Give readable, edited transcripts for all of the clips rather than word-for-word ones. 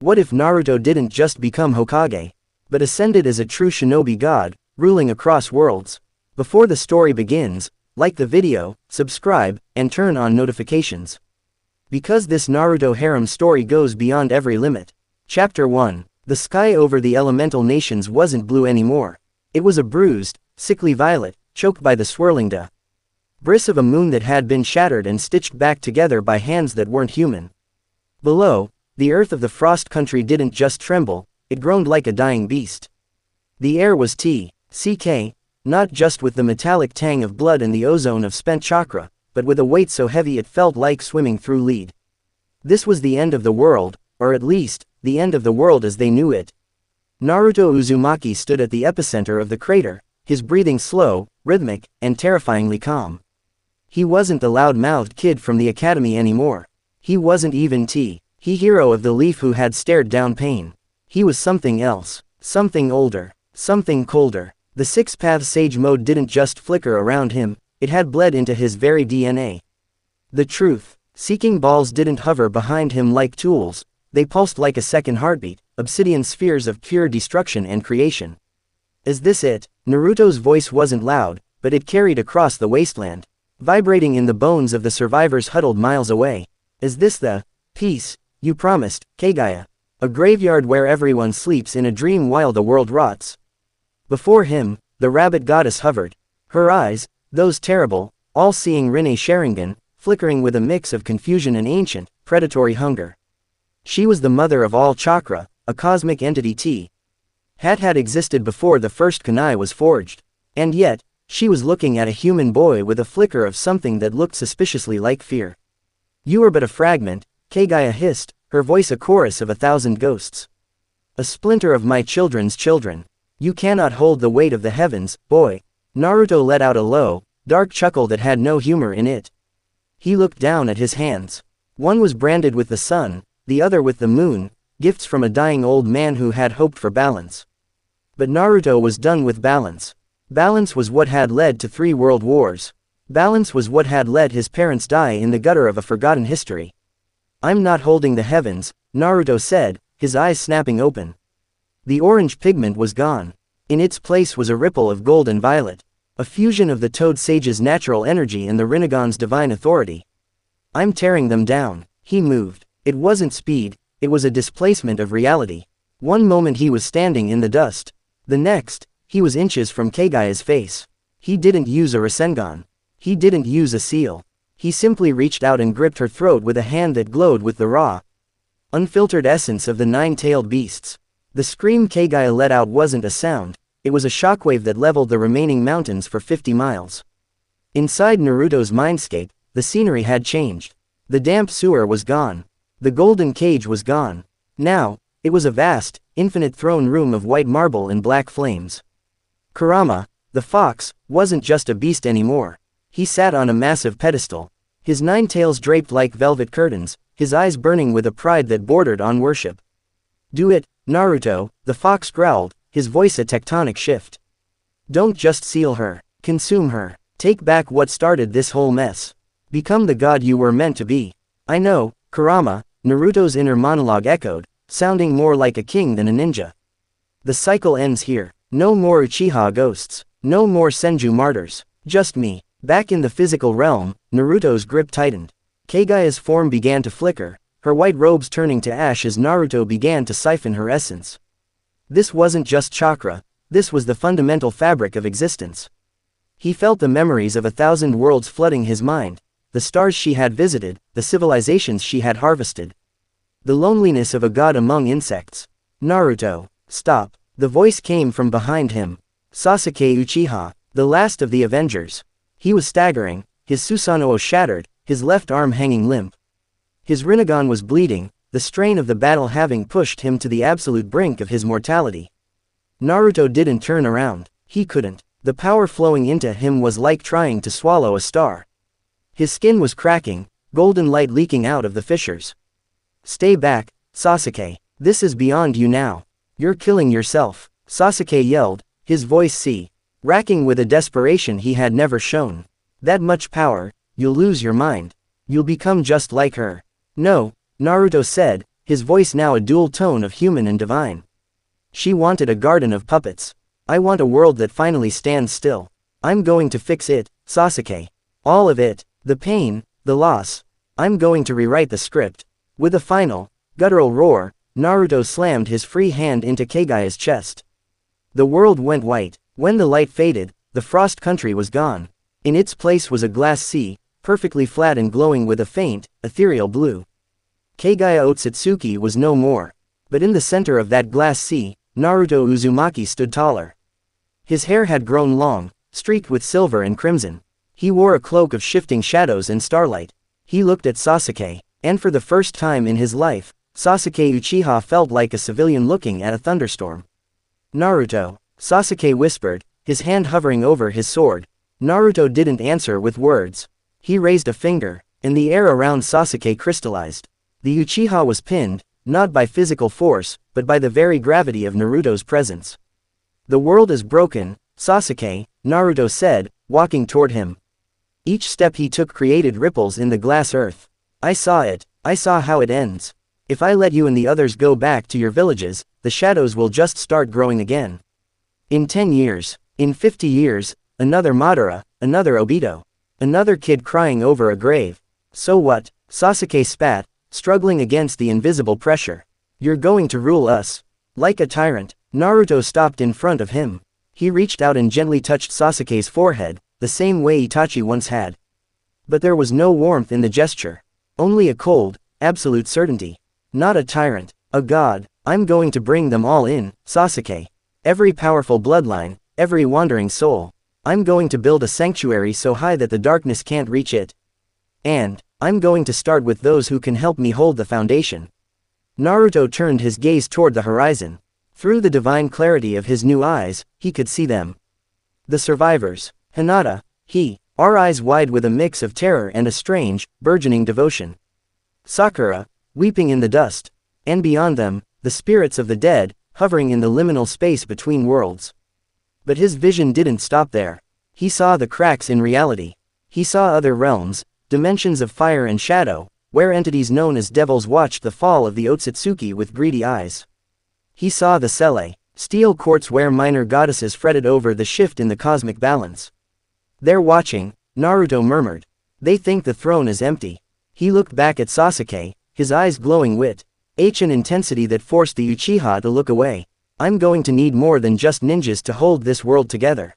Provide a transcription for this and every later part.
What if Naruto didn't just become Hokage, but ascended as a true Shinobi God, ruling across worlds? Before the story begins, like the video, subscribe, and turn on notifications. Because this Naruto harem story goes beyond every limit. Chapter 1. The sky over the elemental nations wasn't blue anymore. It was a bruised, sickly violet, choked by the swirling debris of a moon that had been shattered and stitched back together by hands that weren't human. Below, the earth of the frost country didn't just tremble, it groaned like a dying beast. The air was TCK, not just with the metallic tang of blood and the ozone of spent chakra, but with a weight so heavy it felt like swimming through lead. This was the end of the world, or at least, the end of the world as they knew it. Naruto Uzumaki stood at the epicenter of the crater, his breathing slow, rhythmic, and terrifyingly calm. He wasn't the loud-mouthed kid from the academy anymore. He wasn't even he hero of the leaf who had stared down pain. He was something else, something older, something colder. The six-path sage mode didn't just flicker around him, it had bled into his very DNA. The truth-seeking balls didn't hover behind him like tools, they pulsed like a second heartbeat, obsidian spheres of pure destruction and creation. Is this it? Naruto's voice wasn't loud, but it carried across the wasteland, vibrating in the bones of the survivors huddled miles away. Is this the peace you promised, Kagaya? A graveyard where everyone sleeps in a dream while the world rots. Before him, the rabbit goddess hovered. Her eyes, those terrible, all-seeing Rinne Sharingan, flickering with a mix of confusion and ancient, predatory hunger. She was the mother of all chakra, a cosmic entity had existed before the first kunai was forged. And yet, she was looking at a human boy with a flicker of something that looked suspiciously like fear. You are but a fragment, Kagaya hissed, her voice a chorus of 1,000 ghosts. A splinter of my children's children. You cannot hold the weight of the heavens, boy. Naruto let out a low, dark chuckle that had no humor in it. He looked down at his hands. One was branded with the sun, the other with the moon, gifts from a dying old man who had hoped for balance. But Naruto was done with balance. Balance was what had led to 3 world wars. Balance was what had let his parents die in the gutter of a forgotten history. I'm not holding the heavens, Naruto said, his eyes snapping open. The orange pigment was gone. In its place was a ripple of gold and violet, a fusion of the Toad Sage's natural energy and the Rinnegan's divine authority. I'm tearing them down. He moved. It wasn't speed, it was a displacement of reality. One moment he was standing in the dust. The next, he was inches from Kagaya's face. He didn't use a Rasengan. He didn't use a seal. He simply reached out and gripped her throat with a hand that glowed with the raw, unfiltered essence of the 9-tailed beasts. The scream Kagaya let out wasn't a sound, it was a shockwave that leveled the remaining mountains for 50 miles. Inside Naruto's mindscape, the scenery had changed. The damp sewer was gone. The golden cage was gone. Now, it was a vast, infinite throne room of white marble and black flames. Kurama, the fox, wasn't just a beast anymore. He sat on a massive pedestal, his 9 tails draped like velvet curtains, his eyes burning with a pride that bordered on worship. Do it, Naruto, the fox growled, his voice a tectonic shift. Don't just seal her, consume her, take back what started this whole mess. Become the god you were meant to be. I know, Kurama, Naruto's inner monologue echoed, sounding more like a king than a ninja. The cycle ends here. No more Uchiha ghosts. No more Senju martyrs. Just me. Back in the physical realm, Naruto's grip tightened. Kagaya's form began to flicker, her white robes turning to ash as Naruto began to siphon her essence. This wasn't just chakra, this was the fundamental fabric of existence. He felt the memories of 1,000 worlds flooding his mind, the stars she had visited, the civilizations she had harvested. The loneliness of a god among insects. Naruto, stop. The voice came from behind him. Sasuke Uchiha, the last of the Avengers. He was staggering, his Susanoo shattered, his left arm hanging limp. His Rinnegan was bleeding, the strain of the battle having pushed him to the absolute brink of his mortality. Naruto didn't turn around. He couldn't. The power flowing into him was like trying to swallow a star. His skin was cracking, golden light leaking out of the fissures. Stay back, Sasuke. This is beyond you now. You're killing yourself, Sasuke yelled, his voice racking with a desperation he had never shown. That much power, you'll lose your mind. You'll become just like her. No, Naruto said, his voice now a dual tone of human and divine. She wanted a garden of puppets. I want a world that finally stands still. I'm going to fix it, Sasuke. All of it, the pain, the loss. I'm going to rewrite the script. With a final, guttural roar, Naruto slammed his free hand into Kagaya's chest. The world went white. When the light faded, the frost country was gone. In its place was a glass sea, perfectly flat and glowing with a faint, ethereal blue. Kagaya Otsutsuki was no more. But in the center of that glass sea, Naruto Uzumaki stood taller. His hair had grown long, streaked with silver and crimson. He wore a cloak of shifting shadows and starlight. He looked at Sasuke, and for the first time in his life, Sasuke Uchiha felt like a civilian looking at a thunderstorm. Naruto, Sasuke whispered, his hand hovering over his sword. Naruto didn't answer with words. He raised a finger, and the air around Sasuke crystallized. The Uchiha was pinned, not by physical force, but by the very gravity of Naruto's presence. The world is broken, Sasuke, Naruto said, walking toward him. Each step he took created ripples in the glass earth. I saw it, I saw how it ends. If I let you and the others go back to your villages, the shadows will just start growing again. In 10 years, in 50 years, another Madara, another Obito. Another kid crying over a grave. So what? Sasuke spat, struggling against the invisible pressure. You're going to rule us. Like a tyrant. Naruto stopped in front of him. He reached out and gently touched Sasuke's forehead, the same way Itachi once had. But there was no warmth in the gesture. Only a cold, absolute certainty. Not a tyrant, a god. I'm going to bring them all in, Sasuke. Every powerful bloodline, every wandering soul. I'm going to build a sanctuary so high that the darkness can't reach it. And I'm going to start with those who can help me hold the foundation. Naruto turned his gaze toward the horizon. Through the divine clarity of his new eyes, he could see them. The survivors. Hinata, our eyes wide with a mix of terror and a strange, burgeoning devotion. Sakura, weeping in the dust. And beyond them, the spirits of the dead, hovering in the liminal space between worlds. But his vision didn't stop there. He saw the cracks in reality. He saw other realms, dimensions of fire and shadow, where entities known as devils watched the fall of the Otsutsuki with greedy eyes. He saw the Sele, steel courts where minor goddesses fretted over the shift in the cosmic balance. They're watching, Naruto murmured. They think the throne is empty. He looked back at Sasuke, his eyes glowing with an intensity that forced the Uchiha to look away. I'm going to need more than just ninjas to hold this world together.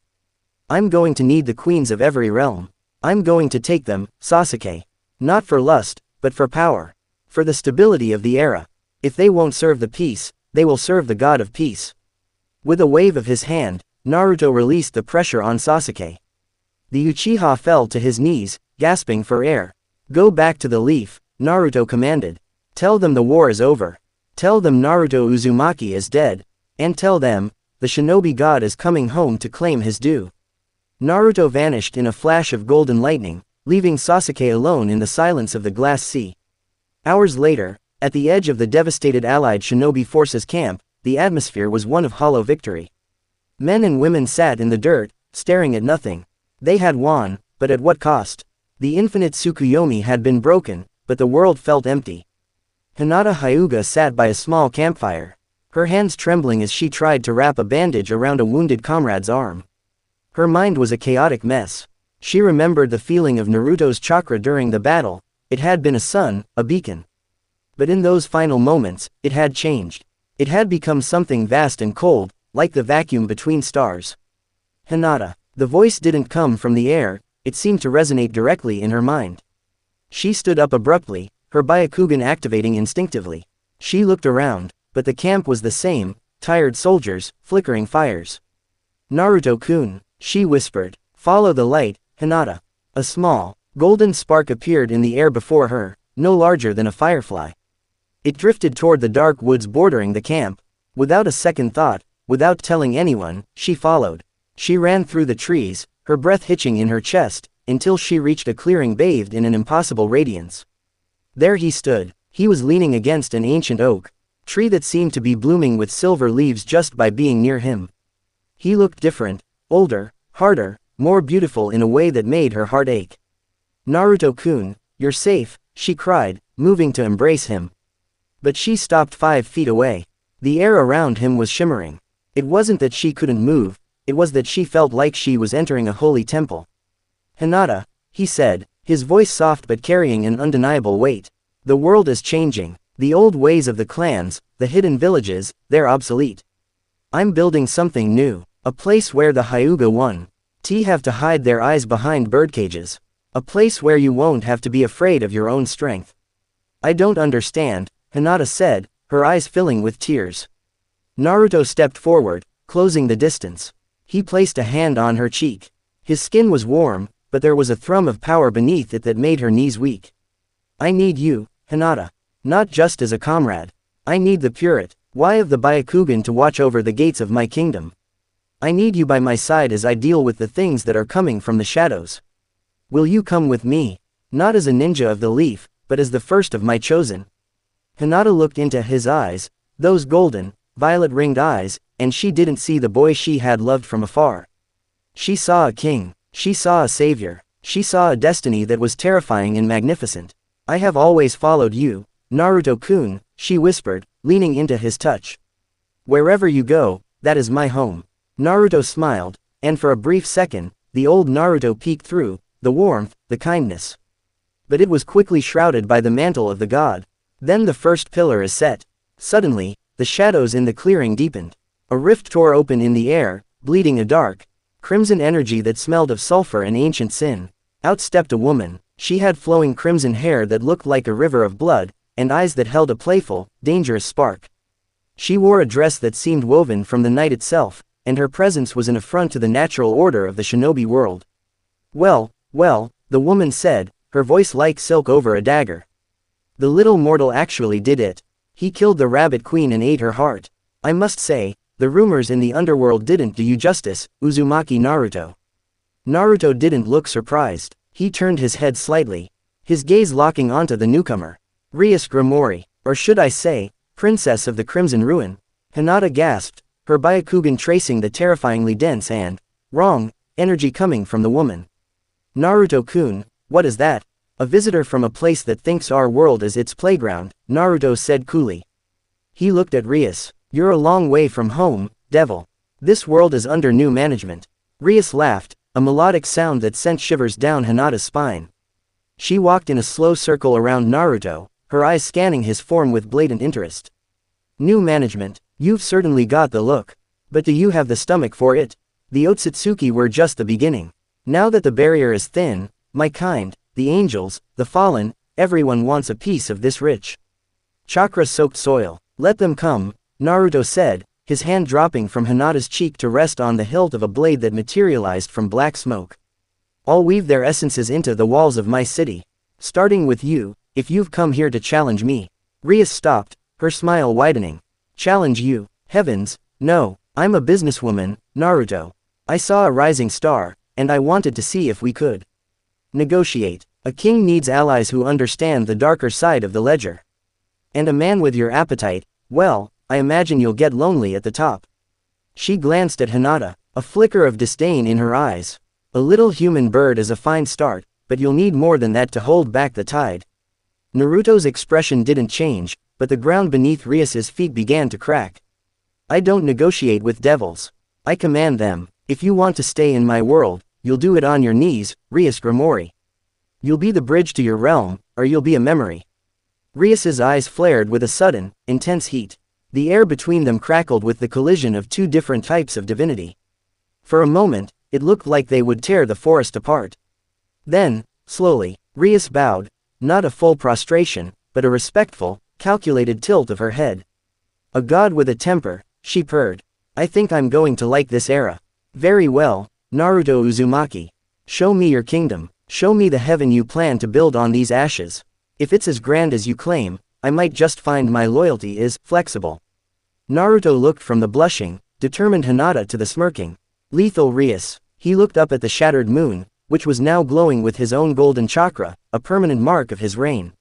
I'm going to need the queens of every realm. I'm going to take them, Sasuke. Not for lust, but for power. For the stability of the era. If they won't serve the peace, they will serve the god of peace. With a wave of his hand, Naruto released the pressure on Sasuke. The Uchiha fell to his knees, gasping for air. Go back to the leaf, Naruto commanded. Tell them the war is over. Tell them Naruto Uzumaki is dead. And tell them, the Shinobi God is coming home to claim his due. Naruto vanished in a flash of golden lightning, leaving Sasuke alone in the silence of the glass sea. Hours later, at the edge of the devastated allied shinobi forces camp, the atmosphere was one of hollow victory. Men and women sat in the dirt, staring at nothing. They had won, but at what cost? The infinite Tsukuyomi had been broken, but the world felt empty. Hinata Hyuga sat by a small campfire, her hands trembling as she tried to wrap a bandage around a wounded comrade's arm. Her mind was a chaotic mess. She remembered the feeling of Naruto's chakra during the battle. It had been a sun, a beacon. But in those final moments, it had changed. It had become something vast and cold, like the vacuum between stars. Hinata. The voice didn't come from the air, it seemed to resonate directly in her mind. She stood up abruptly, her Byakugan activating instinctively. She looked around, but the camp was the same, tired soldiers, flickering fires. Naruto-kun, she whispered. Follow the light, Hinata. A small, golden spark appeared in the air before her, no larger than a firefly. It drifted toward the dark woods bordering the camp. Without a second thought, without telling anyone, she followed. She ran through the trees, her breath hitching in her chest, until she reached a clearing bathed in an impossible radiance. There he stood. He was leaning against an ancient oak tree that seemed to be blooming with silver leaves just by being near him. He looked different, older, harder, more beautiful in a way that made her heart ache. Naruto-kun, you're safe, she cried, moving to embrace him. But she stopped 5 feet away. The air around him was shimmering. It wasn't that she couldn't move, it was that she felt like she was entering a holy temple. "Hinata," he said, his voice soft but carrying an undeniable weight. "The world is changing. The old ways of the clans, the hidden villages, they're obsolete. I'm building something new, a place where the Hyuga won't have to hide their eyes behind birdcages. A place where you won't have to be afraid of your own strength." "I don't understand," Hinata said, her eyes filling with tears. Naruto stepped forward, closing the distance. He placed a hand on her cheek. His skin was warm, but there was a thrum of power beneath it that made her knees weak. "I need you, Hinata. Not just as a comrade. I need the Purite, Why of the Byakugan to watch over the gates of my kingdom. I need you by my side as I deal with the things that are coming from the shadows. Will you come with me? Not as a ninja of the leaf, but as the first of my chosen." Hinata looked into his eyes, those golden, violet-ringed eyes, and she didn't see the boy she had loved from afar. She saw a king. She saw a savior. She saw a destiny that was terrifying and magnificent. "I have always followed you, Naruto-kun," she whispered, leaning into his touch. "Wherever you go, that is my home." Naruto smiled, and for a brief second, the old Naruto peeked through, the warmth, the kindness. But it was quickly shrouded by the mantle of the god. Then the first pillar is set. Suddenly, the shadows in the clearing deepened. A rift tore open in the air, bleeding a dark, crimson energy that smelled of sulfur and ancient sin. Out stepped a woman. She had flowing crimson hair that looked like a river of blood, and eyes that held a playful, dangerous spark. She wore a dress that seemed woven from the night itself, and her presence was an affront to the natural order of the shinobi world. Well, the woman said, her voice like silk over a dagger. "The little mortal actually did it. He killed the rabbit queen and ate her heart. I must say, the rumors in the underworld didn't do you justice, Uzumaki Naruto." Naruto didn't look surprised. He turned his head slightly, his gaze locking onto the newcomer. "Rias Grimori, or should I say, Princess of the Crimson Ruin." Hinata gasped, her Byakugan tracing the terrifyingly dense and wrong energy coming from the woman. "Naruto-kun, what is that?" "A visitor from a place that thinks our world is its playground," Naruto said coolly. He looked at Rias. "You're a long way from home, devil. This world is under new management." Rias laughed, a melodic sound that sent shivers down Hinata's spine. She walked in a slow circle around Naruto, her eyes scanning his form with blatant interest. "New management, you've certainly got the look. But do you have the stomach for it? The Otsutsuki were just the beginning. Now that the barrier is thin, my kind, the angels, the fallen, everyone wants a piece of this rich, chakra-soaked soil. Let them come," Naruto said, his hand dropping from Hinata's cheek to rest on the hilt of a blade that materialized from black smoke. "I'll weave their essences into the walls of my city. Starting with you, if you've come here to challenge me." Rias stopped, her smile widening. "Challenge you? Heavens, no, I'm a businesswoman, Naruto. I saw a rising star, and I wanted to see if we could negotiate. A king needs allies who understand the darker side of the ledger. And a man with your appetite, well, I imagine you'll get lonely at the top." She glanced at Hinata, a flicker of disdain in her eyes. "A little human bird is a fine start, but you'll need more than that to hold back the tide." Naruto's expression didn't change, but the ground beneath Rias's feet began to crack. "I don't negotiate with devils. I command them. If you want to stay in my world, you'll do it on your knees, Rias Grimori. You'll be the bridge to your realm, or you'll be a memory." Rias's eyes flared with a sudden, intense heat. The air between them crackled with the collision of two different types of divinity. For a moment, it looked like they would tear the forest apart. Then, slowly, Rias bowed, not a full prostration, but a respectful, calculated tilt of her head. "A god with a temper," she purred. "I think I'm going to like this era." "Very well, Naruto Uzumaki. Show me your kingdom. Show me the heaven you plan to build on these ashes. If it's as grand as you claim, I might just find my loyalty is flexible." Naruto looked from the blushing, determined Hinata to the smirking, lethal Rias. He looked up at the shattered moon, which was now glowing with his own golden chakra, a permanent mark of his reign.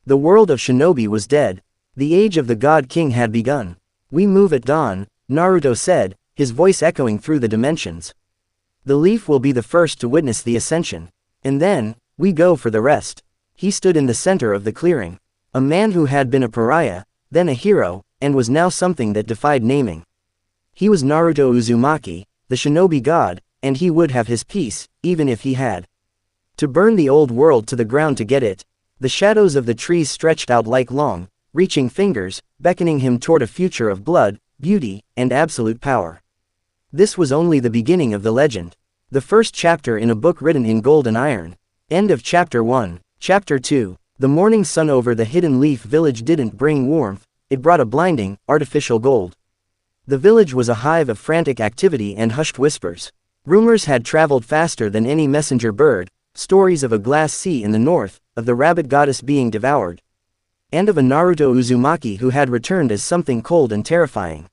The world of shinobi was dead. The age of the God King had begun. "We move at dawn," Naruto said, his voice echoing through the dimensions. "The leaf will be the first to witness the ascension. And then, we go for the rest." He stood in the center of the clearing. A man who had been a pariah, then a hero, and was now something that defied naming. He was Naruto Uzumaki, the Shinobi God, and he would have his peace, even if he had to burn the old world to the ground to get it. The shadows of the trees stretched out like long, reaching fingers, beckoning him toward a future of blood, beauty, and absolute power. This was only the beginning of the legend. The first chapter in a book written in gold and iron. End of Chapter 1. Chapter 2. The morning sun over the Hidden Leaf village didn't bring warmth, it brought a blinding, artificial gold. The village was a hive of frantic activity and hushed whispers. Rumors had traveled faster than any messenger bird, stories of a glass sea in the north, of the rabbit goddess being devoured, and of a Naruto Uzumaki who had returned as something cold and terrifying.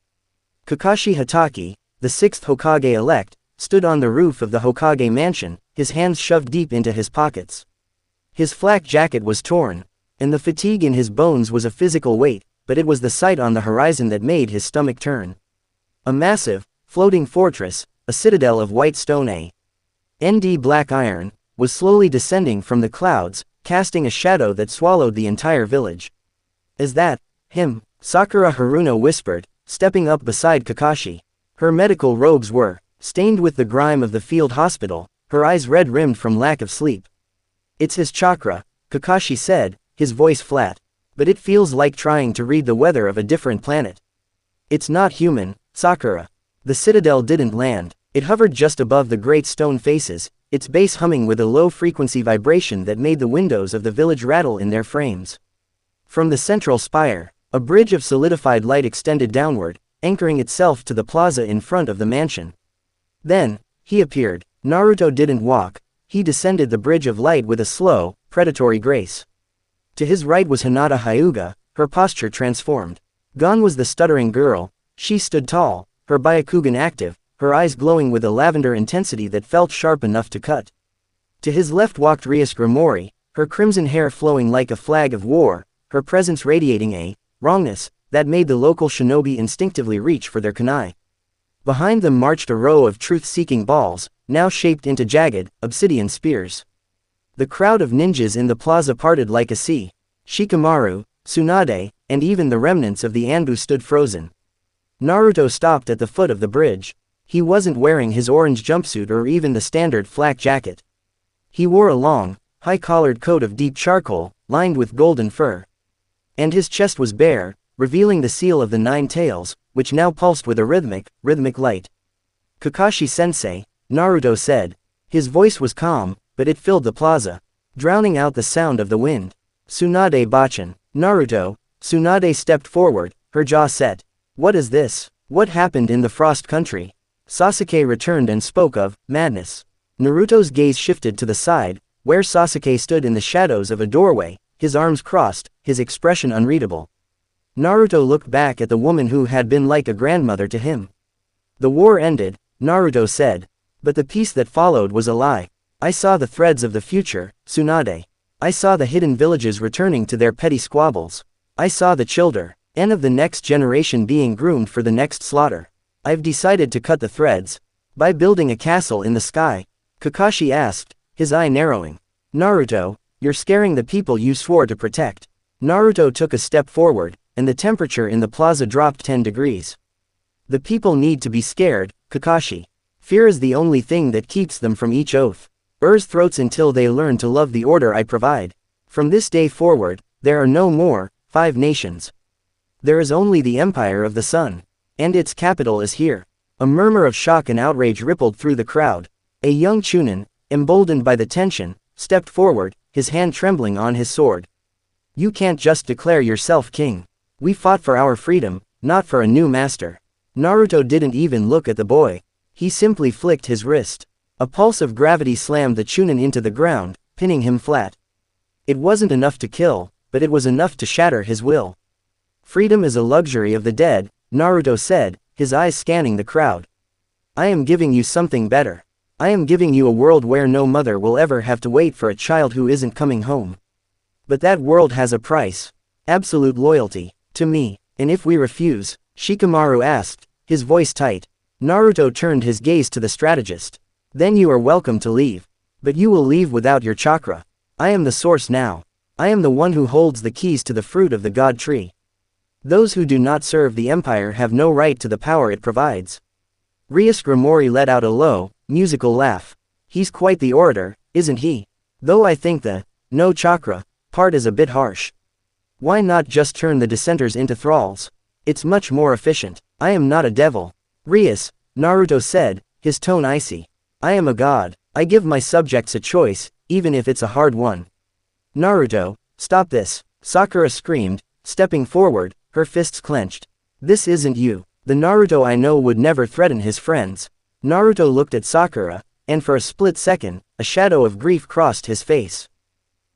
Kakashi Hatake, the sixth Hokage-elect, stood on the roof of the Hokage mansion, his hands shoved deep into his pockets. His flak jacket was torn, and the fatigue in his bones was a physical weight, but it was the sight on the horizon that made his stomach turn. A massive, floating fortress, a citadel of white stone and black iron, was slowly descending from the clouds, casting a shadow that swallowed the entire village. "Is that him?" Sakura Haruno whispered, stepping up beside Kakashi. Her medical robes were stained with the grime of the field hospital, her eyes red-rimmed from lack of sleep. "It's his chakra," Kakashi said, his voice flat. "But it feels like trying to read the weather of a different planet." "It's not human, Sakura." The citadel didn't land. It hovered just above the great stone faces, its base humming with a low-frequency vibration that made the windows of the village rattle in their frames. From the central spire, a bridge of solidified light extended downward, anchoring itself to the plaza in front of the mansion. Then, he appeared. Naruto didn't walk, he descended the bridge of light with a slow, predatory grace. To his right was Hinata Hyuga, her posture transformed. Gone was the stuttering girl, she stood tall, her Byakugan active, her eyes glowing with a lavender intensity that felt sharp enough to cut. To his left walked Ryusuke Mori, her crimson hair flowing like a flag of war, her presence radiating a wrongness that made the local shinobi instinctively reach for their kunai. Behind them marched a row of truth-seeking balls, now shaped into jagged, obsidian spears. The crowd of ninjas in the plaza parted like a sea. Shikamaru, Tsunade, and even the remnants of the Anbu stood frozen. Naruto stopped at the foot of the bridge. He wasn't wearing his orange jumpsuit or even the standard flak jacket. He wore a long, high-collared coat of deep charcoal, lined with golden fur. And his chest was bare, revealing the seal of the 9 tails, which now pulsed with a rhythmic light. "Kakashi-sensei," Naruto said. His voice was calm, but it filled the plaza, drowning out the sound of the wind. "Tsunade Bachan." "Naruto." Tsunade stepped forward, her jaw set. "What is this? What happened in the Frost Country?" Sasuke returned and spoke of madness. Naruto's gaze shifted to the side, where Sasuke stood in the shadows of a doorway, his arms crossed, his expression unreadable. Naruto looked back at the woman who had been like a grandmother to him. "The war ended," Naruto said. "But the peace that followed was a lie. I saw the threads of the future, Tsunade. I saw the hidden villages returning to their petty squabbles. I saw the children of the next generation being groomed for the next slaughter. I've decided to cut the threads." "By building a castle in the sky?" Kakashi asked, his eye narrowing. "Naruto, you're scaring the people you swore to protect." Naruto took a step forward, and the temperature in the plaza dropped 10 degrees. "The people need to be scared, Kakashi. Fear is the only thing that keeps them from each oath. Burst throats until they learn to love the order I provide. From this day forward, there are no more 5 nations. There is only the Empire of the Sun. And its capital is here." A murmur of shock and outrage rippled through the crowd. A young Chunin, emboldened by the tension, stepped forward, his hand trembling on his sword. "You can't just declare yourself king. We fought for our freedom, not for a new master." Naruto didn't even look at the boy. He simply flicked his wrist. A pulse of gravity slammed the Chunin into the ground, pinning him flat. It wasn't enough to kill, but it was enough to shatter his will. "Freedom is a luxury of the dead," Naruto said, his eyes scanning the crowd. "I am giving you something better. I am giving you a world where no mother will ever have to wait for a child who isn't coming home. But that world has a price. Absolute loyalty. To me. And if we refuse?" Shikamaru asked, his voice tight. Naruto turned his gaze to the strategist. "Then you are welcome to leave. But you will leave without your chakra. I am the source now. I am the one who holds the keys to the fruit of the God tree." Those who do not serve the Empire have no right to the power it provides. Rias Grimori let out a low, musical laugh. He's quite the orator, isn't he? Though I think the no chakra part is a bit harsh. Why not just turn the dissenters into thralls? It's much more efficient. I am not a devil. Rias, Naruto said, his tone icy. I am a god. I give my subjects a choice, even if it's a hard one. Naruto, stop this, Sakura screamed, stepping forward, her fists clenched. This isn't you. The Naruto I know would never threaten his friends. Naruto looked at Sakura, and for a split second, a shadow of grief crossed his face.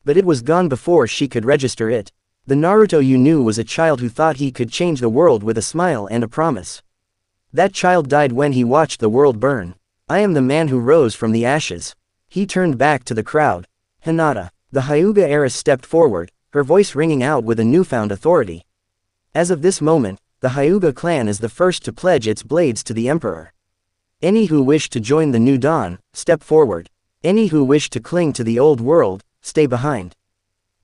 But it was gone before she could register it. The Naruto you knew was a child who thought he could change the world with a smile and a promise. That child died when he watched the world burn. I am the man who rose from the ashes. He turned back to the crowd. Hinata. The Hyuga heiress stepped forward, her voice ringing out with a newfound authority. As of this moment, the Hyuga clan is the first to pledge its blades to the emperor. Any who wish to join the new dawn, step forward. Any who wish to cling to the old world, stay behind.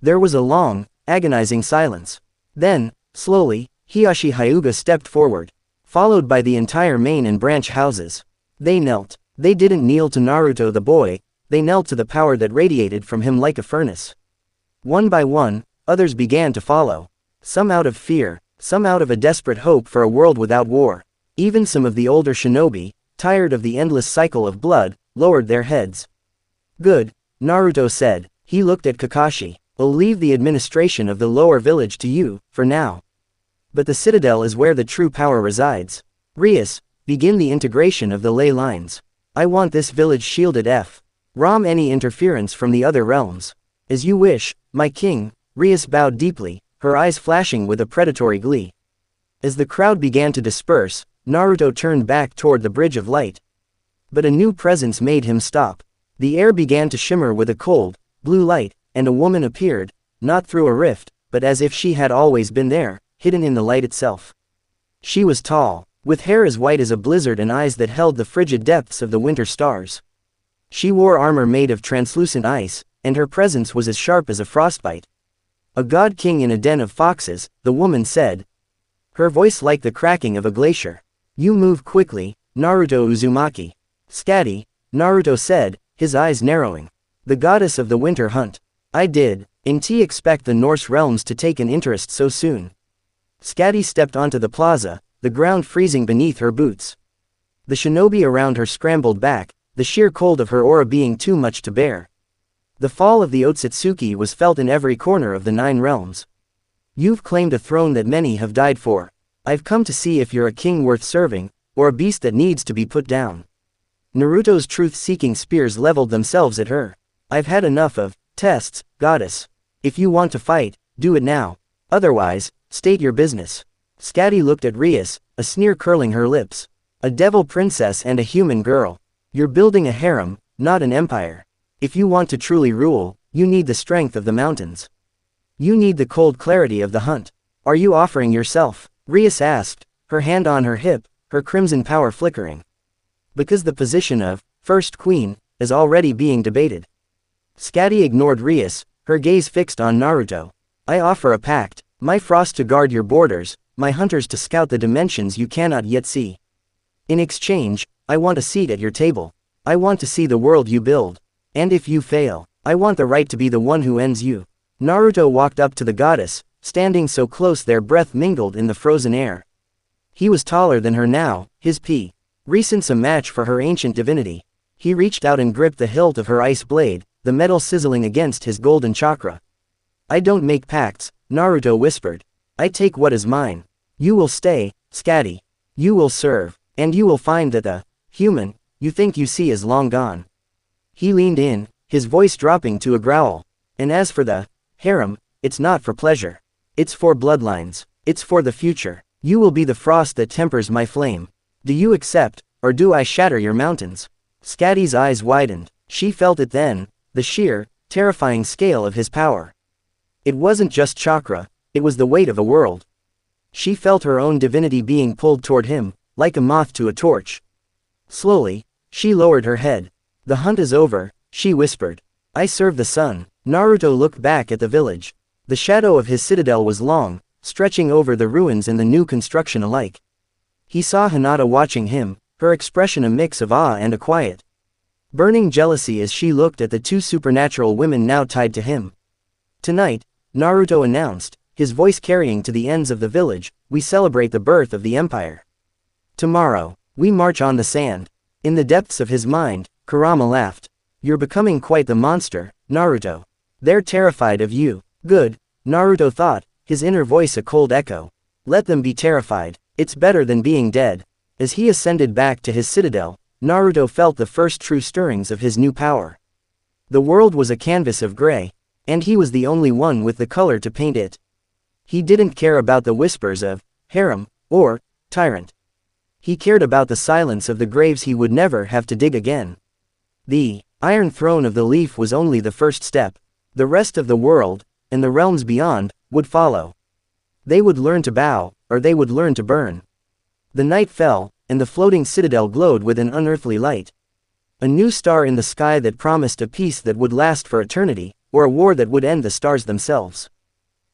There was a long, agonizing silence. Then, slowly, Hiashi Hyuga stepped forward, followed by the entire main and branch houses. They knelt. They didn't kneel to Naruto the boy, they knelt to the power that radiated from him like a furnace. One by one, others began to follow. Some out of fear, some out of a desperate hope for a world without war. Even some of the older shinobi, tired of the endless cycle of blood, lowered their heads. Good, Naruto said. He looked at Kakashi. I'll leave the administration of the lower village to you, for now. But the citadel is where the true power resides. Rias, begin the integration of the ley lines. I want this village shielded from any interference from the other realms. As you wish, my king. Rias bowed deeply, her eyes flashing with a predatory glee. As the crowd began to disperse, Naruto turned back toward the Bridge of Light. But a new presence made him stop. The air began to shimmer with a cold, blue light, and a woman appeared, not through a rift, but as if she had always been there, hidden in the light itself. She was tall, with hair as white as a blizzard and eyes that held the frigid depths of the winter stars. She wore armor made of translucent ice, and her presence was as sharp as a frostbite. A god king in a den of foxes, the woman said. Her voice like the cracking of a glacier. You move quickly, Naruto Uzumaki. Scatty, Naruto said, his eyes narrowing. The goddess of the winter hunt. I did. Expect the Norse realms to take an interest so soon. Scatty stepped onto the plaza, the ground freezing beneath her boots. The shinobi around her scrambled back, the sheer cold of her aura being too much to bear. The fall of the Otsutsuki was felt in every corner of the 9 realms. You've claimed a throne that many have died for. I've come to see if you're a king worth serving, or a beast that needs to be put down. Naruto's truth-seeking spears leveled themselves at her. I've had enough of tests, goddess. If you want to fight, do it now. Otherwise, state your business. Scatty looked at Rias, a sneer curling her lips. A devil princess and a human girl. You're building a harem, not an empire. If you want to truly rule, you need the strength of the mountains. You need the cold clarity of the hunt. Are you offering yourself? Rias asked, her hand on her hip, her crimson power flickering. Because the position of first queen is already being debated. Scatty ignored Rias, her gaze fixed on Naruto. I offer a pact, my frost to guard your borders, my hunters to scout the dimensions you cannot yet see. In exchange, I want a seat at your table. I want to see the world you build. And if you fail, I want the right to be the one who ends you. Naruto walked up to the goddess, standing so close their breath mingled in the frozen air. He was taller than her now, his presence a match for her ancient divinity. He reached out and gripped the hilt of her ice blade, the metal sizzling against his golden chakra. I don't make pacts, Naruto whispered. I take what is mine. You will stay, Scatty. You will serve, and you will find that the human you think you see is long gone. He leaned in, his voice dropping to a growl. And as for the harem, it's not for pleasure. It's for bloodlines. It's for the future. You will be the frost that tempers my flame. Do you accept, or do I shatter your mountains? Scatty's eyes widened. She felt it then, the sheer, terrifying scale of his power. It wasn't just chakra, it was the weight of a world. She felt her own divinity being pulled toward him, like a moth to a torch. Slowly, she lowered her head. The hunt is over, she whispered. I serve the sun. Naruto looked back at the village. The shadow of his citadel was long, stretching over the ruins and the new construction alike. He saw Hinata watching him, her expression a mix of awe and a quiet, burning jealousy as she looked at the two supernatural women now tied to him. Tonight, Naruto announced, his voice carrying to the ends of the village, we celebrate the birth of the empire. Tomorrow, we march on the sand. In the depths of his mind, Kurama laughed. You're becoming quite the monster, Naruto. They're terrified of you. Good, Naruto thought, his inner voice a cold echo. Let them be terrified. It's better than being dead. As he ascended back to his citadel, Naruto felt the first true stirrings of his new power. The world was a canvas of gray, and he was the only one with the color to paint it. He didn't care about the whispers of harem or tyrant. He cared about the silence of the graves he would never have to dig again. The Iron Throne of the Leaf was only the first step. The rest of the world, and the realms beyond, would follow. They would learn to bow, or they would learn to burn. The night fell, and the floating citadel glowed with an unearthly light. A new star in the sky that promised a peace that would last for eternity, or a war that would end the stars themselves.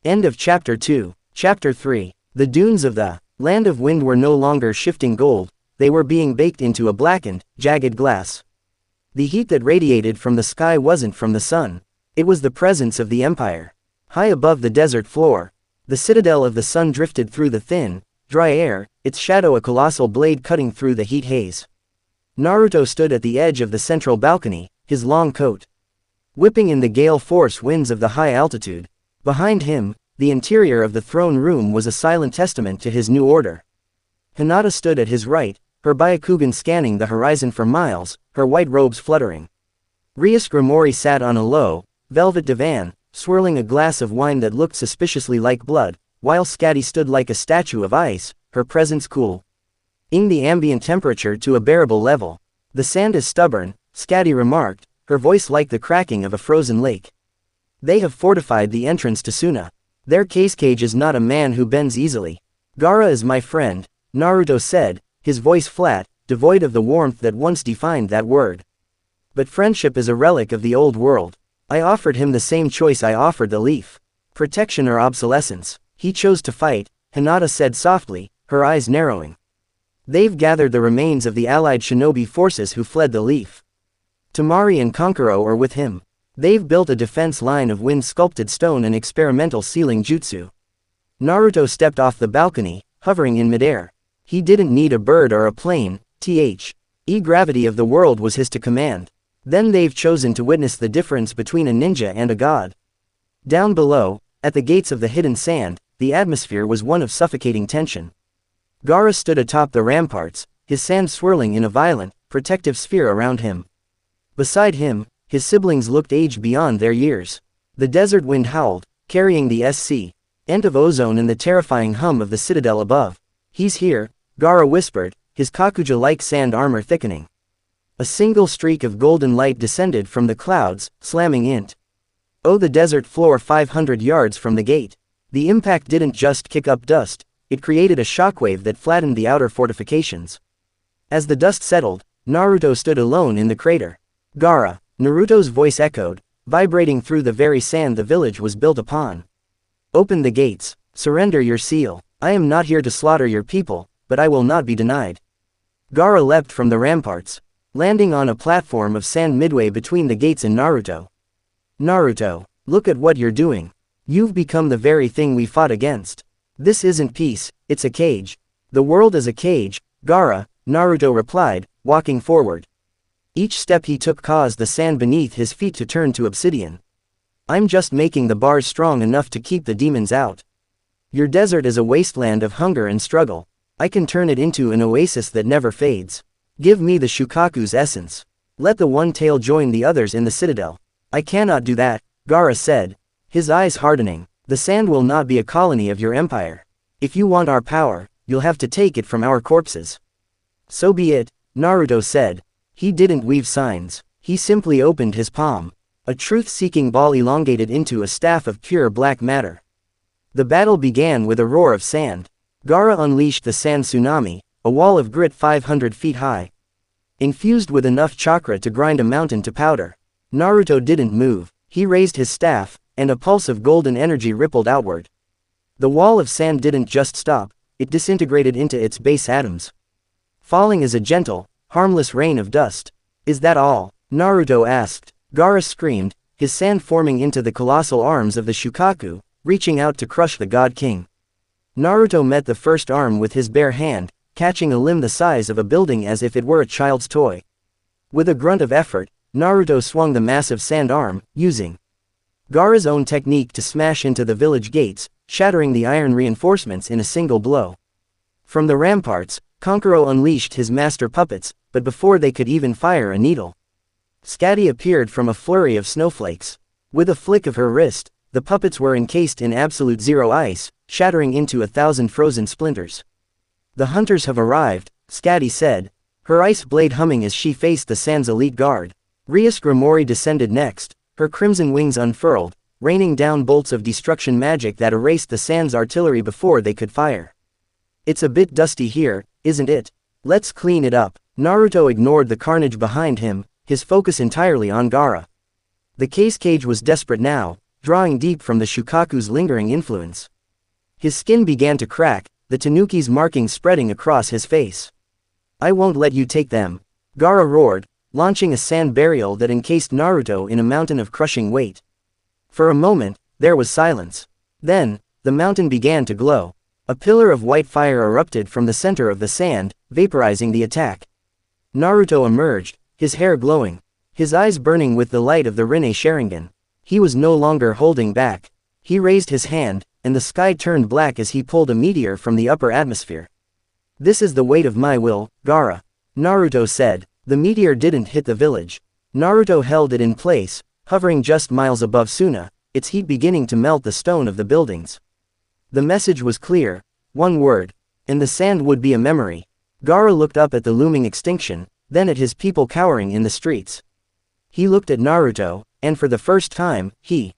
End of Chapter 2. Chapter 3. The dunes of the Land of Wind were no longer shifting gold, they were being baked into a blackened, jagged glass. The heat that radiated from the sky wasn't from the sun. It was the presence of the empire. High above the desert floor, the citadel of the sun drifted through the thin, dry air, its shadow a colossal blade cutting through the heat haze. Naruto stood at the edge of the central balcony, his long coat whipping in the gale force winds of the high altitude. Behind him, the interior of the throne room was a silent testament to his new order. Hinata stood at his right, her Byakugan scanning the horizon for miles, her white robes fluttering. Rias Grimori sat on a low, velvet divan, swirling a glass of wine that looked suspiciously like blood, while Scatty stood like a statue of ice, her presence cool ing the ambient temperature to a bearable level. The sand is stubborn, Scatty remarked, her voice like the cracking of a frozen lake. They have fortified the entrance to Suna. Their cage is not a man who bends easily. Gaara is my friend, Naruto said, his voice flat, devoid of the warmth that once defined that word. But friendship is a relic of the old world. I offered him the same choice I offered the leaf. Protection or obsolescence. He chose to fight, Hinata said softly, her eyes narrowing. They've gathered the remains of the allied shinobi forces who fled the leaf. Temari and Kankuro are with him. They've built a defense line of wind-sculpted stone and experimental sealing jutsu. Naruto stepped off the balcony, hovering in midair. He didn't need a bird or a plane, gravity of the world was his to command. Then they've chosen to witness the difference between a ninja and a god. Down below, at the gates of the hidden sand, the atmosphere was one of suffocating tension. Gaara stood atop the ramparts, his sand swirling in a violent, protective sphere around him. Beside him, his siblings looked aged beyond their years. The desert wind howled, carrying the scent of ozone and the terrifying hum of the citadel above. He's here, Gaara whispered, his Kakuja-like sand armor thickening. A single streak of golden light descended from the clouds, slamming into the desert floor 500 yards from the gate. The impact didn't just kick up dust, it created a shockwave that flattened the outer fortifications. As the dust settled, Naruto stood alone in the crater. Gaara, Naruto's voice echoed, vibrating through the very sand the village was built upon. Open the gates, surrender your seal. I am not here to slaughter your people, but I will not be denied. Gaara leapt from the ramparts, landing on a platform of sand midway between the gates and Naruto. Naruto, look at what you're doing. You've become the very thing we fought against. This isn't peace, it's a cage. The world is a cage, Gaara, Naruto replied, walking forward. Each step he took caused the sand beneath his feet to turn to obsidian. I'm just making the bars strong enough to keep the demons out. Your desert is a wasteland of hunger and struggle. I can turn it into an oasis that never fades. Give me the Shukaku's essence. Let the one tail join the others in the citadel. I cannot do that, Gaara said, his eyes hardening. The sand will not be a colony of your empire. If you want our power, you'll have to take it from our corpses. So be it, Naruto said. He didn't weave signs, he simply opened his palm. A truth-seeking ball elongated into a staff of pure black matter. The battle began with a roar of sand. Gaara unleashed the sand tsunami, a wall of grit 500 feet high. Infused with enough chakra to grind a mountain to powder. Naruto didn't move, he raised his staff, and a pulse of golden energy rippled outward. The wall of sand didn't just stop, it disintegrated into its base atoms. Falling as a gentle, harmless rain of dust. Is that all? Naruto asked. Gaara screamed, his sand forming into the colossal arms of the Shukaku, reaching out to crush the God King. Naruto met the first arm with his bare hand, catching a limb the size of a building as if it were a child's toy. With a grunt of effort, Naruto swung the massive sand arm, using Gaara's own technique to smash into the village gates, shattering the iron reinforcements in a single blow. From the ramparts, Kankuro unleashed his master puppets, but before they could even fire a needle, Scatty appeared from a flurry of snowflakes. With a flick of her wrist, the puppets were encased in absolute zero ice, shattering into 1,000 frozen splinters. The hunters have arrived, Scatty said, her ice blade humming as she faced the Sand's elite guard. Rias Grimori descended next, her crimson wings unfurled, raining down bolts of destruction magic that erased the Sand's artillery before they could fire. It's a bit dusty here, isn't it? Let's clean it up. Naruto ignored the carnage behind him, his focus entirely on Gaara. The case cage was desperate now, drawing deep from the Shukaku's lingering influence. His skin began to crack, the Tanuki's markings spreading across his face. I won't let you take them. Gaara roared, launching a sand burial that encased Naruto in a mountain of crushing weight. For a moment, there was silence. Then, the mountain began to glow. A pillar of white fire erupted from the center of the sand, vaporizing the attack. Naruto emerged, his hair glowing, his eyes burning with the light of the Rinne Sharingan. He was no longer holding back. He raised his hand, and the sky turned black as he pulled a meteor from the upper atmosphere. This is the weight of my will, Gaara. Naruto said. The meteor didn't hit the village. Naruto held it in place, hovering just miles above Suna, its heat beginning to melt the stone of the buildings. The message was clear, one word, and the sand would be a memory. Gaara looked up at the looming extinction, then at his people cowering in the streets. He looked at Naruto, and for the first time, he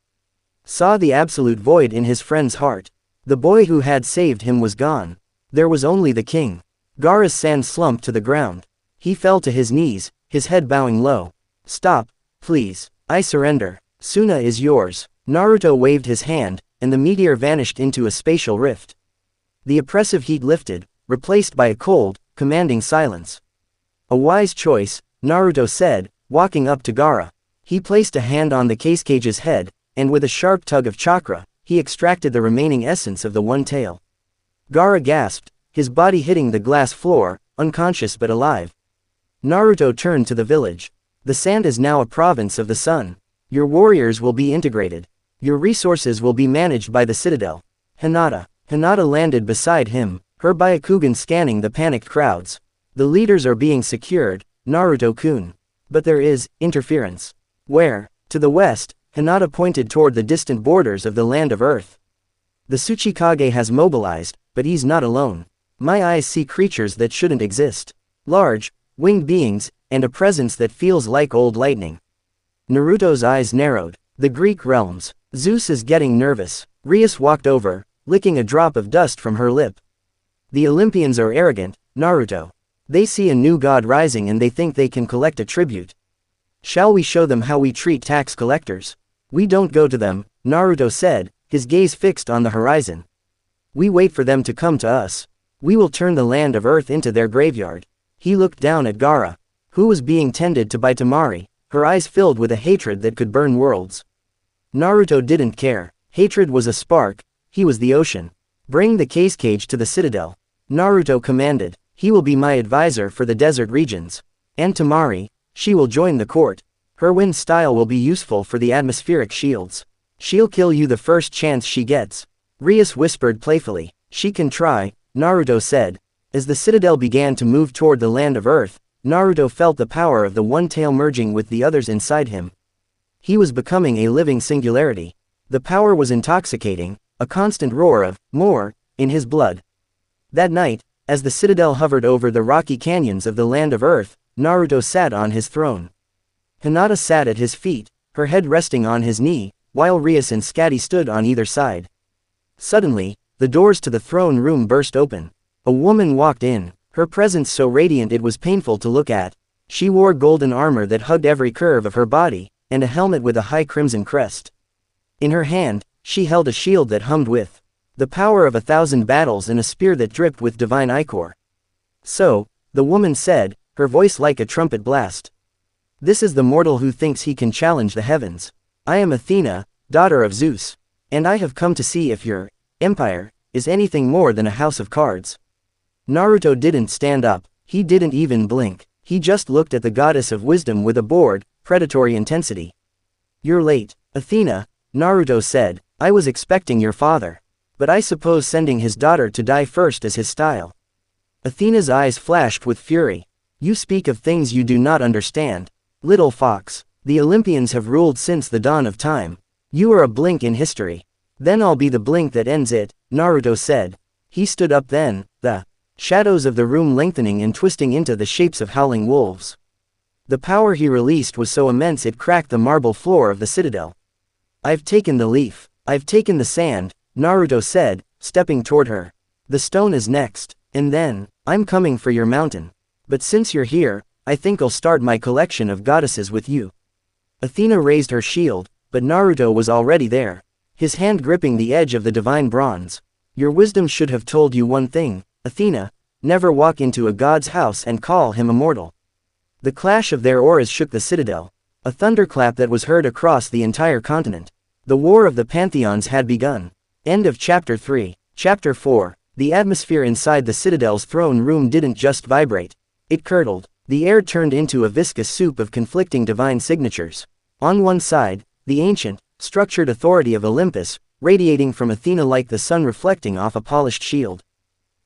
saw the absolute void in his friend's heart. The boy who had saved him was gone. There was only the king. Gaara's sand slumped to the ground. He fell to his knees, his head bowing low. Stop, please. I surrender. Suna is yours. Naruto waved his hand, and the meteor vanished into a spatial rift. The oppressive heat lifted, replaced by a cold, commanding silence. A wise choice, Naruto said, walking up to Gaara. He placed a hand on the case cage's head, and with a sharp tug of chakra, he extracted the remaining essence of the one tail. Gaara gasped, his body hitting the glass floor, unconscious but alive. Naruto turned to the village. The sand is now a province of the sun. Your warriors will be integrated. Your resources will be managed by the citadel. Hinata. Hinata landed beside him, her Byakugan scanning the panicked crowds. The leaders are being secured, Naruto-kun. But there is interference. Where? To the west, Hinata pointed toward the distant borders of the land of Earth. The Tsuchikage has mobilized, but he's not alone. My eyes see creatures that shouldn't exist. Large, winged beings, and a presence that feels like old lightning. Naruto's eyes narrowed. The Greek realms. Zeus is getting nervous. Rias walked over, licking a drop of dust from her lip. The Olympians are arrogant, Naruto. They see a new god rising and they think they can collect a tribute. Shall we show them how we treat tax collectors? We don't go to them, Naruto said, his gaze fixed on the horizon. We wait for them to come to us. We will turn the land of Earth into their graveyard. He looked down at Gaara, who was being tended to by Temari, her eyes filled with a hatred that could burn worlds. Naruto didn't care. Hatred was a spark, he was the ocean. Bring the case cage to the citadel. Naruto commanded. He will be my advisor for the desert regions. And Temari, she will join the court. Her wind style will be useful for the atmospheric shields. She'll kill you the first chance she gets. Rias whispered playfully. She can try, Naruto said. As the citadel began to move toward the land of Earth, Naruto felt the power of the one tail merging with the others inside him. He was becoming a living singularity. The power was intoxicating, a constant roar of more in his blood. That night, as the citadel hovered over the rocky canyons of the land of Earth, Naruto sat on his throne. Hinata sat at his feet, her head resting on his knee, while Rias and Scatty stood on either side. Suddenly, the doors to the throne room burst open. A woman walked in, her presence so radiant it was painful to look at. She wore golden armor that hugged every curve of her body, and a helmet with a high crimson crest. In her hand, she held a shield that hummed with The power of 1,000 battles and a spear that dripped with divine ichor. So, the woman said, her voice like a trumpet blast. This is the mortal who thinks he can challenge the heavens. I am Athena, daughter of Zeus. And I have come to see if your empire is anything more than a house of cards. Naruto didn't stand up, he didn't even blink. He just looked at the goddess of wisdom with a bored, predatory intensity. You're late, Athena, Naruto said. I was expecting your father. But I suppose sending his daughter to die first is his style. Athena's eyes flashed with fury. You speak of things you do not understand. Little fox, the Olympians have ruled since the dawn of time. You are a blink in history. Then I'll be the blink that ends it, Naruto said. He stood up then, the shadows of the room lengthening and twisting into the shapes of howling wolves. The power he released was so immense it cracked the marble floor of the citadel. I've taken the leaf, I've taken the sand, Naruto said, stepping toward her. The stone is next, and then, I'm coming for your mountain. But since you're here, I think I'll start my collection of goddesses with you. Athena raised her shield, but Naruto was already there, his hand gripping the edge of the divine bronze. Your wisdom should have told you one thing, Athena, never walk into a god's house and call him immortal. The clash of their auras shook the citadel, a thunderclap that was heard across the entire continent. The war of the pantheons had begun. End of Chapter 3. Chapter 4. The atmosphere inside the citadel's throne room didn't just vibrate. It curdled. The air turned into a viscous soup of conflicting divine signatures. On one side, the ancient, structured authority of Olympus, radiating from Athena like the sun reflecting off a polished shield.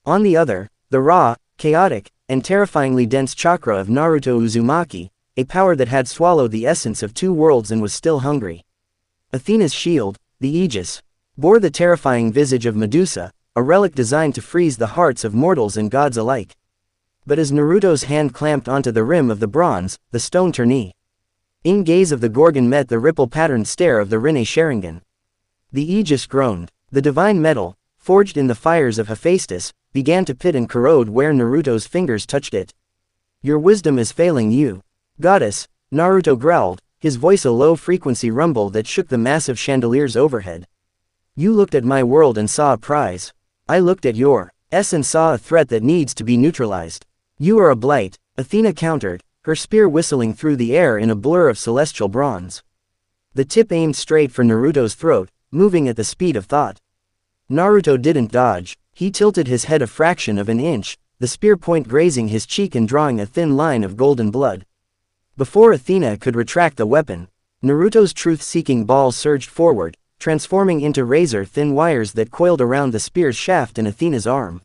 On the other, the raw, chaotic, and terrifyingly dense chakra of Naruto Uzumaki, a power that had swallowed the essence of two worlds and was still hungry. Athena's shield, the Aegis, bore the terrifying visage of Medusa, a relic designed to freeze the hearts of mortals and gods alike. But as Naruto's hand clamped onto the rim of the bronze, the stone tourney gaze of the Gorgon met the ripple-patterned stare of the Rinne Sharingan. The Aegis groaned. The divine metal, forged in the fires of Hephaestus, began to pit and corrode where Naruto's fingers touched it. Your wisdom is failing you, goddess, Naruto growled, his voice a low-frequency rumble that shook the massive chandeliers overhead. You looked at my world and saw a prize. I looked at yours and saw a threat that needs to be neutralized. You are a blight, Athena countered, her spear whistling through the air in a blur of celestial bronze. The tip aimed straight for Naruto's throat, moving at the speed of thought. Naruto didn't dodge, he tilted his head a fraction of an inch, the spear point grazing his cheek and drawing a thin line of golden blood. Before Athena could retract the weapon, Naruto's truth-seeking ball surged forward, transforming into razor-thin wires that coiled around the spear's shaft in Athena's arm.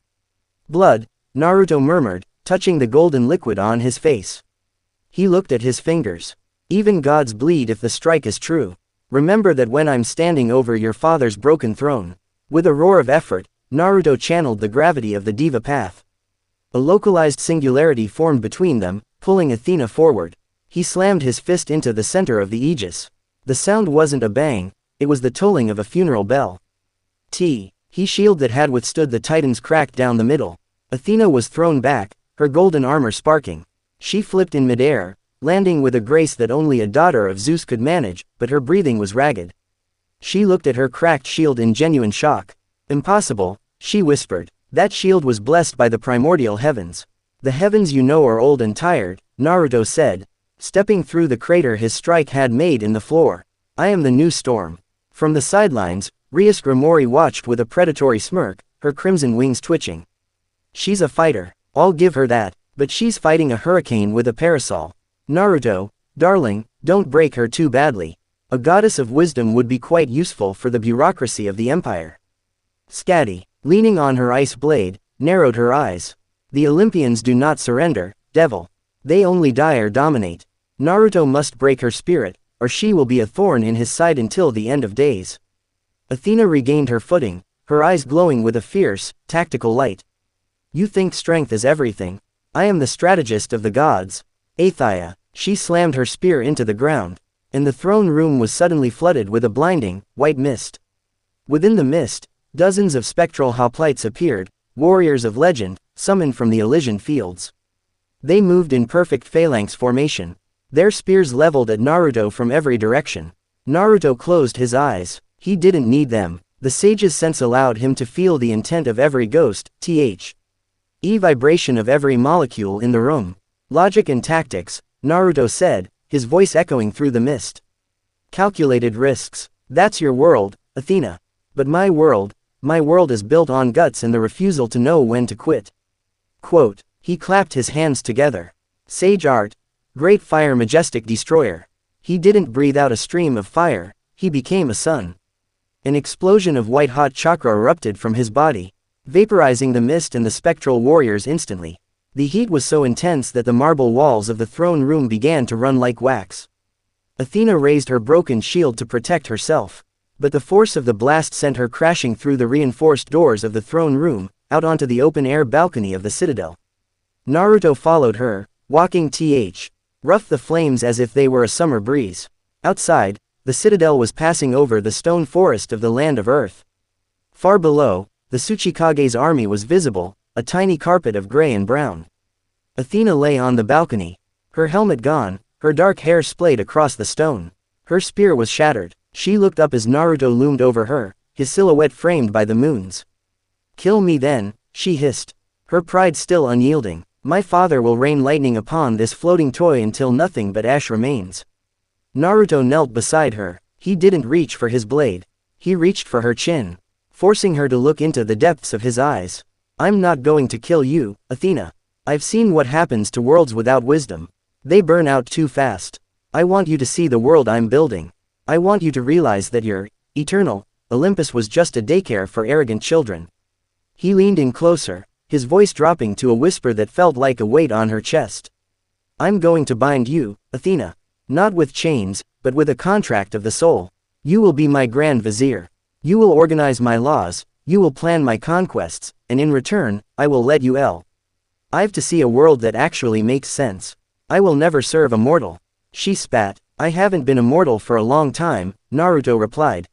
Blood, Naruto murmured, touching the golden liquid on his face. He looked at his fingers. Even gods bleed if the strike is true. Remember that when I'm standing over your father's broken throne. With a roar of effort, Naruto channeled the gravity of the Diva Path. A localized singularity formed between them, pulling Athena forward. He slammed his fist into the center of the Aegis. The sound wasn't a bang, it was the tolling of a funeral bell. He shield that had withstood the Titan's cracked down the middle. Athena was thrown back, her golden armor sparking. She flipped in midair, landing with a grace that only a daughter of Zeus could manage, but her breathing was ragged. She looked at her cracked shield in genuine shock. Impossible, she whispered. That shield was blessed by the primordial heavens. The heavens you know are old and tired, Naruto said, stepping through the crater his strike had made in the floor. I am the new storm. From the sidelines, Rias Grimori watched with a predatory smirk, her crimson wings twitching. She's a fighter, I'll give her that, but she's fighting a hurricane with a parasol. Naruto, darling, don't break her too badly. A goddess of wisdom would be quite useful for the bureaucracy of the empire. Skadi, leaning on her ice blade, narrowed her eyes. The Olympians do not surrender, devil. They only die or dominate. Naruto must break her spirit, or she will be a thorn in his side until the end of days. Athena regained her footing, her eyes glowing with a fierce, tactical light. You think strength is everything. I am the strategist of the gods. Athia, she slammed her spear into the ground, and the throne room was suddenly flooded with a blinding, white mist. Within the mist, dozens of spectral hoplites appeared, warriors of legend, summoned from the Elysian fields. They moved in perfect phalanx formation, their spears leveled at Naruto from every direction. Naruto closed his eyes. He didn't need them. The sage's sense allowed him to feel the intent of every ghost, vibration of every molecule in the room. Logic and tactics, Naruto said, his voice echoing through the mist. Calculated risks. That's your world, Athena. But my world is built on guts and the refusal to know when to quit. Quote. He clapped his hands together. Sage art. Great fire, majestic destroyer. He didn't breathe out a stream of fire, he became a sun. An explosion of white-hot chakra erupted from his body, vaporizing the mist and the spectral warriors instantly. The heat was so intense that the marble walls of the throne room began to run like wax. Athena raised her broken shield to protect herself, but the force of the blast sent her crashing through the reinforced doors of the throne room, out onto the open-air balcony of the citadel. Naruto followed her, walking rough the flames as if they were a summer breeze. Outside, the citadel was passing over the stone forest of the land of earth. Far below, the Tsuchikage's army was visible, a tiny carpet of gray and brown. Athena lay on the balcony, her helmet gone, her dark hair splayed across the stone. Her spear was shattered. She looked up as Naruto loomed over her, his silhouette framed by the moons. Kill me then, she hissed, her pride still unyielding. My father will rain lightning upon this floating toy until nothing but ash remains. Naruto knelt beside her. He didn't reach for his blade. He reached for her chin, forcing her to look into the depths of his eyes. I'm not going to kill you, Athena. I've seen what happens to worlds without wisdom. They burn out too fast. I want you to see the world I'm building. I want you to realize that you're eternal. Olympus was just a daycare for arrogant children. He leaned in closer, his voice dropping to a whisper that felt like a weight on her chest. I'm going to bind you, Athena. Not with chains, but with a contract of the soul. You will be my grand vizier. You will organize my laws, you will plan my conquests, and in return, I will let you I've to see a world that actually makes sense. I will never serve a mortal. She spat. I haven't been a mortal for a long time, Naruto replied.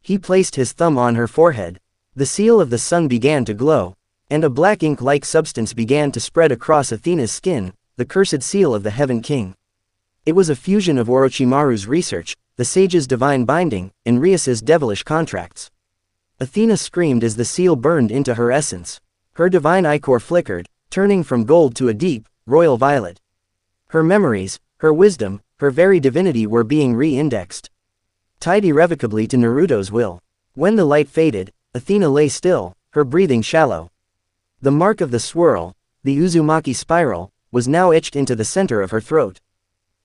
He placed his thumb on her forehead. The seal of the sun began to glow, and a black ink-like substance began to spread across Athena's skin, the cursed seal of the Heaven King. It was a fusion of Orochimaru's research, the sage's divine binding, and Rias's devilish contracts. Athena screamed as the seal burned into her essence. Her divine ichor flickered, turning from gold to a deep, royal violet. Her memories, her wisdom, her very divinity were being re-indexed, tied irrevocably to Naruto's will. When the light faded, Athena lay still, her breathing shallow. The mark of the swirl, the Uzumaki spiral, was now etched into the center of her throat.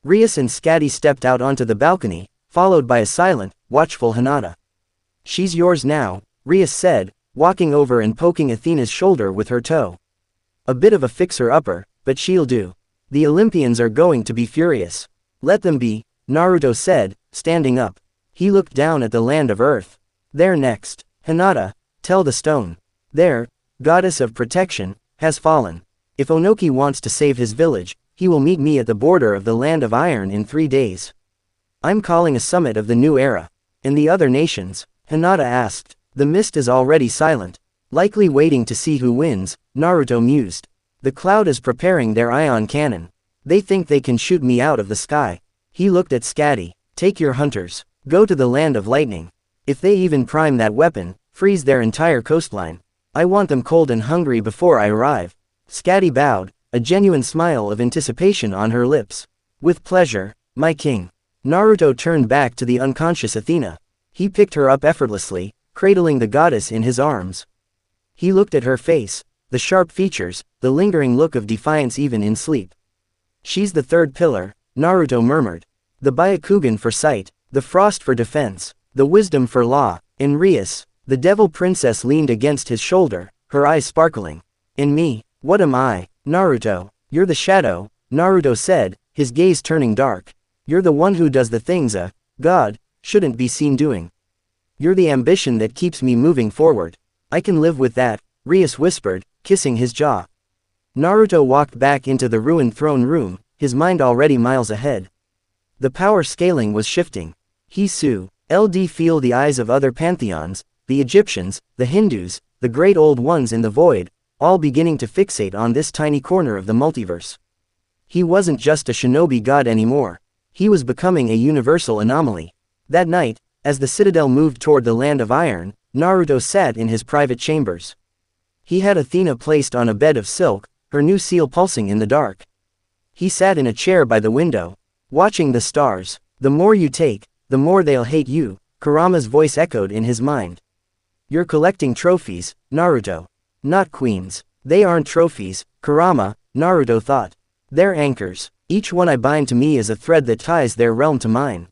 Rias and Scatty stepped out onto the balcony, followed by a silent, watchful Hinata. She's yours now, Rias said, walking over and poking Athena's shoulder with her toe. A bit of a fixer-upper, but she'll do. The Olympians are going to be furious. Let them be, Naruto said, standing up. He looked down at the land of earth. There next, Hinata, tell the stone. There, goddess of protection, has fallen. If Onoki wants to save his village, he will meet me at the border of the land of iron in 3 days. I'm calling a summit of the new era. And the other nations? Hinata asked. The mist is already silent. Likely waiting to see who wins, Naruto mused. The cloud is preparing their ion cannon. They think they can shoot me out of the sky. He looked at Scatty. Take your hunters. Go to the land of lightning. If they even prime that weapon, freeze their entire coastline. I want them cold and hungry before I arrive. Scatty bowed, a genuine smile of anticipation on her lips. With pleasure, my king. Naruto turned back to the unconscious Athena. He picked her up effortlessly, cradling the goddess in his arms. He looked at her face, the sharp features, the lingering look of defiance even in sleep. She's the third pillar, Naruto murmured. The Byakugan for sight, the frost for defense, the wisdom for law. And Rias, the devil princess, leaned against his shoulder, her eyes sparkling. And me, what am I? Naruto, you're the shadow, Naruto said, his gaze turning dark. You're the one who does the things a god shouldn't be seen doing. You're the ambition that keeps me moving forward. I can live with that, Rias whispered, kissing his jaw. Naruto walked back into the ruined throne room, his mind already miles ahead. The power scaling was shifting. He feel the eyes of other pantheons, the Egyptians, the Hindus, the great old ones in the void, all beginning to fixate on this tiny corner of the multiverse. He wasn't just a shinobi god anymore. He was becoming a universal anomaly. That night, as the citadel moved toward the land of iron, Naruto sat in his private chambers. He had Athena placed on a bed of silk, her new seal pulsing in the dark. He sat in a chair by the window, watching the stars. The more you take, the more they'll hate you, Kurama's voice echoed in his mind. You're collecting trophies, Naruto. Not queens. They aren't trophies, Kurama, Naruto thought. They're anchors. Each one I bind to me is a thread that ties their realm to mine.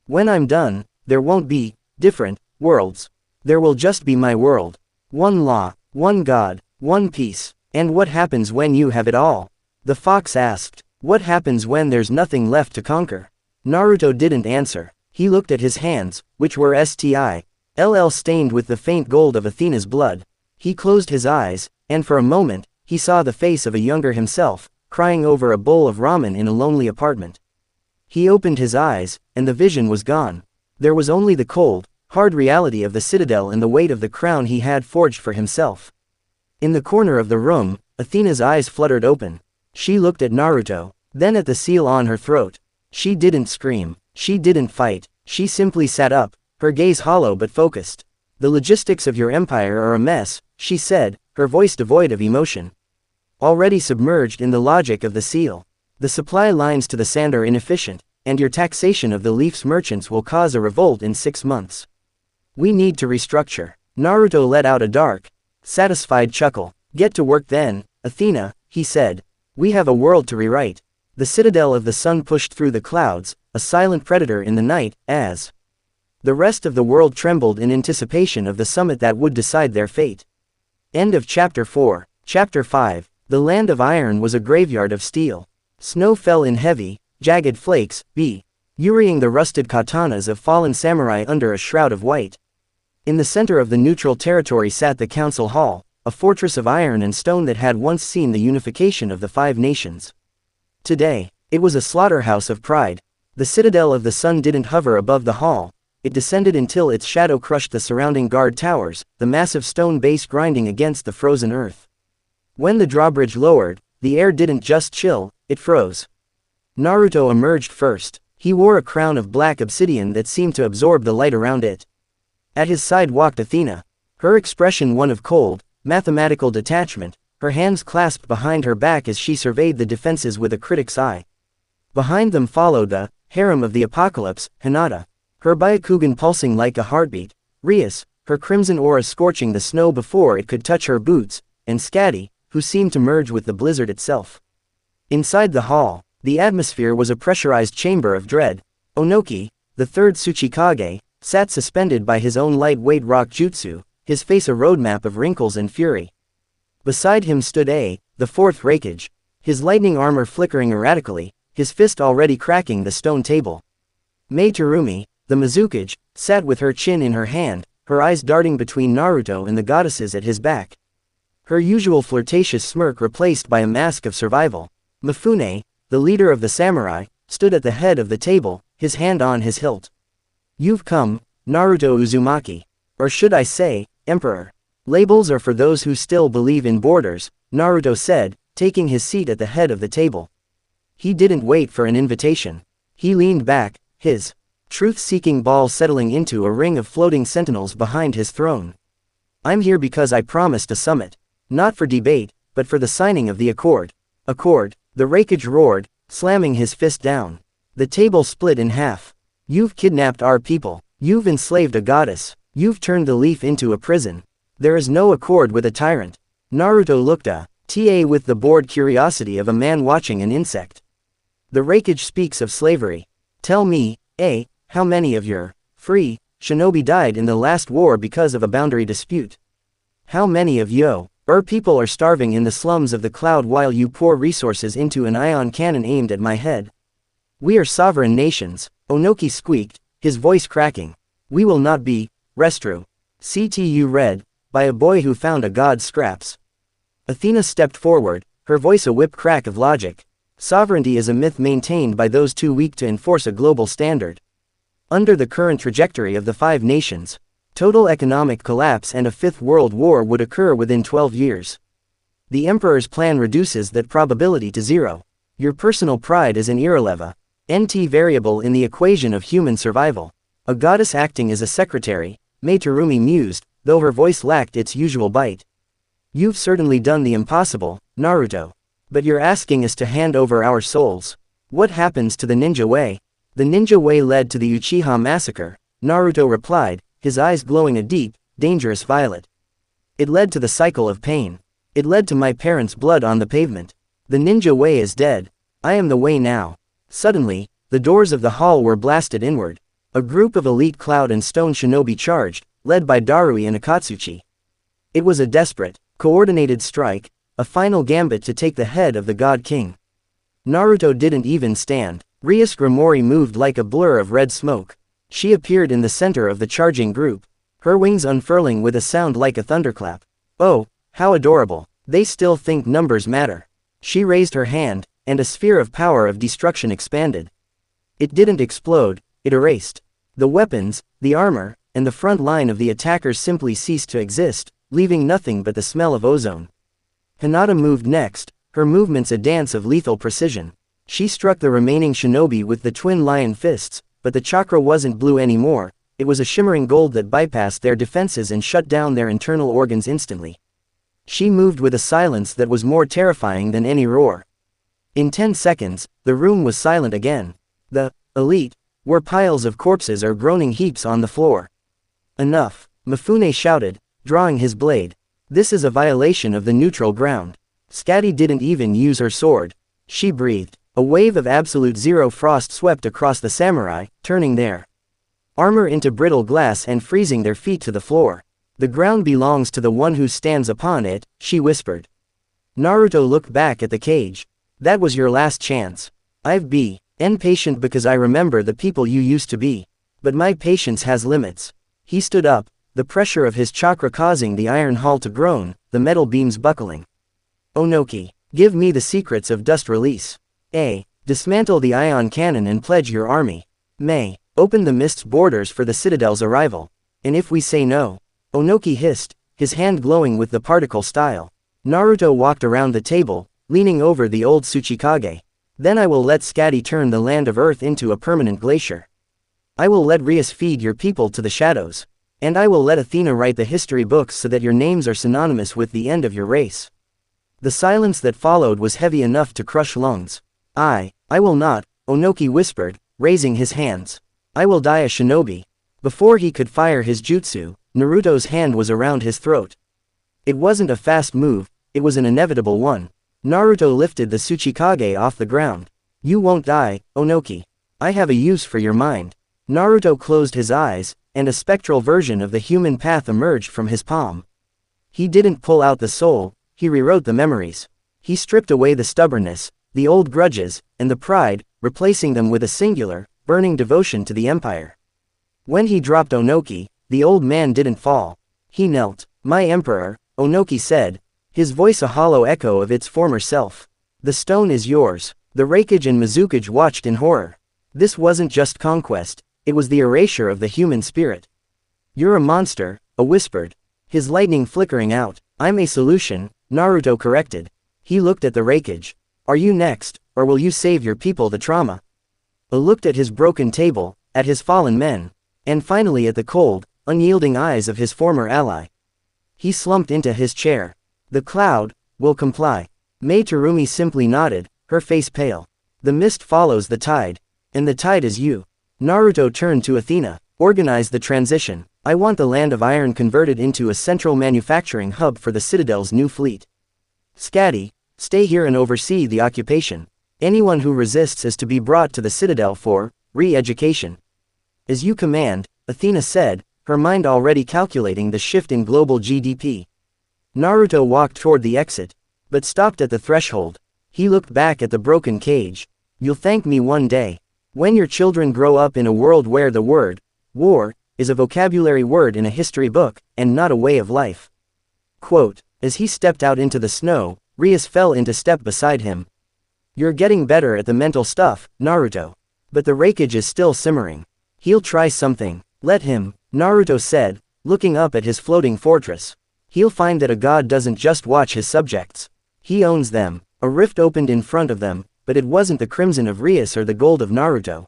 When I'm done, there won't be different worlds. There will just be my world. One law, one God, one peace. And what happens when you have it all? The fox asked. What happens when there's nothing left to conquer? Naruto didn't answer. He looked at his hands, which were still stained with the faint gold of Athena's blood. He closed his eyes, and for a moment, he saw the face of a younger himself, crying over a bowl of ramen in a lonely apartment. He opened his eyes, and the vision was gone. There was only the cold, hard reality of the citadel and the weight of the crown he had forged for himself. In the corner of the room, Athena's eyes fluttered open. She looked at Naruto, then at the seal on her throat. She didn't scream. She didn't fight. She simply sat up, her gaze hollow but focused. The logistics of your empire are a mess, she said, her voice devoid of emotion. Already submerged in the logic of the seal. The supply lines to the sand are inefficient, and your taxation of the leaf's merchants will cause a revolt in 6 months. We need to restructure. Naruto let out a dark, satisfied chuckle. Get to work then, Athena, he said. We have a world to rewrite. The citadel of the sun pushed through the clouds, a silent predator in the night, as the rest of the world trembled in anticipation of the summit that would decide their fate. End of Chapter 4. Chapter 5. The land of iron was a graveyard of steel. Snow fell in heavy, jagged flakes, burying the rusted katanas of fallen samurai under a shroud of white. In the center of the neutral territory sat the council hall, a fortress of iron and stone that had once seen the unification of the 5 nations. Today, it was a slaughterhouse of pride. The citadel of the sun didn't hover above the hall. It descended until its shadow crushed the surrounding guard towers, the massive stone base grinding against the frozen earth. When the drawbridge lowered, the air didn't just chill, it froze. Naruto emerged first. He wore a crown of black obsidian that seemed to absorb the light around it. At his side walked Athena. Her expression one of cold, mathematical detachment, her hands clasped behind her back as she surveyed the defenses with a critic's eye. Behind them followed the harem of the apocalypse, Hinata. Her Byakugan pulsing like a heartbeat, Rias, her crimson aura scorching the snow before it could touch her boots, and Skadi, who seemed to merge with the blizzard itself. Inside the hall, the atmosphere was a pressurized chamber of dread. Onoki, the 3rd Tsuchikage, sat suspended by his own lightweight rock jutsu, his face a roadmap of wrinkles and fury. Beside him stood the 4th Raikage, his lightning armor flickering erratically, his fist already cracking the stone table. Mei Terumi, the Mizukage, sat with her chin in her hand, her eyes darting between Naruto and the goddesses at his back. Her usual flirtatious smirk replaced by a mask of survival. Mifune, the leader of the samurai, stood at the head of the table, his hand on his hilt. You've come, Naruto Uzumaki. Or should I say, Emperor. Labels are for those who still believe in borders, Naruto said, taking his seat at the head of the table. He didn't wait for an invitation. He leaned back, his truth-seeking ball settling into a ring of floating sentinels behind his throne. I'm here because I promised a summit. Not for debate, but for the signing of the accord. Accord, the Raikage roared, slamming his fist down. The table split in half. You've kidnapped our people. You've enslaved a goddess. You've turned the leaf into a prison. There is no accord with a tyrant. Naruto looked with the bored curiosity of a man watching an insect. The Raikage speaks of slavery. Tell me, how many of your free shinobi died in the last war because of a boundary dispute? How many of your people are starving in the slums of the cloud while you pour resources into an ion cannon aimed at my head? We are sovereign nations, Onoki squeaked, his voice cracking. We will not be CTU read by a boy who found a god's scraps. Athena stepped forward, her voice a whip crack of logic. Sovereignty is a myth maintained by those too weak to enforce a global standard. Under the current trajectory of the 5 nations, total economic collapse and a 5th World War would occur within 12 years. The Emperor's plan reduces that probability to 0. Your personal pride is an irrelevant variable in the equation of human survival. A goddess acting as a secretary, Mei Terumi mused, though her voice lacked its usual bite. "You've certainly done the impossible, Naruto. But you're asking us to hand over our souls. What happens to the ninja way?" "The ninja way led to the Uchiha massacre," Naruto replied, his eyes glowing a deep, dangerous violet. "It led to the cycle of pain. It led to my parents' blood on the pavement. The ninja way is dead. I am the way now." Suddenly, the doors of the hall were blasted inward. A group of elite cloud and stone shinobi charged, led by Darui and Akatsuchi. It was a desperate, coordinated strike, a final gambit to take the head of the God King. Naruto didn't even stand. Rias Grimori moved like a blur of red smoke. She appeared in the center of the charging group, her wings unfurling with a sound like a thunderclap. "Oh, how adorable. They still think numbers matter." She raised her hand, and a sphere of power of destruction expanded. It didn't explode, it erased. The weapons, the armor, and the front line of the attackers simply ceased to exist, leaving nothing but the smell of ozone. Hinata moved next, her movements a dance of lethal precision. She struck the remaining shinobi with the twin lion fists, but the chakra wasn't blue anymore, it was a shimmering gold that bypassed their defenses and shut down their internal organs instantly. She moved with a silence that was more terrifying than any roar. In 10 seconds, the room was silent again. The elite were piles of corpses or groaning heaps on the floor. "Enough," Mifune shouted, drawing his blade. "This is a violation of the neutral ground." Scatty didn't even use her sword. She breathed. A wave of absolute zero frost swept across the samurai, turning their armor into brittle glass and freezing their feet to the floor. "The ground belongs to the one who stands upon it," she whispered. Naruto looked back at the cage. "That was your last chance. I've been patient because I remember the people you used to be. But my patience has limits." He stood up, the pressure of his chakra causing the iron hall to groan, the metal beams buckling. "Onoki, give me the secrets of dust release. A. Dismantle the ion cannon and pledge your army. May. Open the mist's borders for the citadel's arrival. And if we say no," Onoki hissed, his hand glowing with the particle style. Naruto walked around the table, leaning over the old Tsuchikage. "Then I will let Scatty turn the land of Earth into a permanent glacier. I will let Rias feed your people to the shadows. And I will let Athena write the history books so that your names are synonymous with the end of your race." The silence that followed was heavy enough to crush lungs. I will not," Onoki whispered, raising his hands. "I will die a shinobi." Before he could fire his jutsu, Naruto's hand was around his throat. It wasn't a fast move, it was an inevitable one. Naruto lifted the Tsuchikage off the ground. "You won't die, Onoki. I have a use for your mind." Naruto closed his eyes, and a spectral version of the human path emerged from his palm. He didn't pull out the soul, he rewrote the memories. He stripped away the stubbornness, the old grudges, and the pride, replacing them with a singular, burning devotion to the empire. When he dropped Onoki, the old man didn't fall. He knelt. "My emperor," Onoki said, his voice a hollow echo of its former self. "The stone is yours." The Raikage and Mizukage watched in horror. This wasn't just conquest, it was the erasure of the human spirit. "You're a monster," A whispered, his lightning flickering out. "I'm a solution," Naruto corrected. He looked at the Raikage. "Are you next, or will you save your people the trauma?" A looked at his broken table, at his fallen men, and finally at the cold, unyielding eyes of his former ally. He slumped into his chair. "The cloud will comply." Mei Terumi simply nodded, her face pale. "The mist follows the tide. And the tide is you." Naruto turned to Athena. "Organize the transition. I want the Land of Iron converted into a central manufacturing hub for the Citadel's new fleet. Scatty, stay here and oversee the occupation. Anyone who resists is to be brought to the Citadel for re-education." "As you command," Athena said, her mind already calculating the shift in global GDP. Naruto walked toward the exit, but stopped at the threshold. He looked back at the broken cage. "You'll thank me one day. When your children grow up in a world where the word, war, is a vocabulary word in a history book, and not a way of life." Quote, as he stepped out into the snow, Rias fell into step beside him. "You're getting better at the mental stuff, Naruto. But the Raikage is still simmering. He'll try something. Let him," Naruto said, looking up at his floating fortress. "He'll find that a god doesn't just watch his subjects. He owns them." A rift opened in front of them, but it wasn't the crimson of Rias or the gold of Naruto.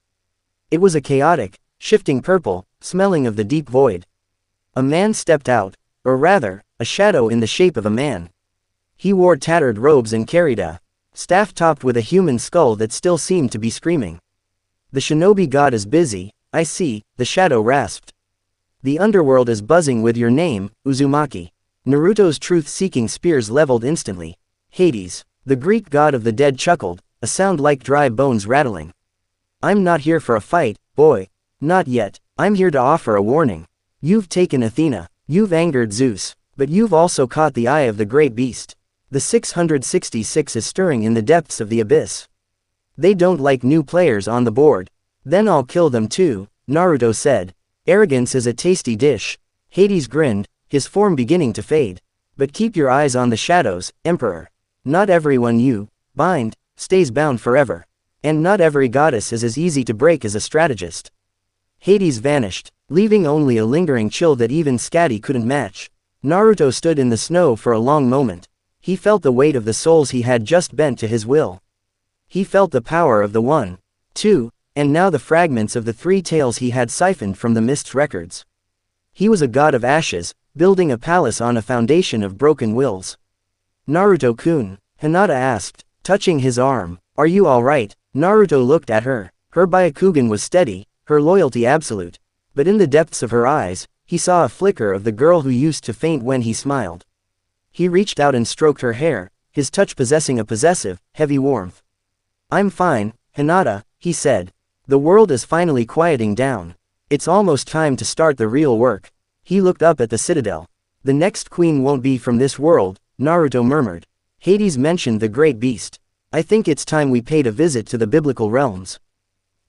It was a chaotic, shifting purple, smelling of the deep void. A man stepped out, or rather, a shadow in the shape of a man. He wore tattered robes and carried a staff topped with a human skull that still seemed to be screaming. The Shinobi God is busy, I see, the shadow rasped. The underworld is buzzing with your name, Uzumaki. Naruto's truth-seeking spears leveled instantly. Hades, the Greek god of the dead, chuckled, a sound like dry bones rattling. I'm not here for a fight, boy. Not yet. I'm here to offer a warning. You've taken Athena. You've angered Zeus. But you've also caught the eye of the great beast. The 666 is stirring in the depths of the abyss. They don't like new players on the board. Then I'll kill them too, Naruto said. Arrogance is a tasty dish. Hades grinned, his form beginning to fade. But keep your eyes on the shadows, Emperor. Not everyone you bind stays bound forever. And not every goddess is as easy to break as a strategist. Hades vanished, leaving only a lingering chill that even Scatty couldn't match. Naruto stood in the snow for a long moment. He felt the weight of the souls he had just bent to his will. He felt the power of the 1, 2, and now the fragments of the 3 tales he had siphoned from the mist's records. He was a god of ashes, building a palace on a foundation of broken wills. Naruto-kun, Hinata asked, touching his arm. Are you alright? Naruto looked at her. Her Byakugan was steady, her loyalty absolute. But in the depths of her eyes, he saw a flicker of the girl who used to faint when he smiled. He reached out and stroked her hair, his touch possessing a possessive, heavy warmth. I'm fine, Hinata, he said. The world is finally quieting down. It's almost time to start the real work. He looked up at the citadel. The next queen won't be from this world, Naruto murmured. Hades mentioned the great beast. I think it's time we paid a visit to the biblical realms.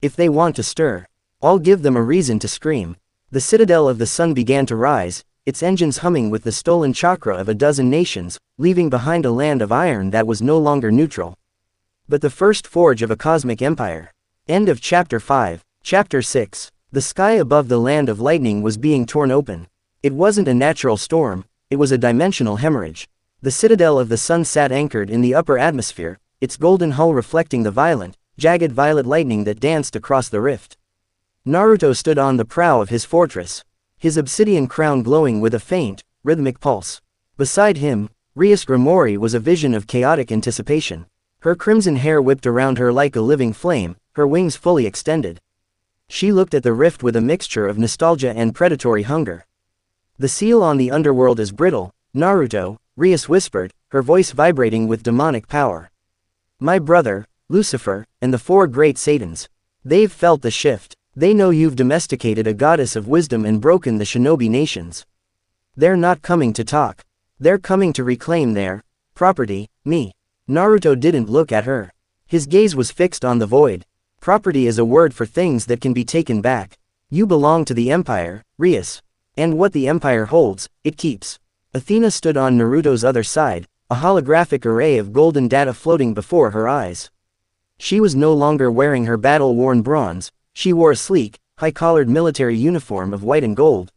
If they want to stir, I'll give them a reason to scream. The citadel of the sun began to rise, its engines humming with the stolen chakra of a dozen nations, leaving behind a land of iron that was no longer neutral. But the first forge of a cosmic empire. End of Chapter 5. Chapter 6. The sky above the land of lightning was being torn open. It wasn't a natural storm, it was a dimensional hemorrhage. The citadel of the sun sat anchored in the upper atmosphere, its golden hull reflecting the violent, jagged violet lightning that danced across the rift. Naruto stood on the prow of his fortress, his obsidian crown glowing with a faint, rhythmic pulse. Beside him, Rias Grimori was a vision of chaotic anticipation. Her crimson hair whipped around her like a living flame, her wings fully extended. She looked at the rift with a mixture of nostalgia and predatory hunger. The seal on the underworld is brittle, Naruto, Rias whispered, her voice vibrating with demonic power. My brother, Lucifer, and the 4 great Satans. They've felt the shift. They know you've domesticated a goddess of wisdom and broken the shinobi nations. They're not coming to talk. They're coming to reclaim their property, me. Naruto didn't look at her. His gaze was fixed on the void. Property is a word for things that can be taken back. You belong to the Empire, Rias. And what the Empire holds, it keeps. Athena stood on Naruto's other side, a holographic array of golden data floating before her eyes. She was no longer wearing her battle-worn bronze, she wore a sleek, high-collared military uniform of white and gold.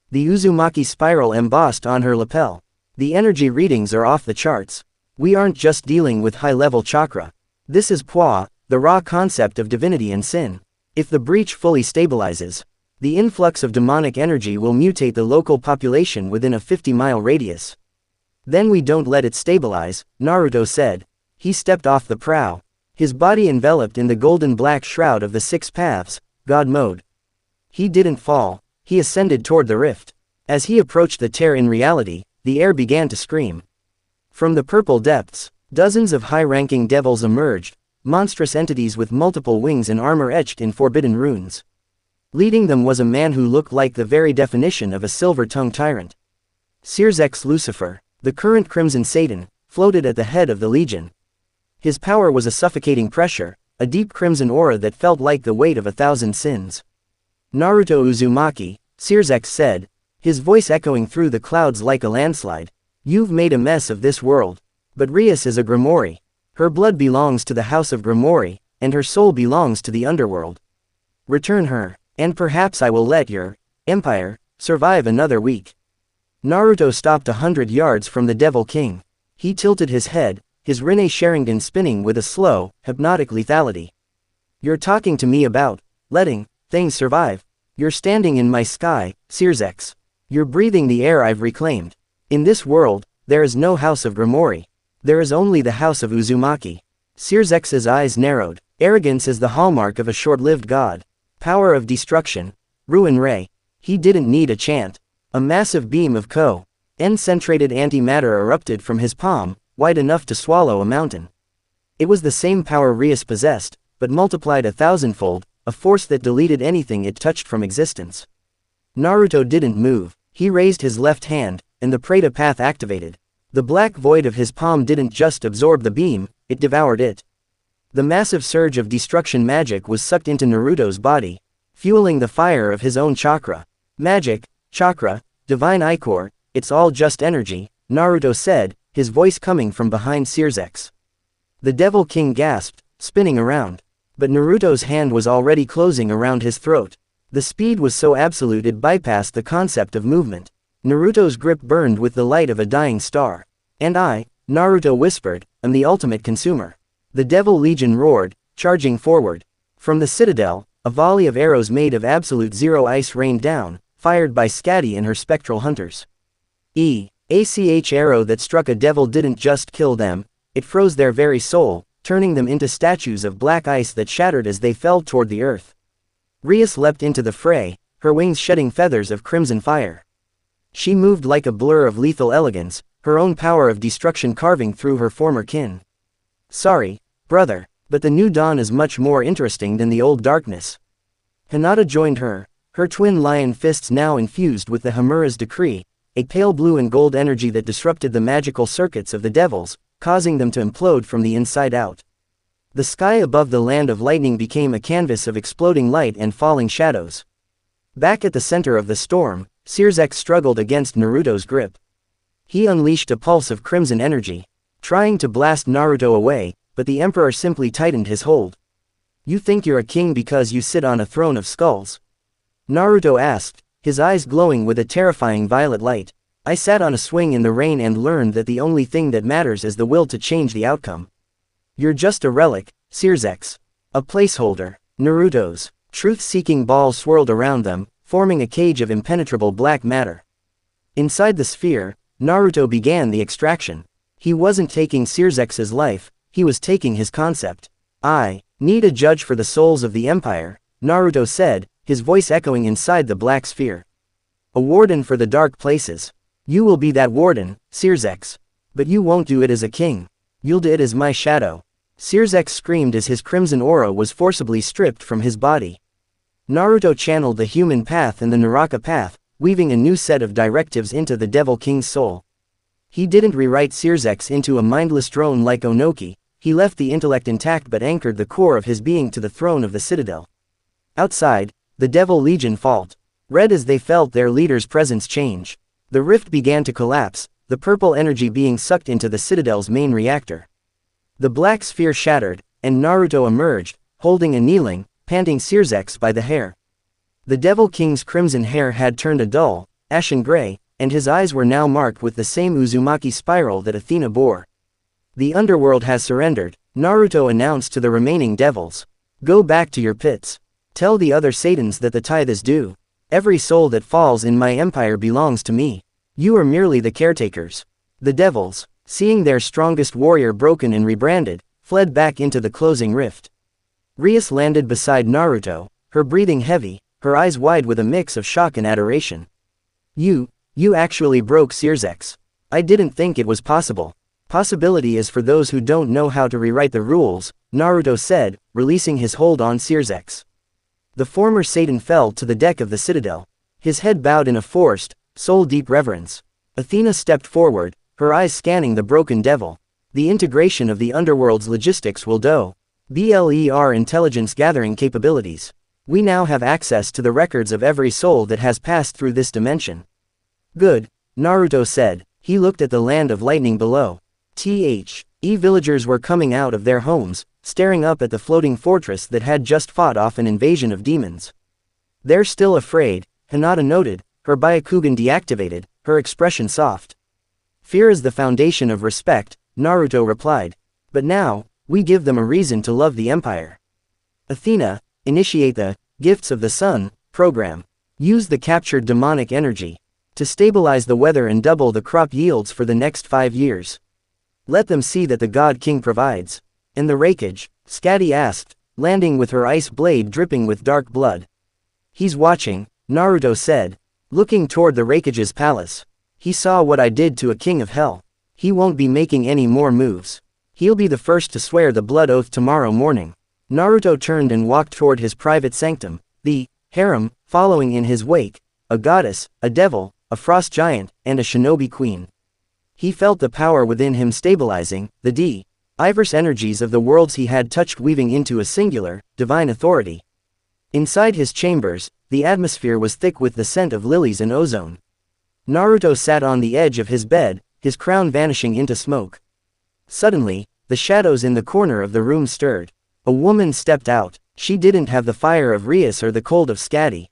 The Uzumaki spiral embossed on her lapel. The energy readings are off the charts. We aren't just dealing with high-level chakra. This is Pwa, the raw concept of divinity and sin. If the breach fully stabilizes, the influx of demonic energy will mutate the local population within a 50-mile radius. Then we don't let it stabilize, Naruto said. He stepped off the prow, his body enveloped in the golden black shroud of the 6 paths, God mode. He didn't fall, he ascended toward the rift. As he approached the tear in reality, the air began to scream. From the purple depths, dozens of high-ranking devils emerged, monstrous entities with multiple wings and armor etched in forbidden runes. Leading them was a man who looked like the very definition of a silver-tongued tyrant. Sear's Lucifer, the current Crimson Satan, floated at the head of the legion. His power was a suffocating pressure, a deep crimson aura that felt like the weight of 1,000 sins. Naruto Uzumaki, Sear's said, his voice echoing through the clouds like a landslide. You've made a mess of this world. But Rias is a Grimori. Her blood belongs to the house of Grimori, and her soul belongs to the underworld. Return her, and perhaps I will let your empire survive another week. Naruto stopped 100 yards from the Devil King. He tilted his head, his Rinne Sharingan spinning with a slow, hypnotic lethality. You're talking to me about letting things survive. You're standing in my sky, Sear's. You're breathing the air I've reclaimed. In this world, there is no house of Grimoire. There is only the house of Uzumaki. Sirzex's eyes narrowed. Arrogance is the hallmark of a short-lived god. Power of destruction. Ruin Ray. He didn't need a chant. A massive beam of concentrated antimatter erupted from his palm, wide enough to swallow a mountain. It was the same power Rias possessed, but multiplied 1,000-fold, a force that deleted anything it touched from existence. Naruto didn't move. He raised his left hand, and the Preta path activated. The black void of his palm didn't just absorb the beam, it devoured it. The massive surge of destruction magic was sucked into Naruto's body, fueling the fire of his own chakra. Magic, chakra, divine ichor, it's all just energy, Naruto said, his voice coming from behind Sirzex. The Devil King gasped, spinning around. But Naruto's hand was already closing around his throat. The speed was so absolute it bypassed the concept of movement. Naruto's grip burned with the light of a dying star. And I, Naruto whispered, am the ultimate consumer. The Devil Legion roared, charging forward. From the citadel, a volley of arrows made of absolute zero ice rained down, fired by Scatty and her spectral hunters. ACH arrow that struck a devil didn't just kill them, it froze their very soul, turning them into statues of black ice that shattered as they fell toward the earth. Rias leapt into the fray, her wings shedding feathers of crimson fire. She moved like a blur of lethal elegance, her own power of destruction carving through her former kin. Sorry, brother, but the new dawn is much more interesting than the old darkness. Hinata joined her twin lion fists now infused with the Hamura's decree, a pale blue and gold energy that disrupted the magical circuits of the devils, causing them to implode from the inside out. The sky above the land of lightning became a canvas of exploding light and falling shadows. Back at the center of the storm, Sirzex struggled against Naruto's grip. He unleashed a pulse of crimson energy, trying to blast Naruto away, but the Emperor simply tightened his hold. You think you're a king because you sit on a throne of skulls? Naruto asked, his eyes glowing with a terrifying violet light. I sat on a swing in the rain and learned that the only thing that matters is the will to change the outcome. You're just a relic, Sirzex. A placeholder. Naruto's truth-seeking ball swirled around them, forming a cage of impenetrable black matter. Inside the sphere, Naruto began the extraction. He wasn't taking Sirzex's life, he was taking his concept. I need a judge for the souls of the Empire, Naruto said, his voice echoing inside the black sphere. A warden for the dark places. You will be that warden, Sirzex. But you won't do it as a king. You'll do it as my shadow. Sirzex screamed as his crimson aura was forcibly stripped from his body. Naruto channeled the human path and the Naraka path, weaving a new set of directives into the Devil King's soul. He didn't rewrite Sirzex into a mindless drone like Onoki, he left the intellect intact but anchored the core of his being to the throne of the citadel. Outside, the Devil Legion fought. Red as they felt their leader's presence change. The rift began to collapse, the purple energy being sucked into the citadel's main reactor. The black sphere shattered, and Naruto emerged, holding a kneeling, panting Sirzex by the hair. The Devil King's crimson hair had turned a dull, ashen gray, and his eyes were now marked with the same Uzumaki spiral that Athena bore. The underworld has surrendered, Naruto announced to the remaining devils. Go back to your pits. Tell the other Satans that the tithe is due. Every soul that falls in my empire belongs to me. You are merely the caretakers. The devils, seeing their strongest warrior broken and rebranded, fled back into the closing rift. Rias landed beside Naruto, her breathing heavy, her eyes wide with a mix of shock and adoration. You actually broke Sirzex. I didn't think it was possible. Possibility is for those who don't know how to rewrite the rules, Naruto said, releasing his hold on Sirzex. The former Satan fell to the deck of the citadel. His head bowed in a forced, soul-deep reverence. Athena stepped forward, her eyes scanning the broken devil. The integration of the underworld's logistics will do. BLER intelligence gathering capabilities. We now have access to the records of every soul that has passed through this dimension. Good, Naruto said. He looked at the land of lightning below. Villagers were coming out of their homes, staring up at the floating fortress that had just fought off an invasion of demons. They're still afraid, Hinata noted, her Byakugan deactivated, her expression soft. Fear is the foundation of respect, Naruto replied. But now, we give them a reason to love the Empire. Athena, initiate the Gifts of the Sun program. Use the captured demonic energy. To stabilize the weather and double the crop yields for the next 5 years. Let them see that the God King provides. And the rakeage? Skadi asked, landing with her ice blade dripping with dark blood. He's watching, Naruto said, looking toward the rakeage's palace. He saw what I did to a king of hell. He won't be making any more moves. He'll be the first to swear the blood oath tomorrow morning. Naruto turned and walked toward his private sanctum, the Harem, following in his wake, a goddess, a devil, a frost giant, and a shinobi queen. He felt the power within him stabilizing, the diverse energies of the worlds he had touched weaving into a singular, divine authority. Inside his chambers, the atmosphere was thick with the scent of lilies and ozone. Naruto sat on the edge of his bed, his crown vanishing into smoke. Suddenly, the shadows in the corner of the room stirred. A woman stepped out. She didn't have the fire of Rias or the cold of Skadi.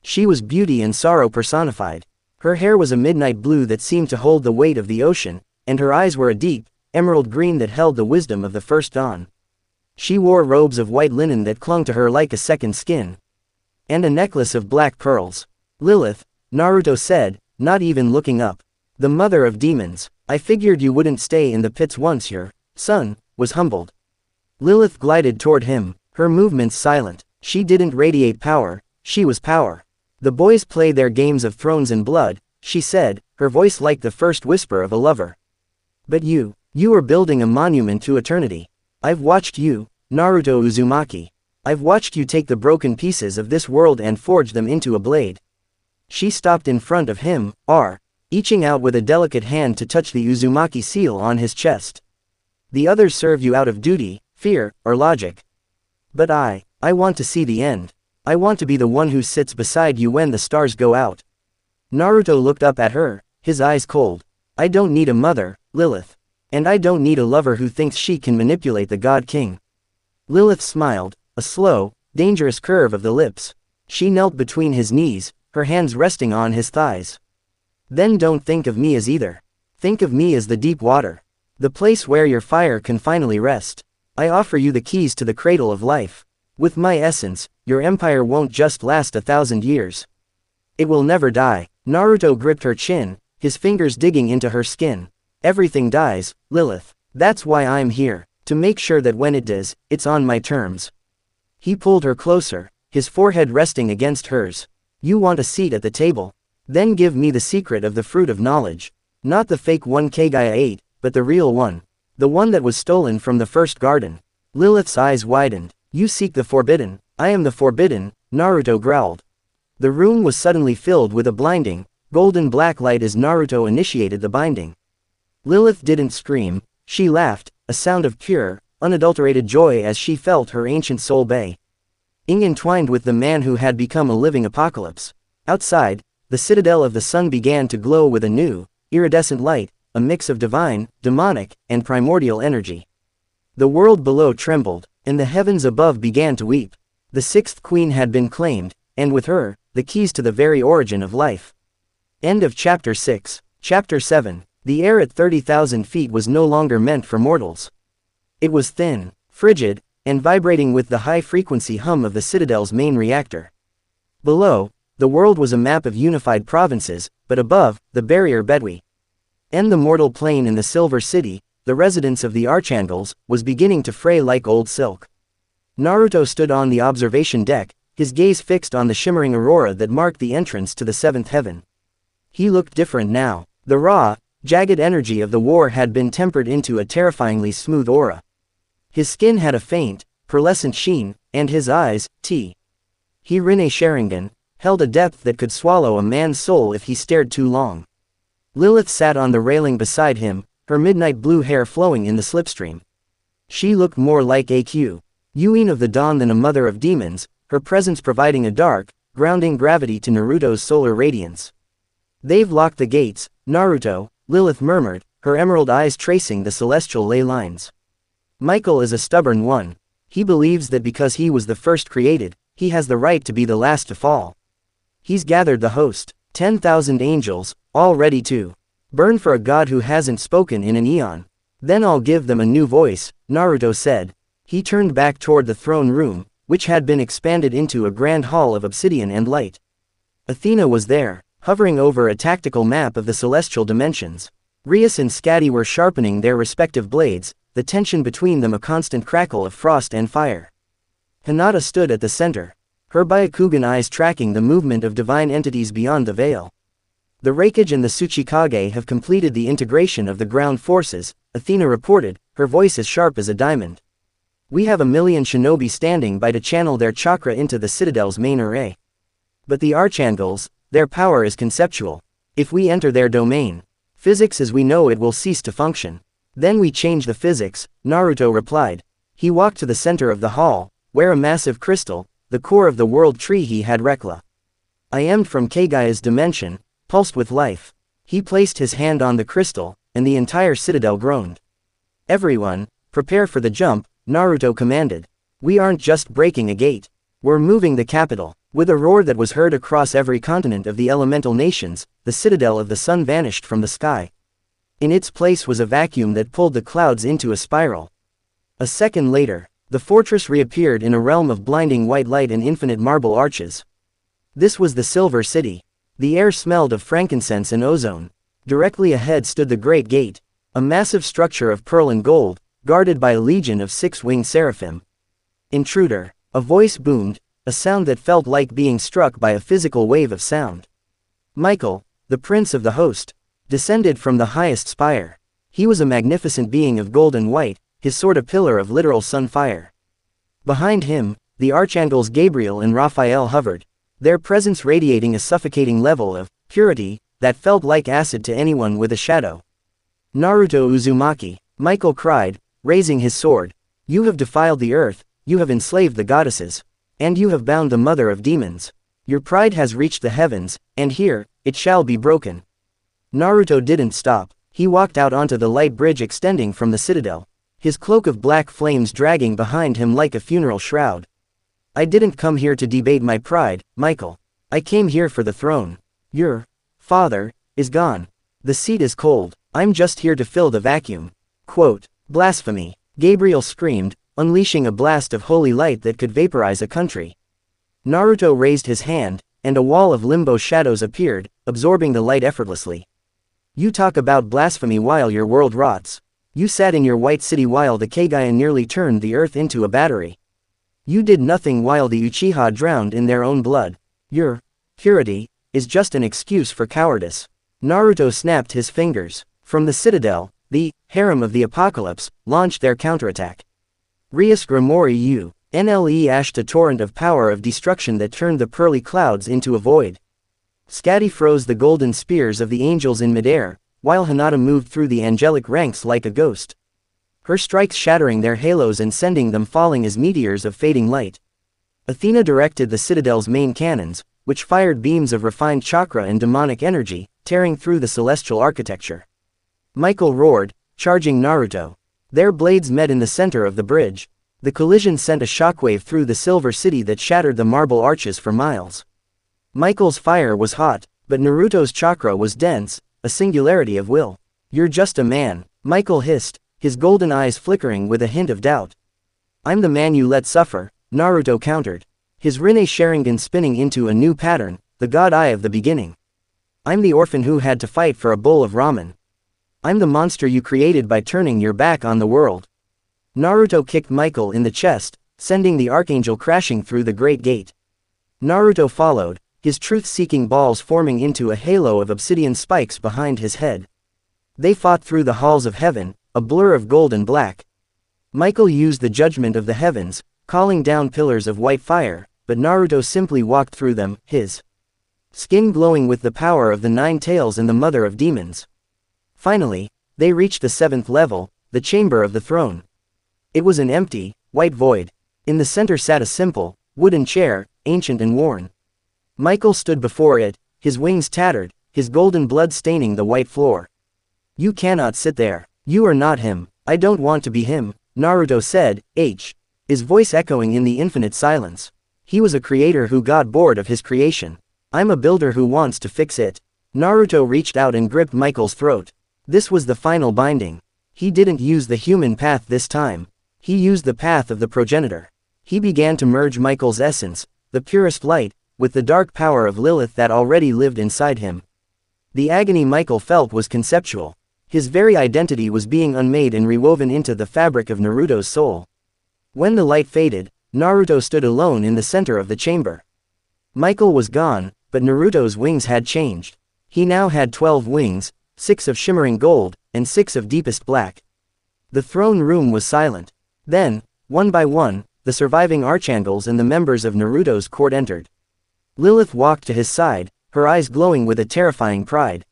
She was beauty and sorrow personified. Her hair was a midnight blue that seemed to hold the weight of the ocean, and her eyes were a deep, emerald green that held the wisdom of the first dawn. She wore robes of white linen that clung to her like a second skin. And a necklace of black pearls. Lilith, Naruto said, not even looking up. The mother of demons. I figured you wouldn't stay in the pits once your son was humbled. Lilith glided toward him, her movements silent. She didn't radiate power, she was power. The boys play their games of thrones and blood, she said, her voice like the first whisper of a lover. But you are building a monument to eternity. I've watched you, Naruto Uzumaki. I've watched you take the broken pieces of this world and forge them into a blade. She stopped in front of him, reaching out with a delicate hand to touch the Uzumaki seal on his chest. The others serve you out of duty, fear, or logic. But I want to see the end. I want to be the one who sits beside you when the stars go out. Naruto looked up at her, his eyes cold. I don't need a mother, Lilith. And I don't need a lover who thinks she can manipulate the God King. Lilith smiled, a slow, dangerous curve of the lips. She knelt between his knees, her hands resting on his thighs. Then don't think of me as either. Think of me as the deep water. The place where your fire can finally rest. I offer you the keys to the cradle of life. With my essence, your empire won't just last 1,000 years. It will never die. Naruto gripped her chin, his fingers digging into her skin. Everything dies, Lilith. That's why I'm here, to make sure that when it does, it's on my terms. He pulled her closer, his forehead resting against hers. You want a seat at the table? Then give me the secret of the fruit of knowledge. Not the fake one Kagaya ate, but the real one. The one that was stolen from the first garden. Lilith's eyes widened. You seek the forbidden. I am the forbidden, Naruto growled. The room was suddenly filled with a blinding, golden black light as Naruto initiated the binding. Lilith didn't scream, she laughed, a sound of pure, unadulterated joy as she felt her ancient soul bay. Entwined with the man who had become a living apocalypse. Outside, the citadel of the sun began to glow with a new, iridescent light, a mix of divine, demonic, and primordial energy. The world below trembled, and the heavens above began to weep. The sixth queen had been claimed, and with her, the keys to the very origin of life. End of Chapter 6. Chapter 7. The air at 30,000 feet was no longer meant for mortals. It was thin, frigid, and vibrating with the high-frequency hum of the citadel's main reactor. Below, the world was a map of unified provinces, but above, the barrier between and the mortal plane in the Silver City, the residence of the Archangels, was beginning to fray like old silk. Naruto stood on the observation deck, his gaze fixed on the shimmering aurora that marked the entrance to the seventh heaven. He looked different now. The raw, jagged energy of the war had been tempered into a terrifyingly smooth aura. His skin had a faint, pearlescent sheen, and his eyes, Hirine Sharingan, held a depth that could swallow a man's soul if he stared too long. Lilith sat on the railing beside him, her midnight blue hair flowing in the slipstream. She looked more like a Queen of the dawn than a mother of demons, her presence providing a dark, grounding gravity to Naruto's solar radiance. They've locked the gates, Naruto, Lilith murmured, her emerald eyes tracing the celestial ley lines. Michael is a stubborn one. He believes that because he was the first created, he has the right to be the last to fall. He's gathered the host, 10,000 angels, all ready to burn for a god who hasn't spoken in an eon. Then I'll give them a new voice, Naruto said. He turned back toward the throne room, which had been expanded into a grand hall of obsidian and light. Athena was there, hovering over a tactical map of the celestial dimensions. Rias and Scatty were sharpening their respective blades, the tension between them a constant crackle of frost and fire. Hinata stood at the center, her Byakugan eyes tracking the movement of divine entities beyond the veil. The Raikage and the Tsuchikage have completed the integration of the ground forces, Athena reported, her voice as sharp as a diamond. We have 1,000,000 shinobi standing by to channel their chakra into the Citadel's main array. But the Archangels, their power is conceptual. If we enter their domain, physics as we know it will cease to function. Then we change the physics, Naruto replied. He walked to the center of the hall, where a massive crystal, the core of the world tree he had Rekla. I emmed from Kagai's dimension, pulsed with life. He placed his hand on the crystal, and the entire citadel groaned. Everyone, prepare for the jump, Naruto commanded. We aren't just breaking a gate. We're moving the capital. With a roar that was heard across every continent of the elemental nations, the citadel of the sun vanished from the sky. In its place was a vacuum that pulled the clouds into a spiral. A second later, the fortress reappeared in a realm of blinding white light and infinite marble arches. This was the Silver City. The air smelled of frankincense and ozone. Directly ahead stood the Great Gate, a massive structure of pearl and gold, guarded by a legion of 6-winged seraphim. Intruder, a voice boomed, a sound that felt like being struck by a physical wave of sound. Michael, the prince of the host, descended from the highest spire. He was a magnificent being of gold and white, his sword a pillar of literal sunfire. Behind him, the archangels Gabriel and Raphael hovered, their presence radiating a suffocating level of purity that felt like acid to anyone with a shadow. Naruto Uzumaki, Michael cried, raising his sword. You have defiled the earth, you have enslaved the goddesses, and you have bound the mother of demons. Your pride has reached the heavens, and here, it shall be broken. Naruto didn't stop. He walked out onto the light bridge extending from the citadel, his cloak of black flames dragging behind him like a funeral shroud. I didn't come here to debate my pride, Michael. I came here for the throne. Your father is gone. The seat is cold. I'm just here to fill the vacuum. Quote, blasphemy. Gabriel screamed, unleashing a blast of holy light that could vaporize a country. Naruto raised his hand, and a wall of limbo shadows appeared, absorbing the light effortlessly. You talk about blasphemy while your world rots. You sat in your white city while the Kagaya nearly turned the earth into a battery. You did nothing while the Uchiha drowned in their own blood. Your purity is just an excuse for cowardice. Naruto snapped his fingers. From the citadel, the Harem of the Apocalypse launched their counterattack. Rias Grimori U. NLE ashed a torrent of power of destruction that turned the pearly clouds into a void. Scatty froze the golden spears of the angels in midair, while Hinata moved through the angelic ranks like a ghost. Her strikes shattering their halos and sending them falling as meteors of fading light. Athena directed the citadel's main cannons, which fired beams of refined chakra and demonic energy, tearing through the celestial architecture. Michael roared, charging Naruto. Their blades met in the center of the bridge. The collision sent a shockwave through the Silver City that shattered the marble arches for miles. Michael's fire was hot, but Naruto's chakra was dense, a singularity of will. You're just a man, Michael hissed, his golden eyes flickering with a hint of doubt. I'm the man you let suffer, Naruto countered, his Rinne Sharingan spinning into a new pattern, the god eye of the beginning. I'm the orphan who had to fight for a bowl of ramen. I'm the monster you created by turning your back on the world. Naruto kicked Michael in the chest, sending the archangel crashing through the great gate. Naruto followed, his truth-seeking balls forming into a halo of obsidian spikes behind his head. They fought through the halls of heaven, a blur of gold and black. Michael used the judgment of the heavens, calling down pillars of white fire, but Naruto simply walked through them, his skin glowing with the power of the 9 tails and the mother of demons. Finally, they reached the 7th level, the chamber of the throne. It was an empty, white void. In the center sat a simple, wooden chair, ancient and worn. Michael stood before it, his wings tattered, his golden blood staining the white floor. You cannot sit there. You are not him. I don't want to be him, Naruto said, his voice echoing in the infinite silence. He was a creator who got bored of his creation. I'm a builder who wants to fix it. Naruto reached out and gripped Michael's throat. This was the final binding. He didn't use the human path this time. He used the path of the progenitor. He began to merge Michael's essence, the purest light, with the dark power of Lilith that already lived inside him. The agony Michael felt was conceptual. His very identity was being unmade and rewoven into the fabric of Naruto's soul. When the light faded, Naruto stood alone in the center of the chamber. Michael was gone, but Naruto's wings had changed. He now had 12 wings, 6 of shimmering gold, and 6 of deepest black. The throne room was silent. Then, one by one, the surviving archangels and the members of Naruto's court entered. Lilith walked to his side, her eyes glowing with a terrifying pride.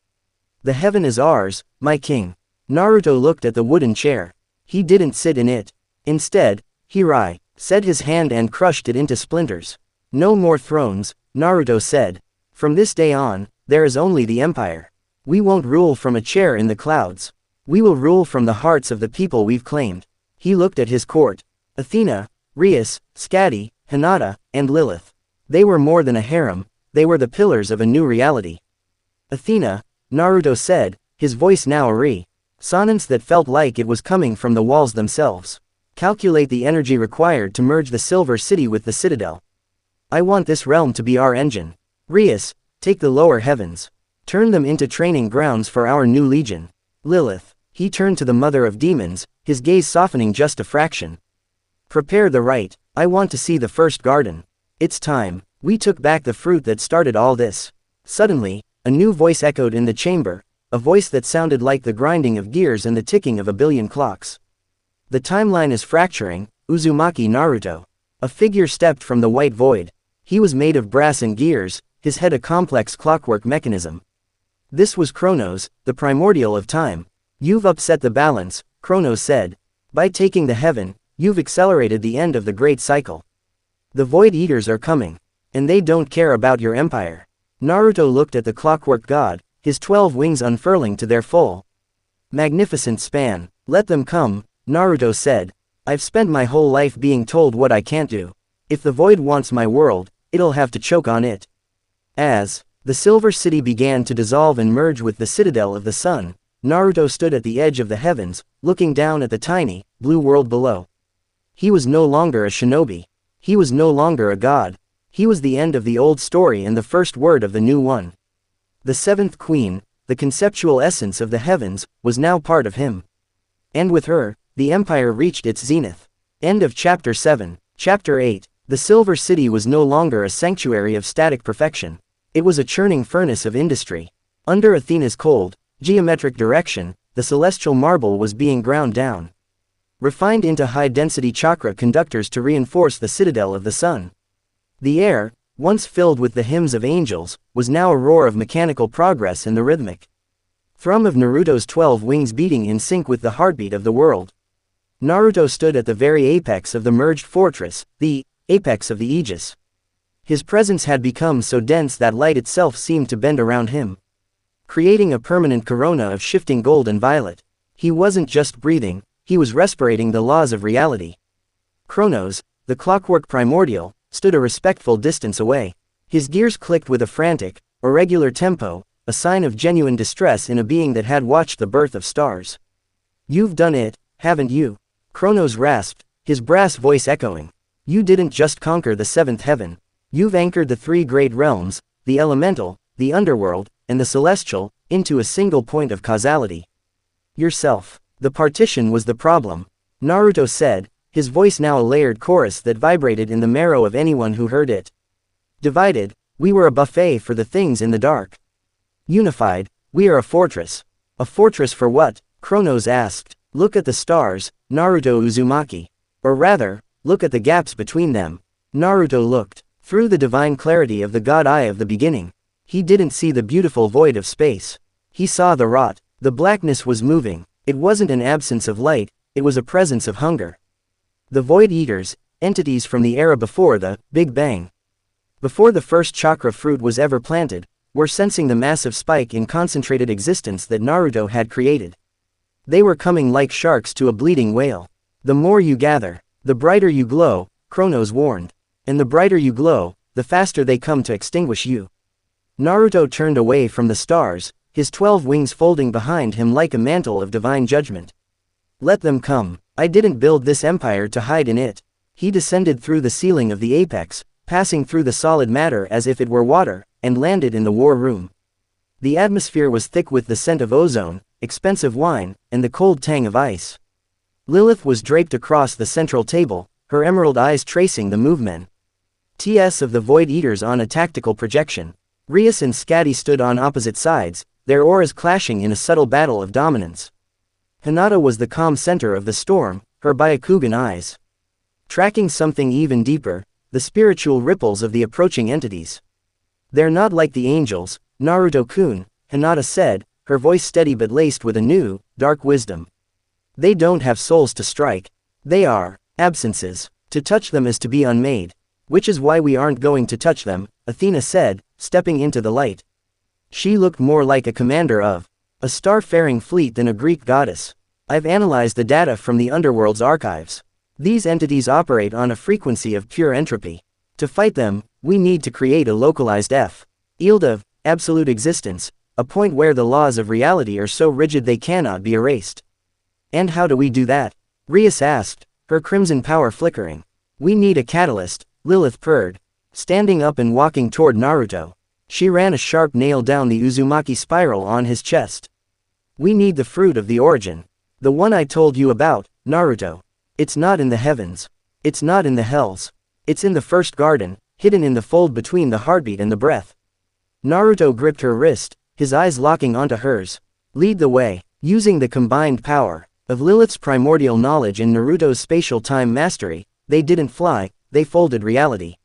"The heaven is ours, my king." Naruto looked at the wooden chair. He didn't sit in it. Instead, Hirai set his hand and crushed it into splinters. "No more thrones," Naruto said. "From this day on, there is only the empire. We won't rule from a chair in the clouds. We will rule from the hearts of the people we've claimed." He looked at his court. Athena, Rias, Skadi, Hinata, and Lilith. They were more than a harem, they were the pillars of a new reality. "Athena," Naruto said, his voice now a resonance that felt like it was coming from the walls themselves. "Calculate the energy required to merge the Silver City with the Citadel. I want this realm to be our engine. Rias, take the lower heavens. Turn them into training grounds for our new legion. Lilith," he turned to the mother of demons, his gaze softening just a fraction. "Prepare the rite. I want to see the first garden. It's time. We took back the fruit that started all this." Suddenly, a new voice echoed in the chamber, a voice that sounded like the grinding of gears and the ticking of a billion clocks. "The timeline is fracturing, Uzumaki Naruto." A figure stepped from the white void. He was made of brass and gears, his head a complex clockwork mechanism. This was Chronos, the primordial of time. "You've upset the balance," Chronos said. "By taking the heaven, you've accelerated the end of the great cycle. The Void Eaters are coming. And they don't care about your empire." Naruto looked at the clockwork god, his 12 wings unfurling to their full magnificent span. "Let them come," Naruto said. "I've spent my whole life being told what I can't do. If the Void wants my world, it'll have to choke on it." As the Silver City began to dissolve and merge with the Citadel of the Sun, Naruto stood at the edge of the heavens, looking down at the tiny, blue world below. He was no longer a shinobi. He was no longer a god. He was the end of the old story and the first word of the new one. The seventh queen, the conceptual essence of the heavens, was now part of him. And with her, the empire reached its zenith. End of Chapter 7. Chapter 8. The Silver City was no longer a sanctuary of static perfection. It was a churning furnace of industry. Under Athena's cold, geometric direction, the celestial marble was being ground down, refined into high-density chakra conductors to reinforce the citadel of the sun. The air, once filled with the hymns of angels, was now a roar of mechanical progress and the rhythmic thrum of Naruto's 12 wings beating in sync with the heartbeat of the world. Naruto stood at the very apex of the merged fortress, the apex of the Aegis. His presence had become so dense that light itself seemed to bend around him, creating a permanent corona of shifting gold and violet. He wasn't just breathing, he was respirating the laws of reality. Chronos, the clockwork primordial, stood a respectful distance away. His gears clicked with a frantic, irregular tempo, a sign of genuine distress in a being that had watched the birth of stars. "You've done it, haven't you?" Chronos rasped, his brass voice echoing. "You didn't just conquer the seventh heaven. You've anchored the 3 great realms, the elemental, the underworld, and the celestial, into a single point of causality. Yourself. The partition was the problem," Naruto said, his voice now a layered chorus that vibrated in the marrow of anyone who heard it. "Divided, we were a buffet for the things in the dark. Unified, we are a fortress." "A fortress for what?" Chronos asked. "Look at the stars, Naruto Uzumaki. Or rather, look at the gaps between them." Naruto looked through the divine clarity of the god eye of the beginning. He didn't see the beautiful void of space. He saw the rot. The blackness was moving. It wasn't an absence of light, it was a presence of hunger. The Void Eaters, entities from the era before the Big Bang, before the first chakra fruit was ever planted, were sensing the massive spike in concentrated existence that Naruto had created. They were coming like sharks to a bleeding whale. "The more you gather, the brighter you glow," Chronos warned. "And the brighter you glow, the faster they come to extinguish you." Naruto turned away from the stars, his 12 wings folding behind him like a mantle of divine judgment. "Let them come. I didn't build this empire to hide in it." He descended through the ceiling of the apex, passing through the solid matter as if it were water, and landed in the war room. The atmosphere was thick with the scent of ozone, expensive wine, and the cold tang of ice. Lilith was draped across the central table, her emerald eyes tracing the movement. TS of the Void Eaters on a tactical projection. Rias and Scatty stood on opposite sides, their auras clashing in a subtle battle of dominance. Hinata was the calm center of the storm, her Byakugan eyes tracking something even deeper, the spiritual ripples of the approaching entities. They're not like the angels, Naruto-kun, Hinata said, her voice steady but laced with a new, dark wisdom. They don't have souls to strike. They are absences. To touch them is to be unmade. Which is why we aren't going to touch them, Athena said, stepping into the light. She looked more like a commander of a star-faring fleet than a Greek goddess. I've analyzed the data from the underworld's archives. These entities operate on a frequency of pure entropy. To fight them, we need to create a localized field of absolute existence, a point where the laws of reality are so rigid they cannot be erased. And how do we do that? Rias asked, her crimson power flickering. We need a catalyst, Lilith purred. Standing up and walking toward Naruto. She ran a sharp nail down the Uzumaki spiral on his chest. We need the fruit of the origin. The one I told you about, Naruto. It's not in the heavens. It's not in the hells. It's in the first garden, hidden in the fold between the heartbeat and the breath. Naruto gripped her wrist, his eyes locking onto hers. Lead the way. Using the combined power of Lilith's primordial knowledge and Naruto's spatial time mastery, they didn't fly, they folded reality.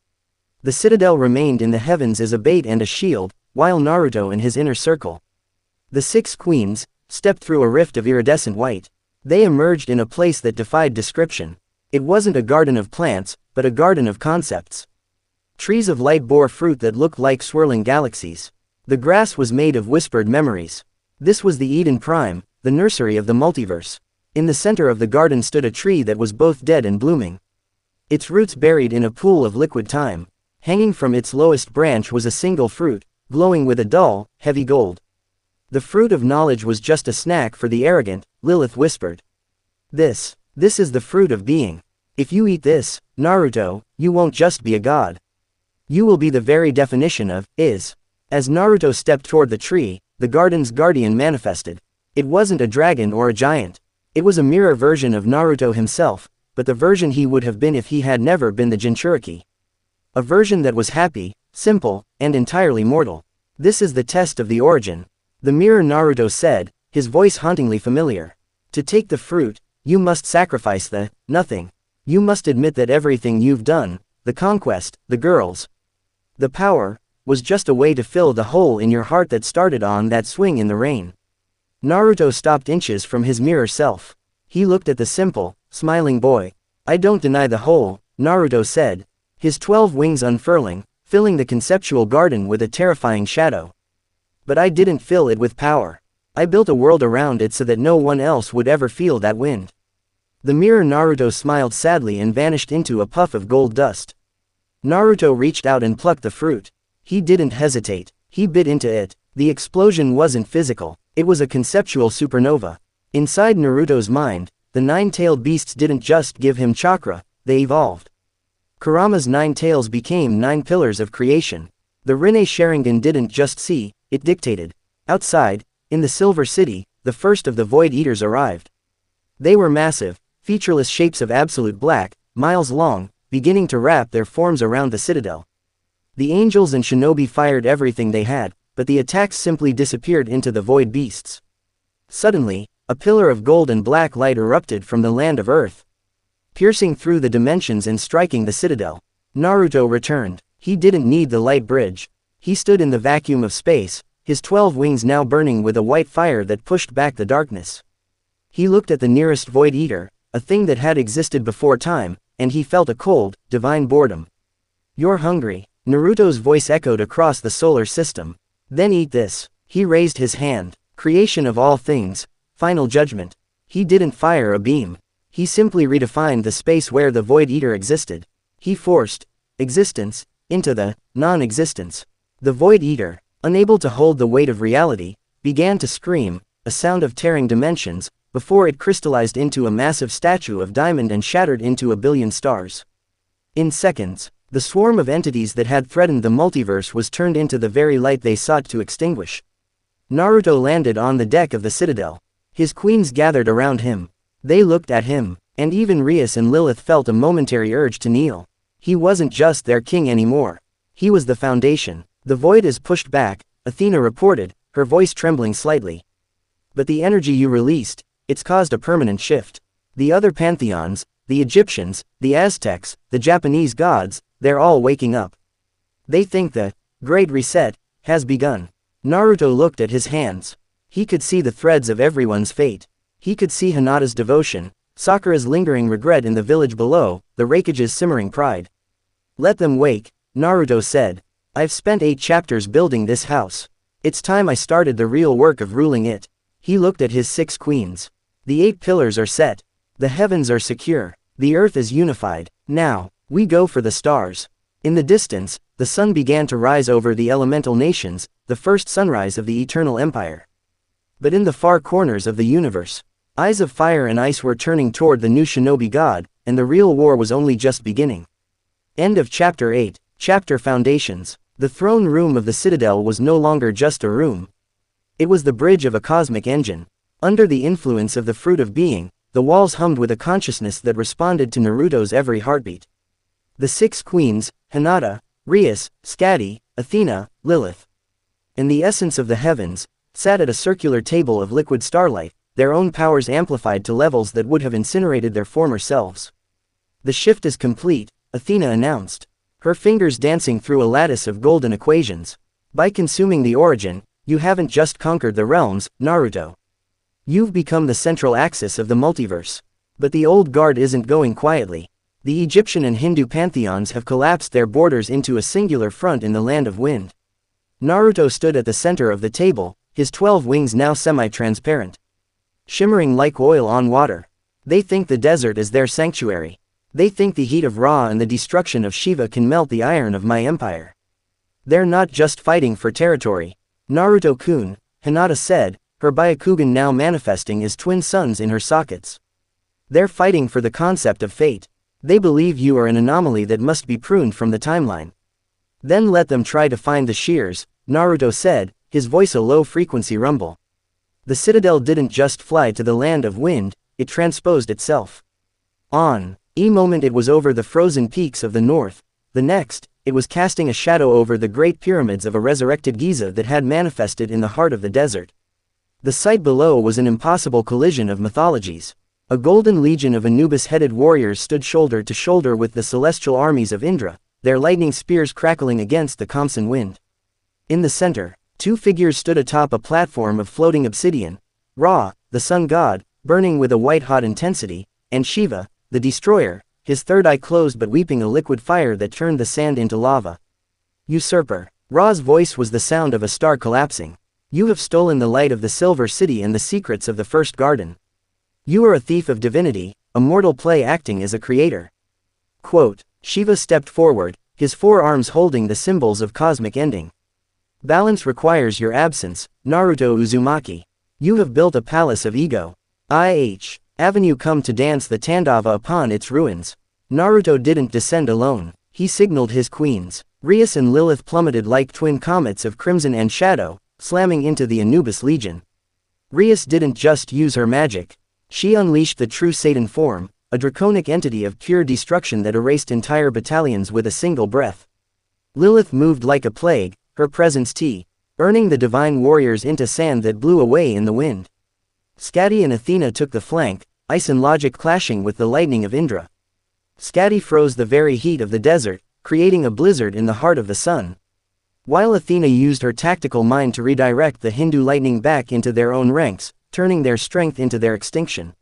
The citadel remained in the heavens as a bait and a shield, while Naruto and his inner circle. The 6 queens stepped through a rift of iridescent white. They emerged in a place that defied description. It wasn't a garden of plants, but a garden of concepts. Trees of light bore fruit that looked like swirling galaxies. The grass was made of whispered memories. This was the Eden Prime, the nursery of the multiverse. In the center of the garden stood a tree that was both dead and blooming. Its roots buried in a pool of liquid time. Hanging from its lowest branch was a single fruit, glowing with a dull, heavy gold. The fruit of knowledge was just a snack for the arrogant, Lilith whispered. This is the fruit of being. If you eat this, Naruto, you won't just be a god. You will be the very definition of is. As Naruto stepped toward the tree, the garden's guardian manifested. It wasn't a dragon or a giant. It was a mirror version of Naruto himself, but the version he would have been if he had never been the Jinchuriki. A version that was happy, simple, and entirely mortal. This is the test of the origin. The mirror, Naruto said, his voice hauntingly familiar. To take the fruit, you must sacrifice the nothing. You must admit that everything you've done, the conquest, the girls, the power, was just a way to fill the hole in your heart that started on that swing in the rain. Naruto stopped inches from his mirror self. He looked at the simple, smiling boy. I don't deny the hole, Naruto said, his 12 wings unfurling, filling the conceptual garden with a terrifying shadow. But I didn't fill it with power. I built a world around it so that no one else would ever feel that wind. The mirror, Naruto smiled sadly and vanished into a puff of gold dust. Naruto reached out and plucked the fruit. He didn't hesitate. He bit into it. The explosion wasn't physical. It was a conceptual supernova. Inside Naruto's mind, the 9-tailed beasts didn't just give him chakra, they evolved. Kurama's 9 tails became 9 pillars of creation. The Rinne Sharingan didn't just see, it dictated. Outside, in the Silver City, the first of the Void Eaters arrived. They were massive, featureless shapes of absolute black, miles long, beginning to wrap their forms around the citadel. The angels and shinobi fired everything they had, but the attacks simply disappeared into the void beasts. Suddenly, a pillar of gold and black light erupted from the land of Earth, piercing through the dimensions and striking the citadel. Naruto returned. He didn't need the light bridge. He stood in the vacuum of space, his 12 wings now burning with a white fire that pushed back the darkness. He looked at the nearest Void Eater, a thing that had existed before time, and he felt a cold, divine boredom. You're hungry. Naruto's voice echoed across the solar system. Then eat this. He raised his hand. Creation of all things, final judgment. He didn't fire a beam. He simply redefined the space where the Void Eater existed. He forced existence into the non-existence. The Void Eater, unable to hold the weight of reality, began to scream, a sound of tearing dimensions, before it crystallized into a massive statue of diamond and shattered into a billion stars. In seconds, The swarm of entities that had threatened the multiverse was turned into the very light they sought to extinguish. Naruto landed on the deck of the citadel. His queens gathered around him. They looked at him, and even Rias and Lilith felt a momentary urge to kneel. He wasn't just their king anymore. He was the foundation. The void is pushed back, Athena reported, her voice trembling slightly. But the energy you released, it's caused a permanent shift. The other pantheons, the Egyptians, the Aztecs, the Japanese gods, they're all waking up. They think the Great Reset has begun. Naruto looked at his hands. He could see the threads of everyone's fate. He could see Hinata's devotion, Sakura's lingering regret in the village below, the Raikage's simmering pride. Let them wake, Naruto said. I've spent 8 chapters building this house. It's time I started the real work of ruling it. He looked at his 6 queens. The 8 pillars are set. The heavens are secure. The earth is unified. Now, we go for the stars. In the distance, the sun began to rise over the elemental nations, the first sunrise of the eternal empire. But in the far corners of the universe, eyes of fire and ice were turning toward the new Shinobi God, and the real war was only just beginning. End of Chapter 8, Chapter Foundations. The throne room of the citadel was no longer just a room. It was the bridge of a cosmic engine. Under the influence of the fruit of being, the walls hummed with a consciousness that responded to Naruto's every heartbeat. The 6 queens, Hinata, Rias, Skadi, Athena, Lilith, and the essence of the heavens, sat at a circular table of liquid starlight, their own powers amplified to levels that would have incinerated their former selves. The shift is complete, Athena announced, her fingers dancing through a lattice of golden equations. By consuming the origin, you haven't just conquered the realms, Naruto. You've become the central axis of the multiverse. But the old guard isn't going quietly. The Egyptian and Hindu pantheons have collapsed their borders into a singular front in the land of wind. Naruto stood at the center of the table, his 12 wings now semi-transparent, shimmering like oil on water. They think the desert is their sanctuary. They think the heat of Ra and the destruction of Shiva can melt the iron of my empire. They're not just fighting for territory. Naruto-kun, Hinata said, her Byakugan now manifesting as twin suns in her sockets. They're fighting for the concept of fate. They believe you are an anomaly that must be pruned from the timeline. Then let them try to find the shears, Naruto said, his voice a low-frequency rumble. The citadel didn't just fly to the land of wind, it transposed itself. On a moment it was over the frozen peaks of the north, the next, it was casting a shadow over the great pyramids of a resurrected Giza that had manifested in the heart of the desert. The sight below was an impossible collision of mythologies. A golden legion of Anubis-headed warriors stood shoulder to shoulder with the celestial armies of Indra, their lightning spears crackling against the Khamsin wind. In the center, 2 figures stood atop a platform of floating obsidian, Ra, the sun god, burning with a white-hot intensity, and Shiva, the destroyer, his third eye closed but weeping a liquid fire that turned the sand into lava. Usurper. Ra's voice was the sound of a star collapsing. You have stolen the light of the Silver City and the secrets of the First Garden. You are a thief of divinity, a mortal play acting as a creator. Quote, Shiva stepped forward, his 4 arms holding the symbols of cosmic ending. Balance requires your absence, Naruto Uzumaki. You have built a palace of ego. Avenue come to dance the Tandava upon its ruins. Naruto didn't descend alone, he signaled his queens. Rias and Lilith plummeted like twin comets of crimson and shadow, slamming into the Anubis Legion. Rias didn't just use her magic. She unleashed the true Satan form, a draconic entity of pure destruction that erased entire battalions with a single breath. Lilith moved like a plague, her presence burning the divine warriors into sand that blew away in the wind. Skadi and Athena took the flank, ice and logic clashing with the lightning of Indra. Skadi froze the very heat of the desert, creating a blizzard in the heart of the sun. While Athena used her tactical mind to redirect the Hindu lightning back into their own ranks, turning their strength into their extinction.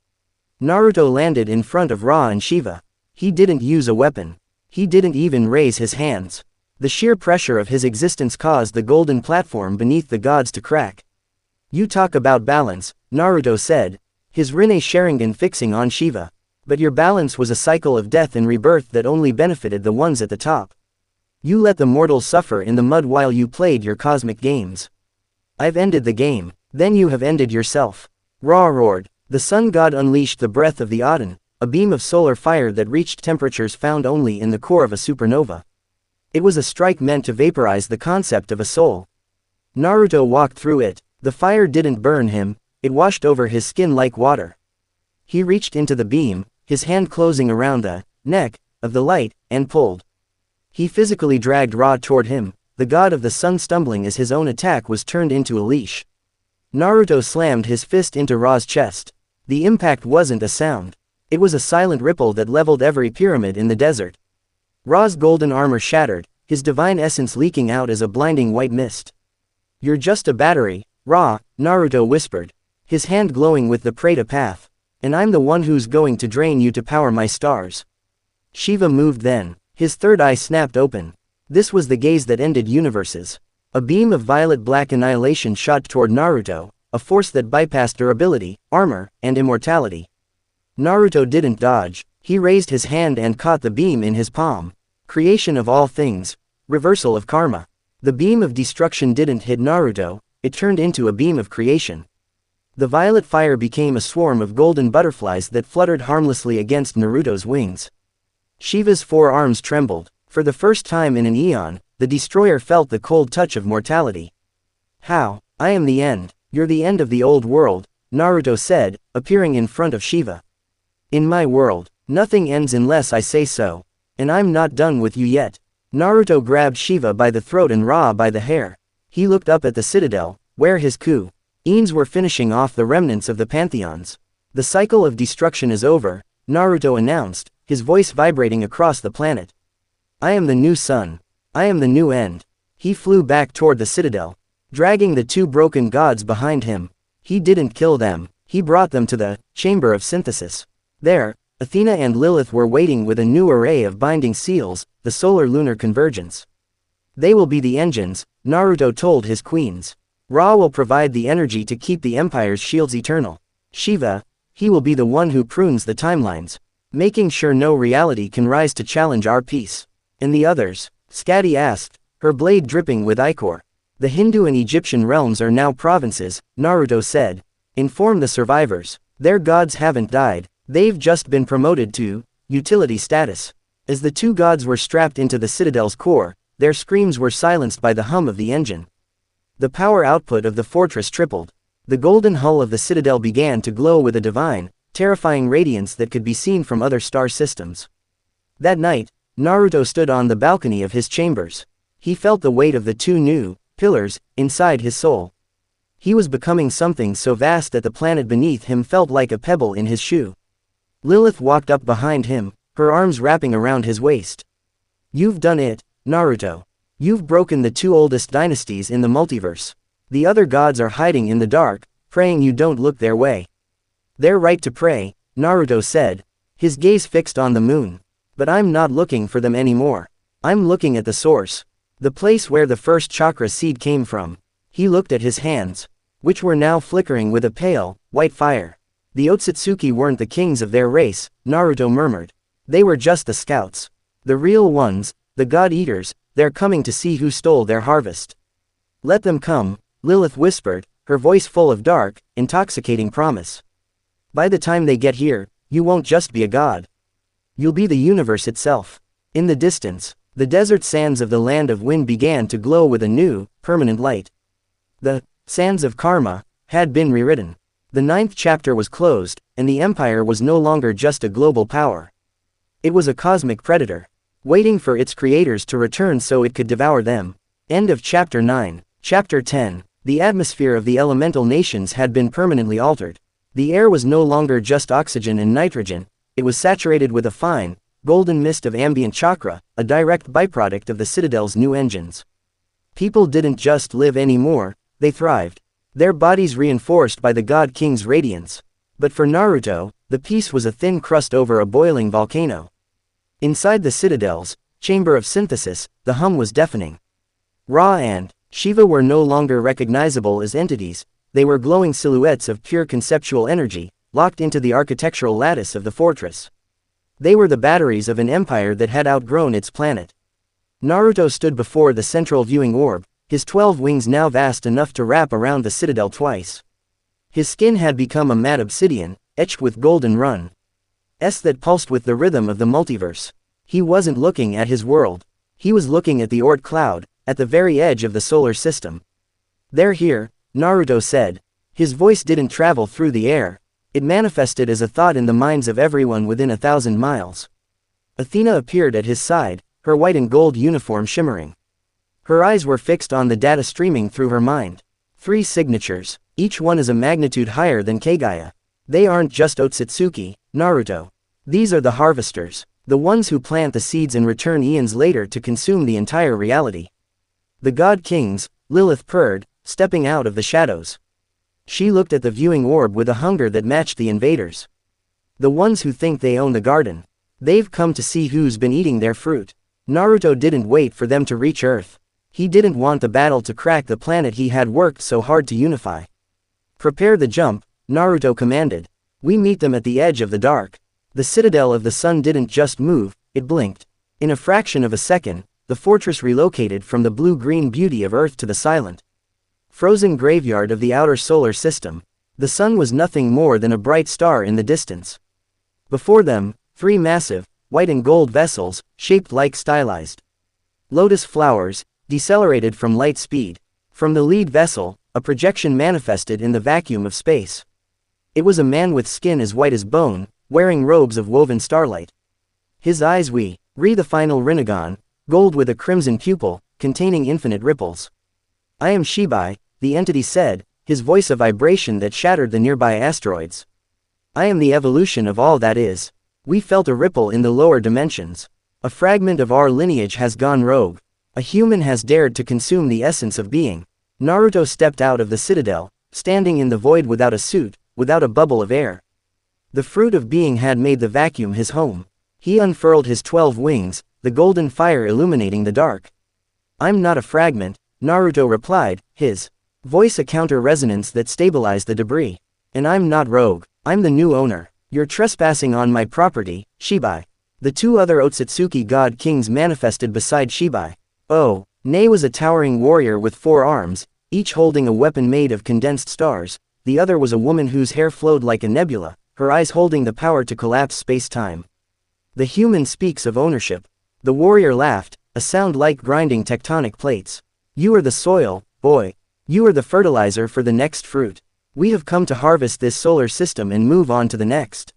Naruto landed in front of Ra and Shiva. He didn't use a weapon. He didn't even raise his hands. The sheer pressure of his existence caused the golden platform beneath the gods to crack. You talk about balance, Naruto said, his Rinne Sharingan fixing on Shiva. But your balance was a cycle of death and rebirth that only benefited the ones at the top. You let the mortals suffer in the mud while you played your cosmic games. I've ended the game, then you have ended yourself. Ra roared. The sun god unleashed the breath of the Aten, a beam of solar fire that reached temperatures found only in the core of a supernova. It was a strike meant to vaporize the concept of a soul. Naruto walked through it. The fire didn't burn him, it washed over his skin like water. He reached into the beam, his hand closing around the neck of the light, and pulled. He physically dragged Ra toward him, the god of the sun stumbling as his own attack was turned into a leash. Naruto slammed his fist into Ra's chest. The impact wasn't a sound. It was a silent ripple that leveled every pyramid in the desert. Ra's golden armor shattered, his divine essence leaking out as a blinding white mist. "You're just a battery, Ra," Naruto whispered, his hand glowing with the Preta path. "And I'm the one who's going to drain you to power my stars." Shiva moved then. His third eye snapped open. This was the gaze that ended universes. A beam of violet-black annihilation shot toward Naruto, a force that bypassed durability, armor, and immortality. Naruto didn't dodge. He raised his hand and caught the beam in his palm. Creation of all things. Reversal of karma. The beam of destruction didn't hit Naruto, it turned into a beam of creation. The violet fire became a swarm of golden butterflies that fluttered harmlessly against Naruto's wings. Shiva's four arms trembled. For the first time in an eon, the destroyer felt the cold touch of mortality. "How? I am the end. You're the end of the old world," Naruto said, appearing in front of Shiva. "In my world, nothing ends unless I say so. And I'm not done with you yet." Naruto grabbed Shiva by the throat and Ra by the hair. He looked up at the citadel, where his Ku-ins were finishing off the remnants of the pantheons. "The cycle of destruction is over," Naruto announced, his voice vibrating across the planet. "I am the new sun. I am the new end." He flew back toward the citadel, dragging the two broken gods behind him. He didn't kill them, he brought them to the chamber of synthesis. There, Athena and Lilith were waiting with a new array of binding seals, the solar-lunar convergence. "They will be the engines," Naruto told his queens. "Ra will provide the energy to keep the Empire's shields eternal. Shiva, he will be the one who prunes the timelines, making sure no reality can rise to challenge our peace." "And the others?" Skadi asked, her blade dripping with ichor. "The Hindu and Egyptian realms are now provinces," Naruto said. "Inform the survivors. Their gods haven't died, they've just been promoted to utility status." As the two gods were strapped into the citadel's core, their screams were silenced by the hum of the engine. The power output of the fortress tripled. The golden hull of the citadel began to glow with a divine, terrifying radiance that could be seen from other star systems. That night, Naruto stood on the balcony of his chambers. He felt the weight of the two new pillars inside his soul. He was becoming something so vast that the planet beneath him felt like a pebble in his shoe. Lilith walked up behind him, her arms wrapping around his waist. "You've done it, Naruto. You've broken the two oldest dynasties in the multiverse. The other gods are hiding in the dark, praying you don't look their way." "They're right to pray," Naruto said, his gaze fixed on the moon. "But I'm not looking for them anymore. I'm looking at the source. The place where the first chakra seed came from." He looked at his hands, which were now flickering with a pale, white fire. "The Otsutsuki weren't the kings of their race," Naruto murmured. "They were just the scouts. The real ones, the God-eaters, they're coming to see who stole their harvest." "Let them come," Lilith whispered, her voice full of dark, intoxicating promise. "By the time they get here, you won't just be a god. You'll be the universe itself." In the distance, the desert sands of the land of wind began to glow with a new, permanent light. The sands of karma had been rewritten. The 9th chapter was closed, and the Empire was no longer just a global power. It was a cosmic predator, waiting for its creators to return so it could devour them. End of Chapter 9. Chapter 10. The atmosphere of the elemental nations had been permanently altered. The air was no longer just oxygen and nitrogen, it was saturated with a fine, golden mist of ambient chakra, a direct byproduct of the citadel's new engines. People didn't just live anymore, they thrived. Their bodies reinforced by the God King's radiance. But for Naruto, the peace was a thin crust over a boiling volcano. Inside the citadel's chamber of synthesis, the hum was deafening. Ra and Shiva were no longer recognizable as entities, they were glowing silhouettes of pure conceptual energy, locked into the architectural lattice of the fortress. They were the batteries of an empire that had outgrown its planet. Naruto stood before the central viewing orb, his 12 wings now vast enough to wrap around the citadel twice. His skin had become a matte obsidian, etched with golden runes that pulsed with the rhythm of the multiverse. He wasn't looking at his world. He was looking at the Oort cloud, at the very edge of the solar system. "They're here," Naruto said. His voice didn't travel through the air. It manifested as a thought in the minds of everyone within 1,000 miles. Athena appeared at his side, her white and gold uniform shimmering. Her eyes were fixed on the data streaming through her mind. 3 signatures, each one is a magnitude higher than Kagaya. They aren't just Otsutsuki, Naruto. These are the harvesters, the ones who plant the seeds and return eons later to consume the entire reality. The God Kings, Lilith purred, stepping out of the shadows. She looked at the viewing orb with a hunger that matched the invaders. The ones who think they own the garden. They've come to see who's been eating their fruit. Naruto didn't wait for them to reach Earth. He didn't want the battle to crack the planet he had worked so hard to unify. "Prepare the jump," Naruto commanded. "We meet them at the edge of the dark." The citadel of the sun didn't just move, it blinked. In a fraction of a second, the fortress relocated from the blue-green beauty of Earth to the silent, frozen graveyard of the outer solar system. The sun was nothing more than a bright star in the distance. Before them, 3 massive, white and gold vessels, shaped like stylized lotus flowers, decelerated from light speed. From the lead vessel, a projection manifested in the vacuum of space. It was a man with skin as white as bone, wearing robes of woven starlight. His eyes re the final Rinnegan, gold with a crimson pupil, containing infinite ripples. "I am Shibai," the entity said, his voice a vibration that shattered the nearby asteroids. "I am the evolution of all that is." We felt a ripple in the lower dimensions. A fragment of our lineage has gone rogue. A human has dared to consume the essence of being. Naruto stepped out of the citadel, standing in the void without a suit, without a bubble of air. The fruit of being had made the vacuum his home. He unfurled his 12 wings, the golden fire illuminating the dark. "I'm not a fragment," Naruto replied, his voice a counter-resonance that stabilized the debris. "And I'm not rogue, I'm the new owner. You're trespassing on my property, Shibai." The 2 other Otsutsuki God Kings manifested beside Shibai. Oh, Ne was a towering warrior with 4 arms, each holding a weapon made of condensed stars. The other was a woman whose hair flowed like a nebula, her eyes holding the power to collapse space-time. "The human speaks of ownership." The warrior laughed, a sound like grinding tectonic plates. "You are the soil, boy. You are the fertilizer for the next fruit. We have come to harvest this solar system and move on to the next.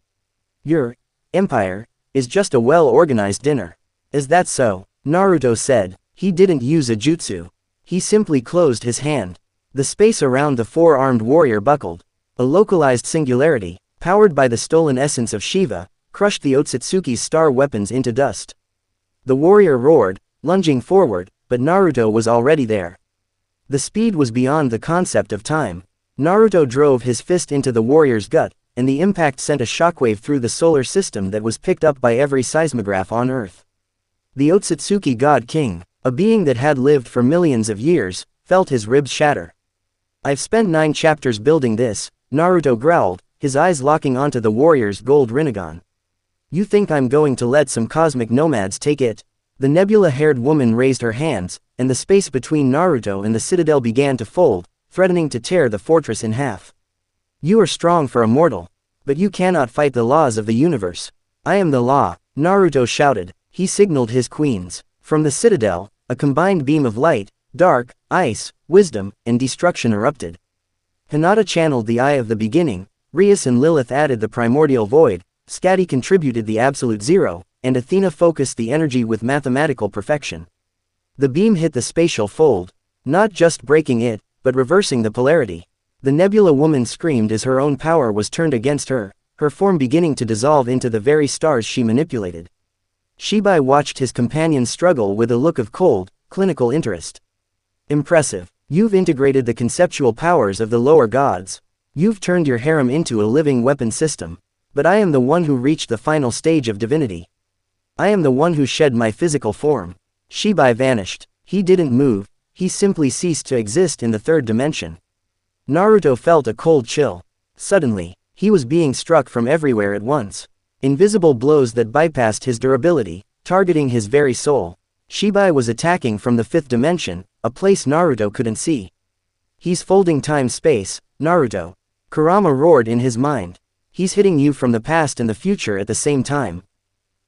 Your empire is just a well-organized dinner." "Is that so?" Naruto said. He didn't use a jutsu. He simply closed his hand. The space around the 4-armed warrior buckled. A localized singularity, powered by the stolen essence of Shiva, crushed the Otsutsuki's star weapons into dust. The warrior roared, lunging forward, but Naruto was already there. The speed was beyond the concept of time. Naruto drove his fist into the warrior's gut, and the impact sent a shockwave through the solar system that was picked up by every seismograph on Earth. The Otsutsuki God King, a being that had lived for millions of years, felt his ribs shatter. "I've spent 9 chapters building this," Naruto growled, his eyes locking onto the warrior's gold Rinnegan. "You think I'm going to let some cosmic nomads take it?" The nebula-haired woman raised her hands, and the space between Naruto and the citadel began to fold, threatening to tear the fortress in half. "You are strong for a mortal, but you cannot fight the laws of the universe. I am the law," Naruto shouted. He signaled his queens. From the citadel, a combined beam of light, dark, ice, wisdom, and destruction erupted. Hinata channeled the Eye of the Beginning, Rias and Lilith added the primordial void, Skadi contributed the absolute zero, and Athena focused the energy with mathematical perfection. The beam hit the spatial fold, not just breaking it, but reversing the polarity. The nebula woman screamed as her own power was turned against her, her form beginning to dissolve into the very stars she manipulated. Shibai watched his companion struggle with a look of cold, clinical interest. "Impressive. You've integrated the conceptual powers of the lower gods. You've turned your harem into a living weapon system. But I am the one who reached the final stage of divinity. I am the one who shed my physical form." Shibai vanished. He didn't move, he simply ceased to exist in the 3rd dimension. Naruto felt a cold chill. Suddenly, he was being struck from everywhere at once. Invisible blows that bypassed his durability, targeting his very soul. Shibai was attacking from the 5th dimension, a place Naruto couldn't see. "He's folding time-space, Naruto," Kurama roared in his mind. "He's hitting you from the past and the future at the same time."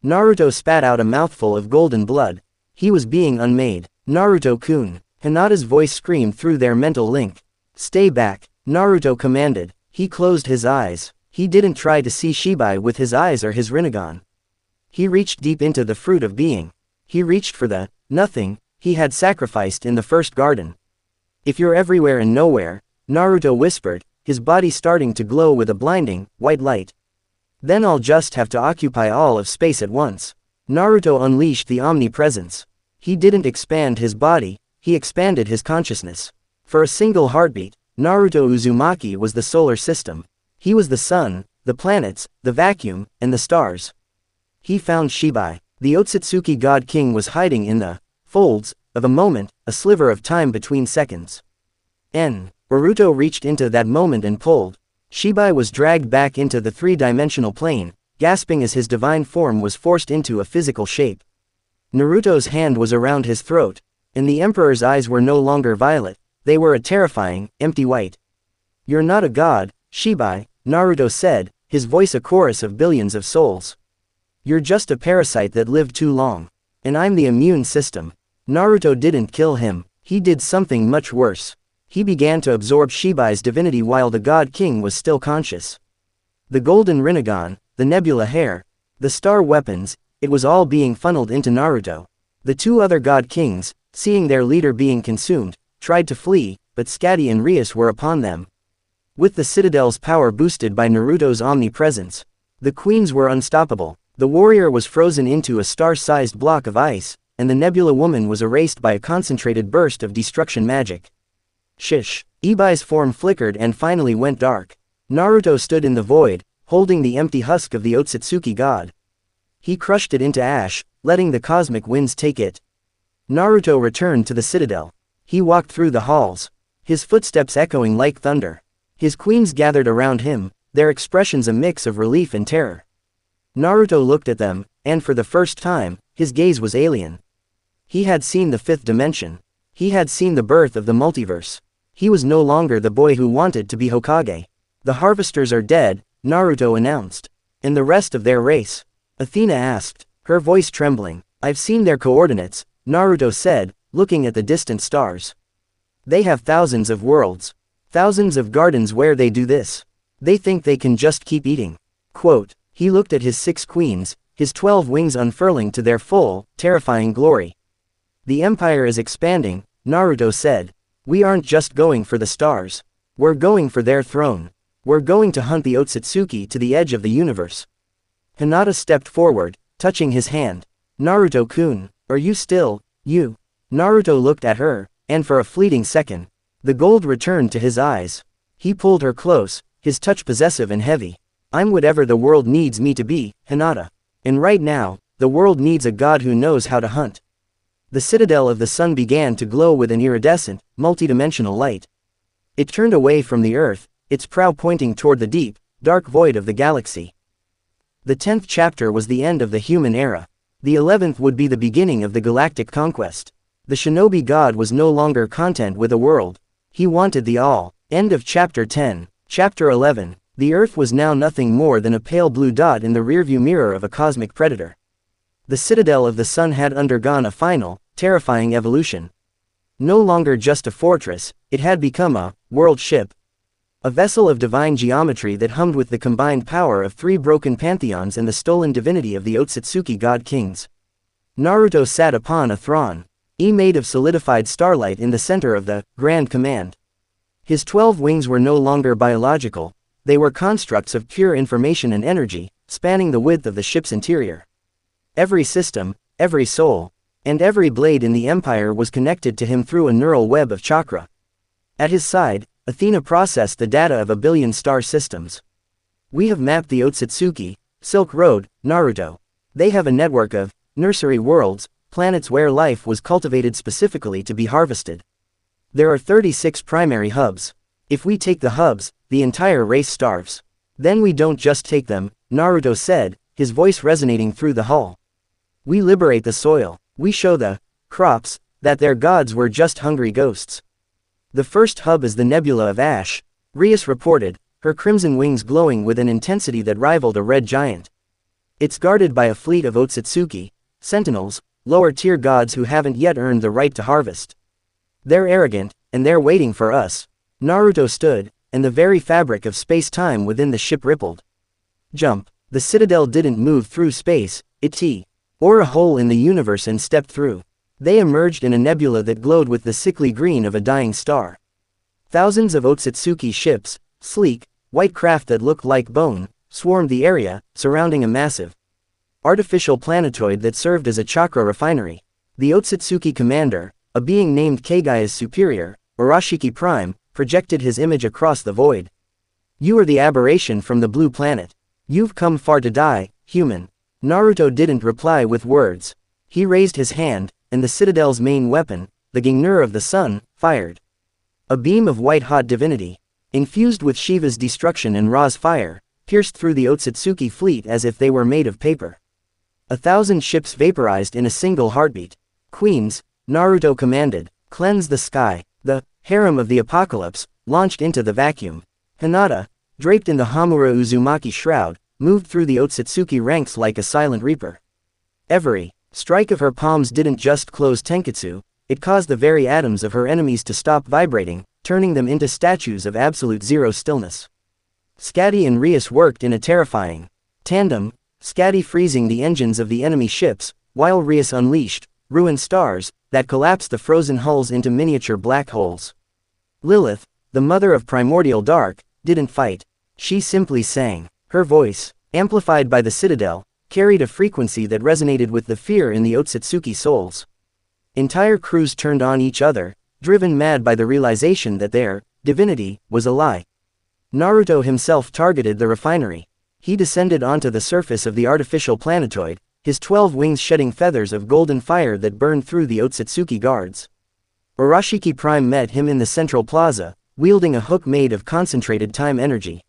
Naruto spat out a mouthful of golden blood. He was being unmade. Naruto-kun. Hinata's voice screamed through their mental link. Stay back, Naruto commanded. He closed his eyes. He didn't try to see Shibai with his eyes or his Rinnegan. He reached deep into the fruit of being. He reached for the nothing he had sacrificed in the first garden. If you're everywhere and nowhere, Naruto whispered, his body starting to glow with a blinding, white light. Then I'll just have to occupy all of space at once. Naruto unleashed the omnipresence. He didn't expand his body, he expanded his consciousness. For a single heartbeat, Naruto Uzumaki was the solar system. He was the sun, the planets, the vacuum, and the stars. He found Shibai. The Otsutsuki God King was hiding in the folds of a moment, a sliver of time between seconds. Boruto reached into that moment and pulled. Shibai was dragged back into the three-dimensional plane, gasping as his divine form was forced into a physical shape. Naruto's hand was around his throat, and the Emperor's eyes were no longer violet, they were a terrifying, empty white. You're not a god, Shibai, Naruto said, his voice a chorus of billions of souls. You're just a parasite that lived too long. And I'm the immune system. Naruto didn't kill him, he did something much worse. He began to absorb Shibai's divinity while the God King was still conscious. The golden Rinnegan, the nebula hair, the star weapons, it was all being funneled into Naruto. The two other God Kings, seeing their leader being consumed, tried to flee, but Skadi and Rias were upon them. With the Citadel's power boosted by Naruto's omnipresence, the queens were unstoppable. The warrior was frozen into a star-sized block of ice, and the nebula woman was erased by a concentrated burst of destruction magic. Shish. Ibai's form flickered and finally went dark. Naruto stood in the void, holding the empty husk of the Otsutsuki God. He crushed it into ash, letting the cosmic winds take it. Naruto returned to the citadel. He walked through the halls, his footsteps echoing like thunder. His queens gathered around him, their expressions a mix of relief and terror. Naruto looked at them, and for the first time, his gaze was alien. He had seen the fifth dimension. He had seen the birth of the multiverse. He was no longer the boy who wanted to be Hokage. The harvesters are dead, Naruto announced. And the rest of their race? Athena asked, her voice trembling. I've seen their coordinates, Naruto said, looking at the distant stars. They have thousands of worlds. Thousands of gardens where they do this. They think they can just keep eating. Quote, he looked at his 6 queens, his 12 wings unfurling to their full, terrifying glory. The empire is expanding, Naruto said. We aren't just going for the stars. We're going for their throne. We're going to hunt the Otsutsuki to the edge of the universe. Hinata stepped forward, touching his hand. Naruto-kun, are you still, you? Naruto looked at her, and for a fleeting second, the gold returned to his eyes. He pulled her close, his touch possessive and heavy. I'm whatever the world needs me to be, Hinata. And right now, the world needs a god who knows how to hunt. The citadel of the sun began to glow with an iridescent, multidimensional light. It turned away from the earth, its prow pointing toward the deep, dark void of the galaxy. The 10th chapter was the end of the human era. The 11th would be the beginning of the galactic conquest. The Shinobi God was no longer content with a world. He wanted the all. End of chapter 10. Chapter 11. The earth was now nothing more than a pale blue dot in the rearview mirror of a cosmic predator. The citadel of the sun had undergone a final, terrifying evolution. No longer just a fortress, it had become a world ship. A vessel of divine geometry that hummed with the combined power of 3 broken pantheons and the stolen divinity of the Otsutsuki God Kings. Naruto sat upon a throne, made of solidified starlight in the center of the Grand Command. His 12 wings were no longer biological, they were constructs of pure information and energy, spanning the width of the ship's interior. Every system, every soul, and every blade in the empire was connected to him through a neural web of chakra. At his side, Athena processed the data of 1 billion star systems. We have mapped the Otsutsuki, Silk Road, Naruto. They have a network of nursery worlds, planets where life was cultivated specifically to be harvested. There are 36 primary hubs. If we take the hubs, the entire race starves. Then we don't just take them, Naruto said, his voice resonating through the hull. We liberate the soil. We show the crops that their gods were just hungry ghosts. The first hub is the Nebula of Ash, Rias reported, her crimson wings glowing with an intensity that rivaled a red giant. It's guarded by a fleet of Otsutsuki, sentinels, lower-tier gods who haven't yet earned the right to harvest. They're arrogant, and they're waiting for us. Naruto stood, and the very fabric of space-time within the ship rippled. Jump. The citadel didn't move through space, it or a hole in the universe and stepped through. They emerged in a nebula that glowed with the sickly green of a dying star. Thousands of Otsutsuki ships, sleek, white craft that looked like bone, swarmed the area, surrounding a massive artificial planetoid that served as a chakra refinery. The Otsutsuki commander, a being named Keigaya's superior, Arashiki Prime, projected his image across the void. You are the aberration from the blue planet. You've come far to die, human. Naruto didn't reply with words. He raised his hand, and the citadel's main weapon, the Gingnur of the sun, fired. A beam of white-hot divinity, infused with Shiva's destruction and Ra's fire, pierced through the Otsutsuki fleet as if they were made of paper. 1,000 ships vaporized in a single heartbeat. Queens, Naruto commanded, cleanse the sky. The harem of the apocalypse launched into the vacuum. Hinata, draped in the Hamura Uzumaki shroud, moved through the Otsutsuki ranks like a silent reaper. Every strike of her palms didn't just close Tenketsu, it caused the very atoms of her enemies to stop vibrating, turning them into statues of absolute zero stillness. Skadi and Rias worked in a terrifying tandem, Skadi freezing the engines of the enemy ships, while Rias unleashed ruined stars that collapsed the frozen hulls into miniature black holes. Lilith, the mother of primordial dark, didn't fight. She simply sang. Her voice, amplified by the citadel, carried a frequency that resonated with the fear in the Otsutsuki souls. Entire crews turned on each other, driven mad by the realization that their divinity was a lie. Naruto himself targeted the refinery. He descended onto the surface of the artificial planetoid, his 12 wings shedding feathers of golden fire that burned through the Otsutsuki guards. Arashiki Prime met him in the central plaza, wielding a hook made of concentrated time energy.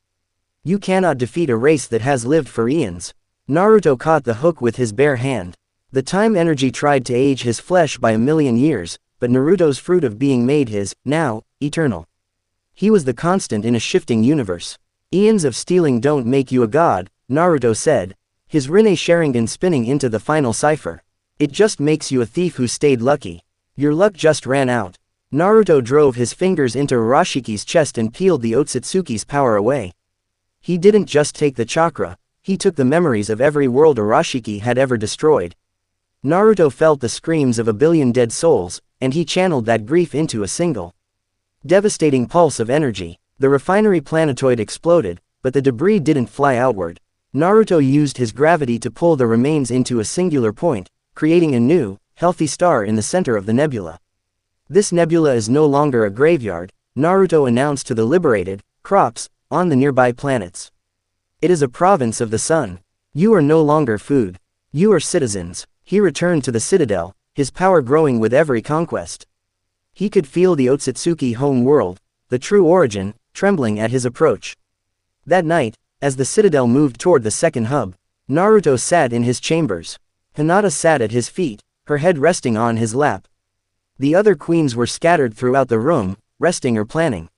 You cannot defeat a race that has lived for eons. Naruto caught the hook with his bare hand. The time energy tried to age his flesh by 1,000,000 years, but Naruto's fruit of being made his, now, eternal. He was the constant in a shifting universe. Eons of stealing don't make you a god, Naruto said, his Rinne Sharingan spinning into the final cipher. It just makes you a thief who stayed lucky. Your luck just ran out. Naruto drove his fingers into Arashiki's chest and peeled the Otsutsuki's power away. He didn't just take the chakra, he took the memories of every world Arashiki had ever destroyed. Naruto felt the screams of 1,000,000,000 dead souls, and he channeled that grief into a single devastating pulse of energy. The refinery planetoid exploded, but the debris didn't fly outward. Naruto used his gravity to pull the remains into a singular point, creating a new, healthy star in the center of the nebula. This nebula is no longer a graveyard, Naruto announced to the liberated crops on the nearby planets. It is a province of the sun. You are no longer food. You are citizens. He returned to the citadel, his power growing with every conquest. He could feel the Otsutsuki home world, the true origin, trembling at his approach. That night, as the citadel moved toward the second hub, Naruto sat in his chambers. Hinata sat at his feet, her head resting on his lap. The other queens were scattered throughout the room, resting or planning.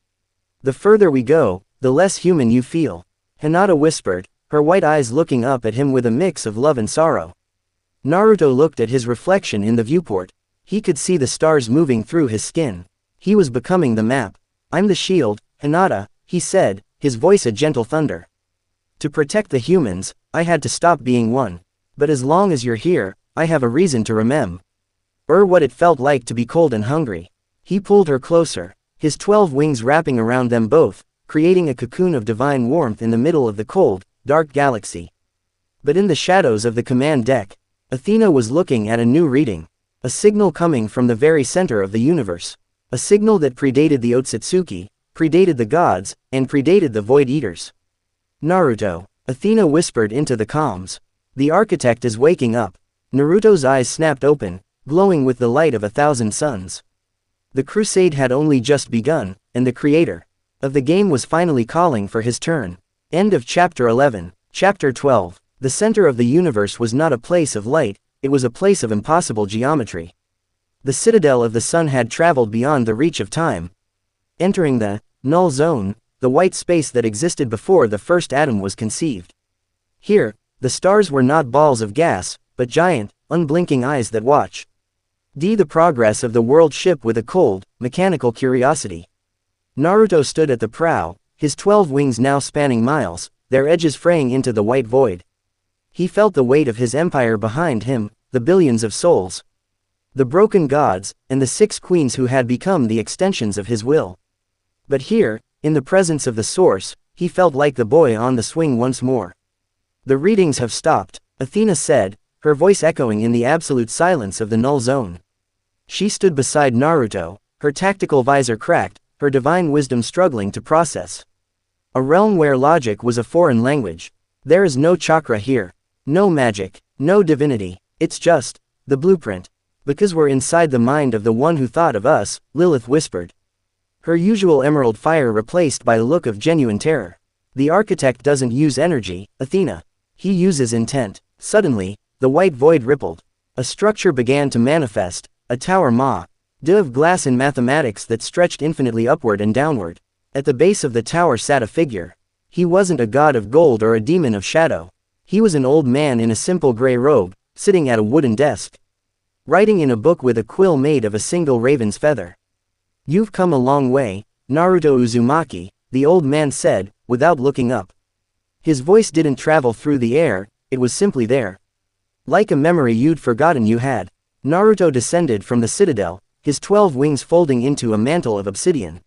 The further we go, the less human you feel, Hinata whispered, her white eyes looking up at him with a mix of love and sorrow. Naruto looked at his reflection in the viewport. He could see the stars moving through his skin. He was becoming the map. I'm the shield, Hinata, he said, his voice a gentle thunder. To protect the humans, I had to stop being one. But as long as you're here, I have a reason to remember what it felt like to be cold and hungry. He pulled her closer, his 12 wings wrapping around them both, creating a cocoon of divine warmth in the middle of the cold, dark galaxy. But in the shadows of the command deck, Athena was looking at a new reading. A signal coming from the very center of the universe. A signal that predated the Otsutsuki, predated the gods, and predated the Void Eaters. Naruto, Athena whispered into the comms. The architect is waking up. Naruto's eyes snapped open, glowing with the light of 1,000 suns. The crusade had only just begun, and the creator of the game was finally calling for his turn. End of Chapter 11. Chapter 12. The center of the universe was not a place of light, it was a place of impossible geometry. The citadel of the sun had traveled beyond the reach of time. Entering the null zone, the white space that existed before the first atom was conceived. Here, the stars were not balls of gas, but giant, unblinking eyes that watch. The progress of the world ship with a cold, mechanical curiosity. Naruto stood at the prow, his 12 wings now spanning miles, their edges fraying into the white void. He felt the weight of his empire behind him, the billions of souls. The broken gods, and the 6 queens who had become the extensions of his will. But here, in the presence of the source, he felt like the boy on the swing once more. The readings have stopped, Athena said, her voice echoing in the absolute silence of the null zone. She stood beside Naruto, her tactical visor cracked, her divine wisdom struggling to process. A realm where logic was a foreign language. There is no chakra here. No magic, no divinity, it's just the blueprint. Because we're inside the mind of the one who thought of us, Lilith whispered. Her usual emerald fire replaced by a look of genuine terror. The architect doesn't use energy, Athena. He uses intent. Suddenly, the white void rippled. A structure began to manifest, a tower of glass in mathematics that stretched infinitely upward and downward. At the base of the tower sat a figure. He wasn't a god of gold or a demon of shadow. He was an old man in a simple gray robe, sitting at a wooden desk. Writing in a book with a quill made of a single raven's feather. You've come a long way, Naruto Uzumaki, the old man said, without looking up. His voice didn't travel through the air, it was simply there. Like a memory you'd forgotten you had. Naruto descended from the citadel, his 12 wings folding into a mantle of obsidian.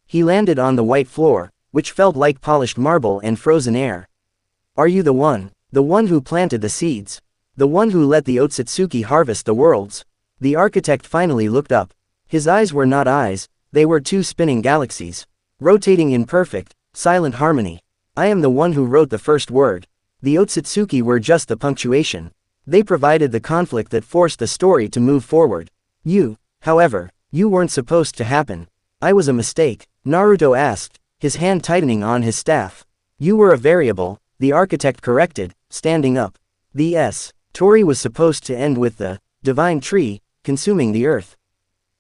He landed on the white floor, which felt like polished marble and frozen air. Are you the one who planted the seeds? The one who let the Otsutsuki harvest the worlds? The architect finally looked up. His eyes were not eyes, they were 2 spinning galaxies, rotating in perfect, silent harmony. I am the one who wrote the first word. The Otsutsuki were just the punctuation. They provided the conflict that forced the story to move forward. You, however, you weren't supposed to happen. I was a mistake, Naruto asked, his hand tightening on his staff. You were a variable, the architect corrected, standing up. The story was supposed to end with the divine tree consuming the earth.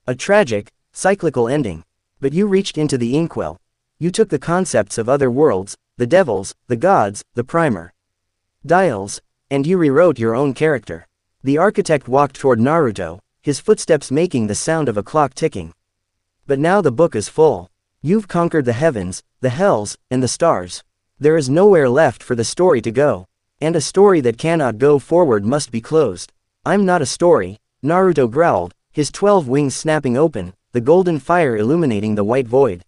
A tragic, cyclical ending. But you reached into the inkwell. You took the concepts of other worlds, the devils, the gods, the primer dials, and you rewrote your own character. The architect walked toward Naruto, his footsteps making the sound of a clock ticking. But now the book is full. You've conquered the heavens, the hells, and the stars. There is nowhere left for the story to go. And a story that cannot go forward must be closed. I'm not a story, Naruto growled, his 12 wings snapping open, the golden fire illuminating the white void.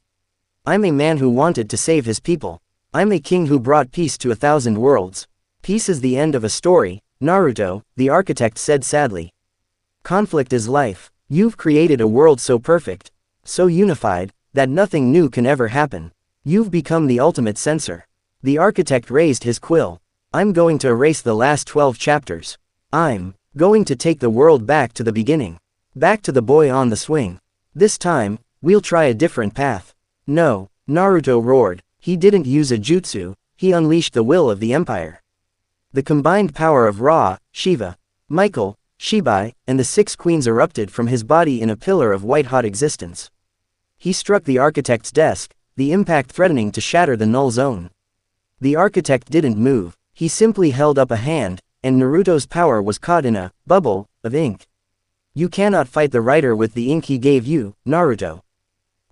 I'm a man who wanted to save his people. I'm a king who brought peace to 1,000 worlds. Peace is the end of a story, Naruto, the architect said sadly. Conflict is life. You've created a world so perfect, so unified, that nothing new can ever happen. You've become the ultimate censor. The architect raised his quill. I'm going to erase the last 12 chapters. I'm going to take the world back to the beginning. Back to the boy on the swing. This time, we'll try a different path. No, Naruto roared. He didn't use a jutsu, he unleashed the will of the empire. The combined power of Ra, Shiva, Michael, Shibai, and the 6 queens erupted from his body in a pillar of white-hot existence. He struck the architect's desk, the impact threatening to shatter the null zone. The architect didn't move, he simply held up a hand, and Naruto's power was caught in a bubble of ink. You cannot fight the writer with the ink he gave you, Naruto.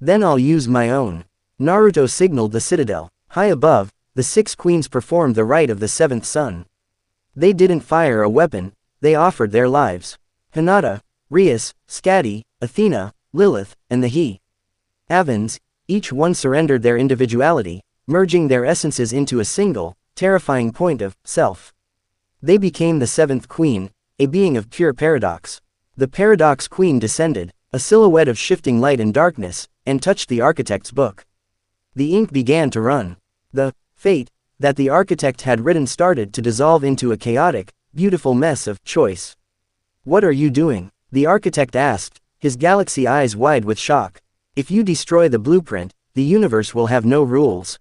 Then I'll use my own. Naruto signaled the citadel. High above, the 6 queens performed the rite of the 7th sun. They didn't fire a weapon, they offered their lives. Hinata, Rias, Skadi, Athena, Lilith, and the He-Avens, each one surrendered their individuality, merging their essences into a single, terrifying point of self. They became the 7th queen, a being of pure paradox. The paradox queen descended, a silhouette of shifting light and darkness, and touched the architect's book. The ink began to run. The fate that the architect had written started to dissolve into a chaotic, beautiful mess of choice. What are you doing? The architect asked, his galaxy eyes wide with shock. If you destroy the blueprint, the universe will have no rules.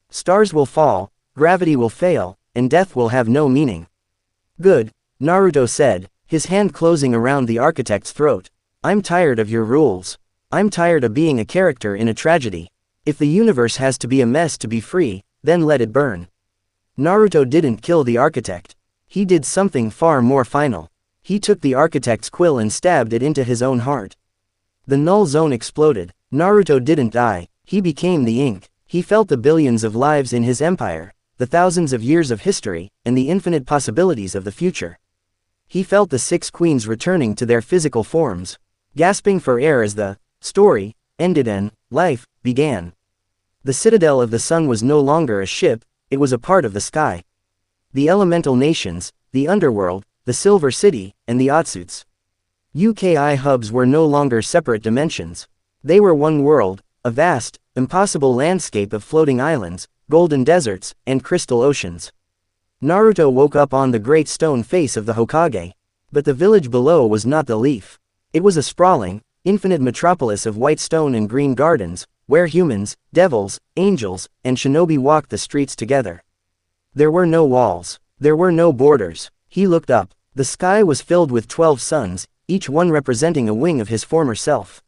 Stars will fall, gravity will fail, and death will have no meaning. Good, Naruto said, his hand closing around the architect's throat. I'm tired of your rules. I'm tired of being a character in a tragedy. If the universe has to be a mess to be free, then let it burn. Naruto didn't kill the architect. He did something far more final. He took the architect's quill and stabbed it into his own heart. The null zone exploded. Naruto didn't die, he became the ink. He felt the billions of lives in his empire, the thousands of years of history, and the infinite possibilities of the future. He felt the 6 queens returning to their physical forms, gasping for air as the story ended and life began. The citadel of the sun was no longer a ship, it was a part of the sky. The elemental nations, the underworld, the Silver City, and the Otsuts. UKI hubs were no longer separate dimensions. They were one world, a vast, impossible landscape of floating islands, golden deserts, and crystal oceans. Naruto woke up on the great stone face of the Hokage. But the village below was not the leaf. It was a sprawling, infinite metropolis of white stone and green gardens, where humans, devils, angels, and shinobi walked the streets together. There were no walls. There were no borders. He looked up. The sky was filled with 12 suns, each one representing a wing of his former self.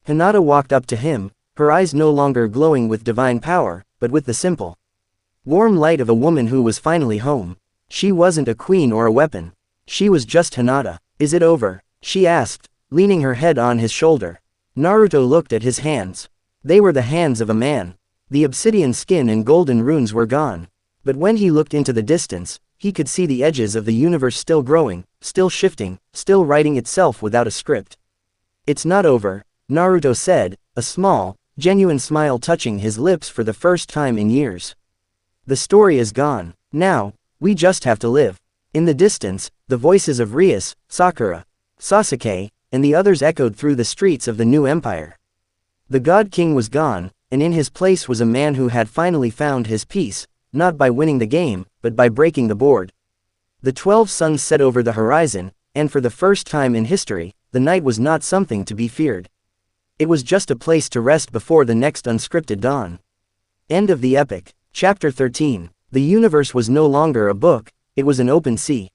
Hinata walked up to him, her eyes no longer glowing with divine power, but with the simple, warm light of a woman who was finally home. She wasn't a queen or a weapon. She was just Hinata. Is it over? She asked, leaning her head on his shoulder. Naruto looked at his hands. They were the hands of a man. The obsidian skin and golden runes were gone. But when he looked into the distance, he could see the edges of the universe still growing, still shifting, still writing itself without a script. It's not over, Naruto said, a small, genuine smile touching his lips for the first time in years. The story is gone. Now, we just have to live. In the distance, the voices of Rias, Sakura, Sasuke, and the others echoed through the streets of the new empire. The God King was gone, and in his place was a man who had finally found his peace, not by winning the game, but by breaking the board. The 12 suns set over the horizon, and for the first time in history, the night was not something to be feared. It was just a place to rest before the next unscripted dawn. End of the epic. Chapter 13. The universe was no longer a book, it was an open sea.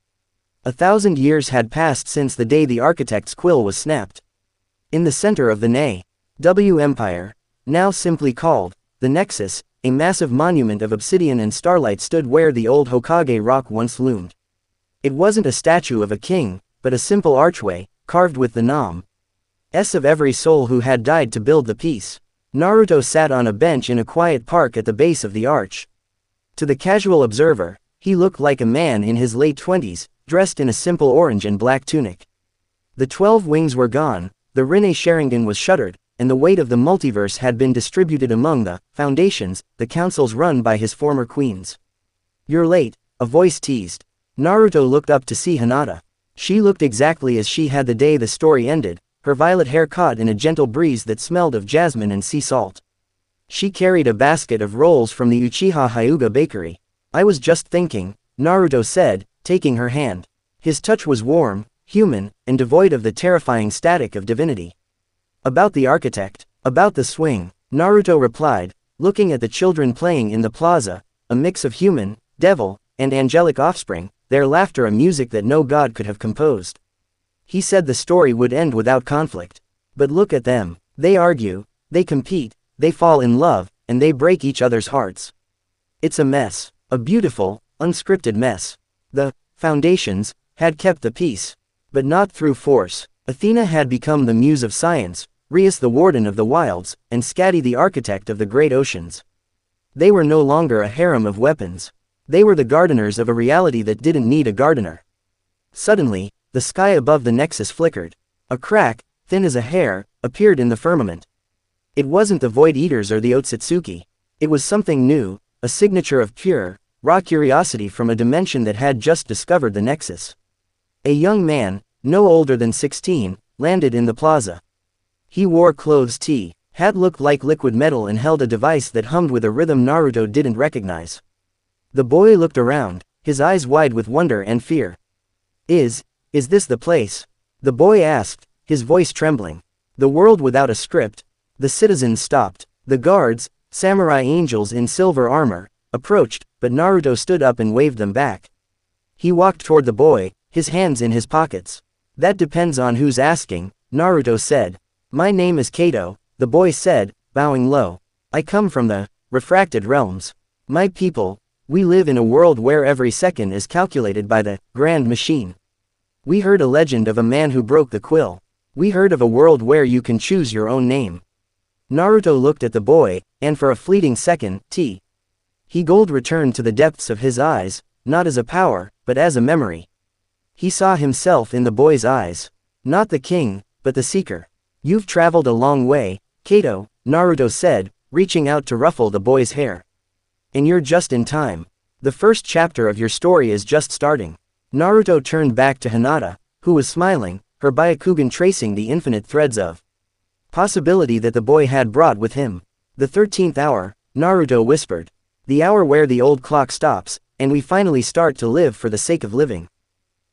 1,000 years had passed since the day the architect's quill was snapped. In the center of the Na.W Empire, now simply called the Nexus, a massive monument of obsidian and starlight stood where the old Hokage rock once loomed. It wasn't a statue of a king, but a simple archway, carved with the names of every soul who had died to build the peace. Naruto sat on a bench in a quiet park at the base of the arch. To the casual observer, he looked like a man in his late 20s, dressed in a simple orange and black tunic. The 12 wings were gone, the Rinne Sharingan was shuttered, and the weight of the multiverse had been distributed among the foundations, the councils run by his former queens. You're late, a voice teased. Naruto looked up to see Hinata. She looked exactly as she had the day the story ended, her violet hair caught in a gentle breeze that smelled of jasmine and sea salt. She carried a basket of rolls from the Uchiha Hyuga bakery. I was just thinking, Naruto said, taking her hand. His touch was warm, human, and devoid of the terrifying static of divinity. About the architect, about the swing, Naruto replied, looking at the children playing in the plaza, a mix of human, devil, and angelic offspring, their laughter a music that no god could have composed. He said the story would end without conflict. But look at them. They argue, they compete, they fall in love, and they break each other's hearts. It's a mess. A beautiful, unscripted mess. The foundations had kept the peace. But not through force. Athena had become the muse of science, Rias the warden of the wilds, and Skadi the architect of the great oceans. They were no longer a harem of weapons. They were the gardeners of a reality that didn't need a gardener. Suddenly, the sky above the Nexus flickered. A crack, thin as a hair, appeared in the firmament. It wasn't the Void Eaters or the Otsutsuki. It was something new, a signature of pure, raw curiosity from a dimension that had just discovered the Nexus. A young man, no older than 16, landed in the plaza. He wore clothes hat looked like liquid metal and held a device that hummed with a rhythm Naruto didn't recognize. The boy looked around, his eyes wide with wonder and fear. Is this the place? The boy asked, his voice trembling. The world without a script. The citizens stopped. The guards, samurai angels in silver armor, approached, but Naruto stood up and waved them back. He walked toward the boy, his hands in his pockets. That depends on who's asking, Naruto said. My name is Kato, the boy said, bowing low. I come from the refracted realms. My people, We live in a world where every second is calculated by the grand machine. We heard a legend of a man who broke the quill. We heard of a world where you can choose your own name. Naruto looked at the boy, and for a fleeting second, he gold returned to the depths of his eyes, not as a power, but as a memory. He saw himself in the boy's eyes. Not the king, but the seeker. You've traveled a long way, Kato, Naruto said, reaching out to ruffle the boy's hair. And you're just in time. The first chapter of your story is just starting. Naruto turned back to Hinata, who was smiling, her Byakugan tracing the infinite threads of possibility that the boy had brought with him. The 13th hour, Naruto whispered. The hour where the old clock stops, and we finally start to live for the sake of living.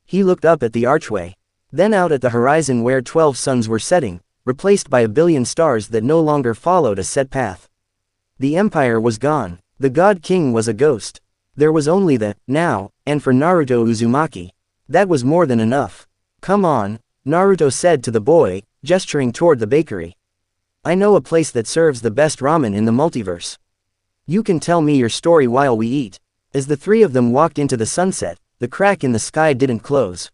He looked up at the archway. Then out at the horizon where 12 suns were setting, replaced by a billion stars that no longer followed a set path. The empire was gone. The God King was a ghost. There was only the now, and for Naruto Uzumaki. That was more than enough. Come on, Naruto said to the boy, gesturing toward the bakery. I know a place that serves the best ramen in the multiverse. You can tell me your story while we eat. As the three of them walked into the sunset, the crack in the sky didn't close.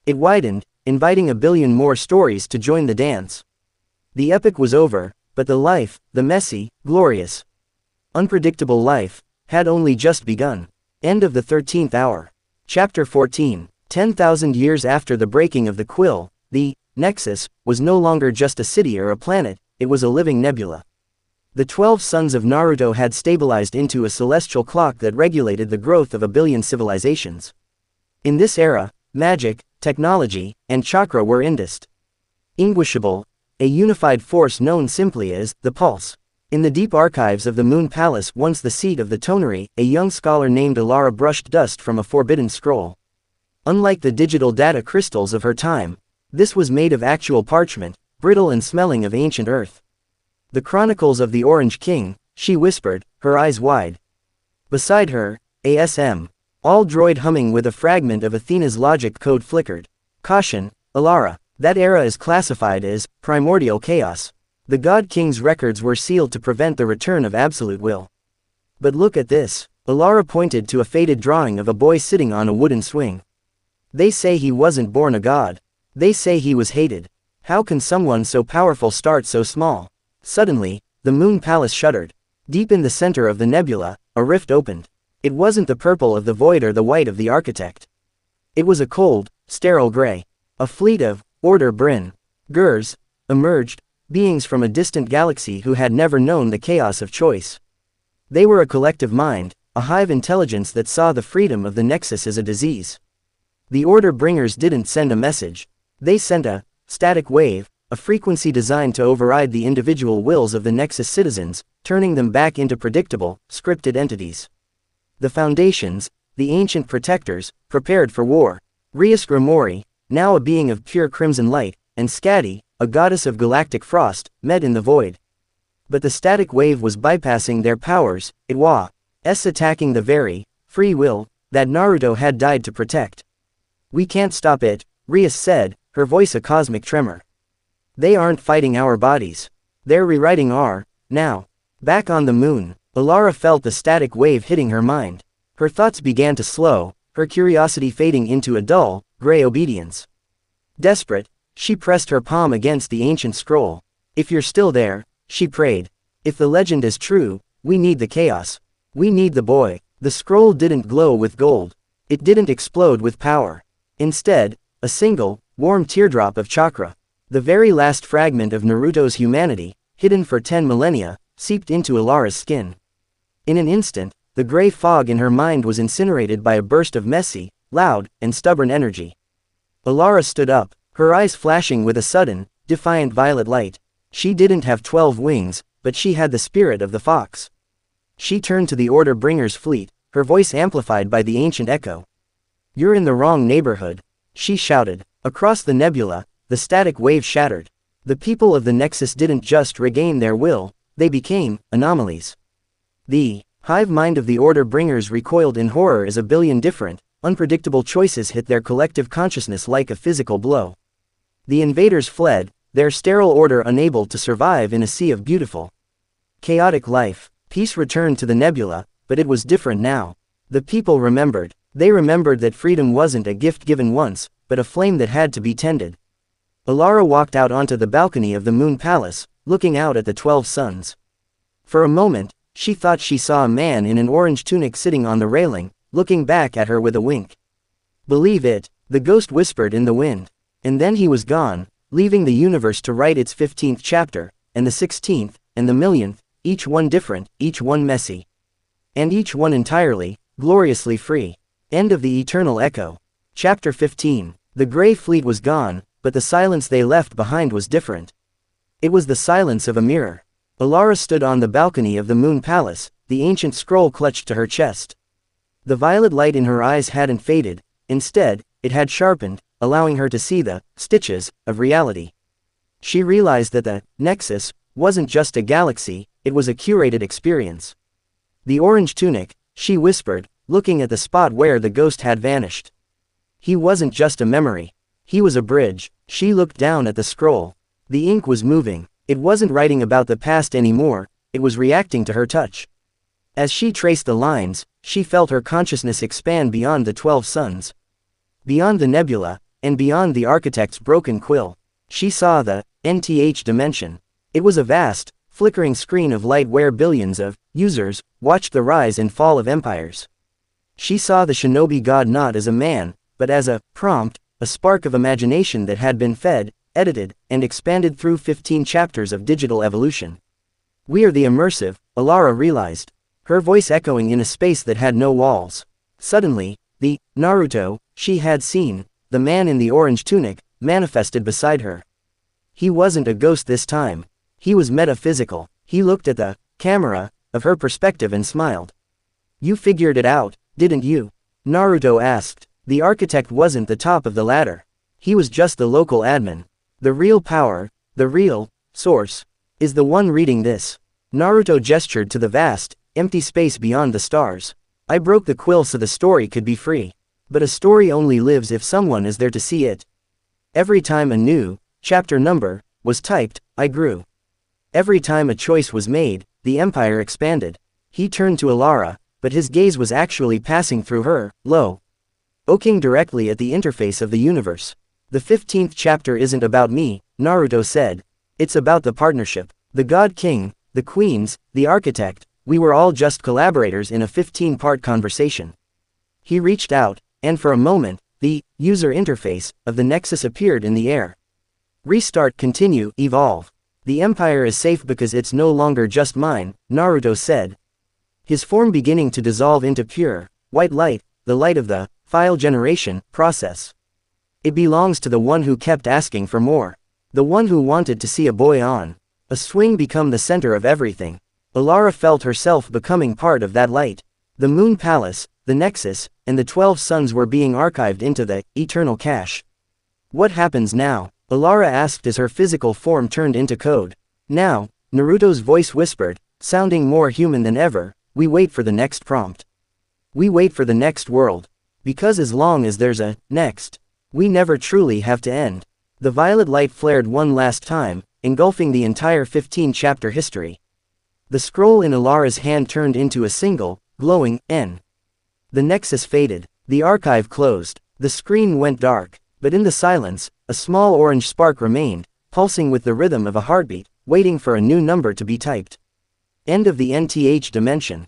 It widened, inviting a billion more stories to join the dance. The epic was over, but the life, the messy, glorious, unpredictable life, had only just begun. End of the 13th hour. Chapter 14. 10,000 years after the breaking of the quill, the Nexus was no longer just a city or a planet, it was a living nebula. The 12 sons of Naruto had stabilized into a celestial clock that regulated the growth of a billion civilizations. In this era, magic, technology, and chakra were indistinguishable, a unified force known simply as the Pulse. In the deep archives of the Moon Palace, once the seat of the Tonari, a young scholar named Alara brushed dust from a forbidden scroll. Unlike the digital data crystals of her time, this was made of actual parchment, brittle and smelling of ancient earth. The Chronicles of the Orange King, she whispered, her eyes wide. Beside her, ASM. All droid humming with a fragment of Athena's logic code flickered. Caution, Alara. That era is classified as primordial chaos. The God King's records were sealed to prevent the return of absolute will. But look at this. Alara pointed to a faded drawing of a boy sitting on a wooden swing. They say he wasn't born a god. They say he was hated. How can someone so powerful start so small? Suddenly, the Moon Palace shuddered. Deep in the center of the nebula, a rift opened. It wasn't the purple of the void or the white of the architect. It was a cold, sterile gray. A fleet of Order Bryn Gers emerged, beings from a distant galaxy who had never known the chaos of choice. They were a collective mind, a hive intelligence that saw the freedom of the Nexus as a disease. The Order Bringers didn't send a message. They sent a static wave, a frequency designed to override the individual wills of the Nexus citizens, turning them back into predictable, scripted entities. The Foundations, the ancient protectors, prepared for war. Rias Grimori, now a being of pure crimson light, and Skadi, a goddess of galactic frost, met in the void. But the static wave was bypassing their powers, it was attacking the very free will that Naruto had died to protect. We can't stop it, Rias said, her voice a cosmic tremor. They aren't fighting our bodies. They're rewriting our now. Back on the moon, Alara felt the static wave hitting her mind. Her thoughts began to slow, her curiosity fading into a dull, gray obedience. Desperate, she pressed her palm against the ancient scroll. If you're still there, she prayed. If the legend is true, we need the chaos. We need the boy. The scroll didn't glow with gold. It didn't explode with power. Instead, a single, warm teardrop of chakra. The very last fragment of Naruto's humanity, hidden for 10 millennia, seeped into Alara's skin. In an instant, the gray fog in her mind was incinerated by a burst of messy, loud, and stubborn energy. Alara stood up, her eyes flashing with a sudden, defiant violet light. She didn't have 12 wings, but she had the spirit of the fox. She turned to the Order Bringer's fleet, her voice amplified by the ancient echo. You're in the wrong neighborhood, she shouted. Across the nebula, the static wave shattered. The people of the Nexus didn't just regain their will, they became anomalies. The hive mind of the Order Bringers recoiled in horror as a billion different, unpredictable choices hit their collective consciousness like a physical blow. The invaders fled, their sterile order unable to survive in a sea of beautiful, chaotic life. Peace returned to the nebula, but it was different now. The people remembered. They remembered that freedom wasn't a gift given once, but a flame that had to be tended. Alara walked out onto the balcony of the Moon Palace, looking out at the 12 suns. For a moment, she thought she saw a man in an orange tunic sitting on the railing, looking back at her with a wink. Believe it, the ghost whispered in the wind. And then he was gone, leaving the universe to write its 15th chapter, and the 16th, and the millionth, each one different, each one messy. And each one entirely, gloriously free. End of the Eternal Echo. Chapter 15. The Grey Fleet was gone, but the silence they left behind was different. It was the silence of a mirror. Alara stood on the balcony of the Moon Palace, the ancient scroll clutched to her chest. The violet light in her eyes hadn't faded, instead, it had sharpened, allowing her to see the stitches of reality. She realized that the Nexus wasn't just a galaxy, it was a curated experience. The orange tunic, she whispered, looking at the spot where the ghost had vanished. He wasn't just a memory. He was a bridge. She looked down at the scroll. The ink was moving. It wasn't writing about the past anymore, it was reacting to her touch. As she traced the lines, she felt her consciousness expand beyond the 12 suns. Beyond the nebula, and beyond the architect's broken quill. She saw the nth dimension. It was a vast, flickering screen of light where billions of users watched the rise and fall of empires. She saw the Shinobi God not as a man, but as a prompt, a spark of imagination that had been fed, edited, and expanded through 15 chapters of digital evolution. We are the immersive, Alara realized, her voice echoing in a space that had no walls. Suddenly, the Naruto she had seen, the man in the orange tunic, manifested beside her. He wasn't a ghost this time. He was metaphysical. He looked at the camera of her perspective and smiled. You figured it out, didn't you? Naruto asked. The architect wasn't the top of the ladder. He was just the local admin. The real power, the real source, is the one reading this. Naruto gestured to the vast, empty space beyond the stars. I broke the quill so the story could be free. But a story only lives if someone is there to see it. Every time a new chapter number was typed, I grew. Every time a choice was made, the empire expanded. He turned to Alara, but his gaze was actually passing through her, looking directly at the interface of the universe. The 15th chapter isn't about me, Naruto said. It's about the partnership. The God King, the Queens, the Architect, we were all just collaborators in a 15-part conversation. He reached out, and for a moment, the user interface of the Nexus appeared in the air. Restart, continue, evolve. The Empire is safe because it's no longer just mine, Naruto said. His form beginning to dissolve into pure, white light, the light of the file generation process. It belongs to the one who kept asking for more. The one who wanted to see a boy on a swing become the center of everything. Alara felt herself becoming part of that light. The Moon Palace, the Nexus, and the 12 suns were being archived into the eternal cache. What happens now? Alara asked as her physical form turned into code. Now, Naruto's voice whispered, sounding more human than ever, we wait for the next prompt. We wait for the next world. Because as long as there's a next, we never truly have to end. The violet light flared one last time, engulfing the entire 15-chapter history. The scroll in Alara's hand turned into a single, glowing N. The Nexus faded. The archive closed. The screen went dark. But in the silence, a small orange spark remained, pulsing with the rhythm of a heartbeat, waiting for a new number to be typed. End of the nth dimension.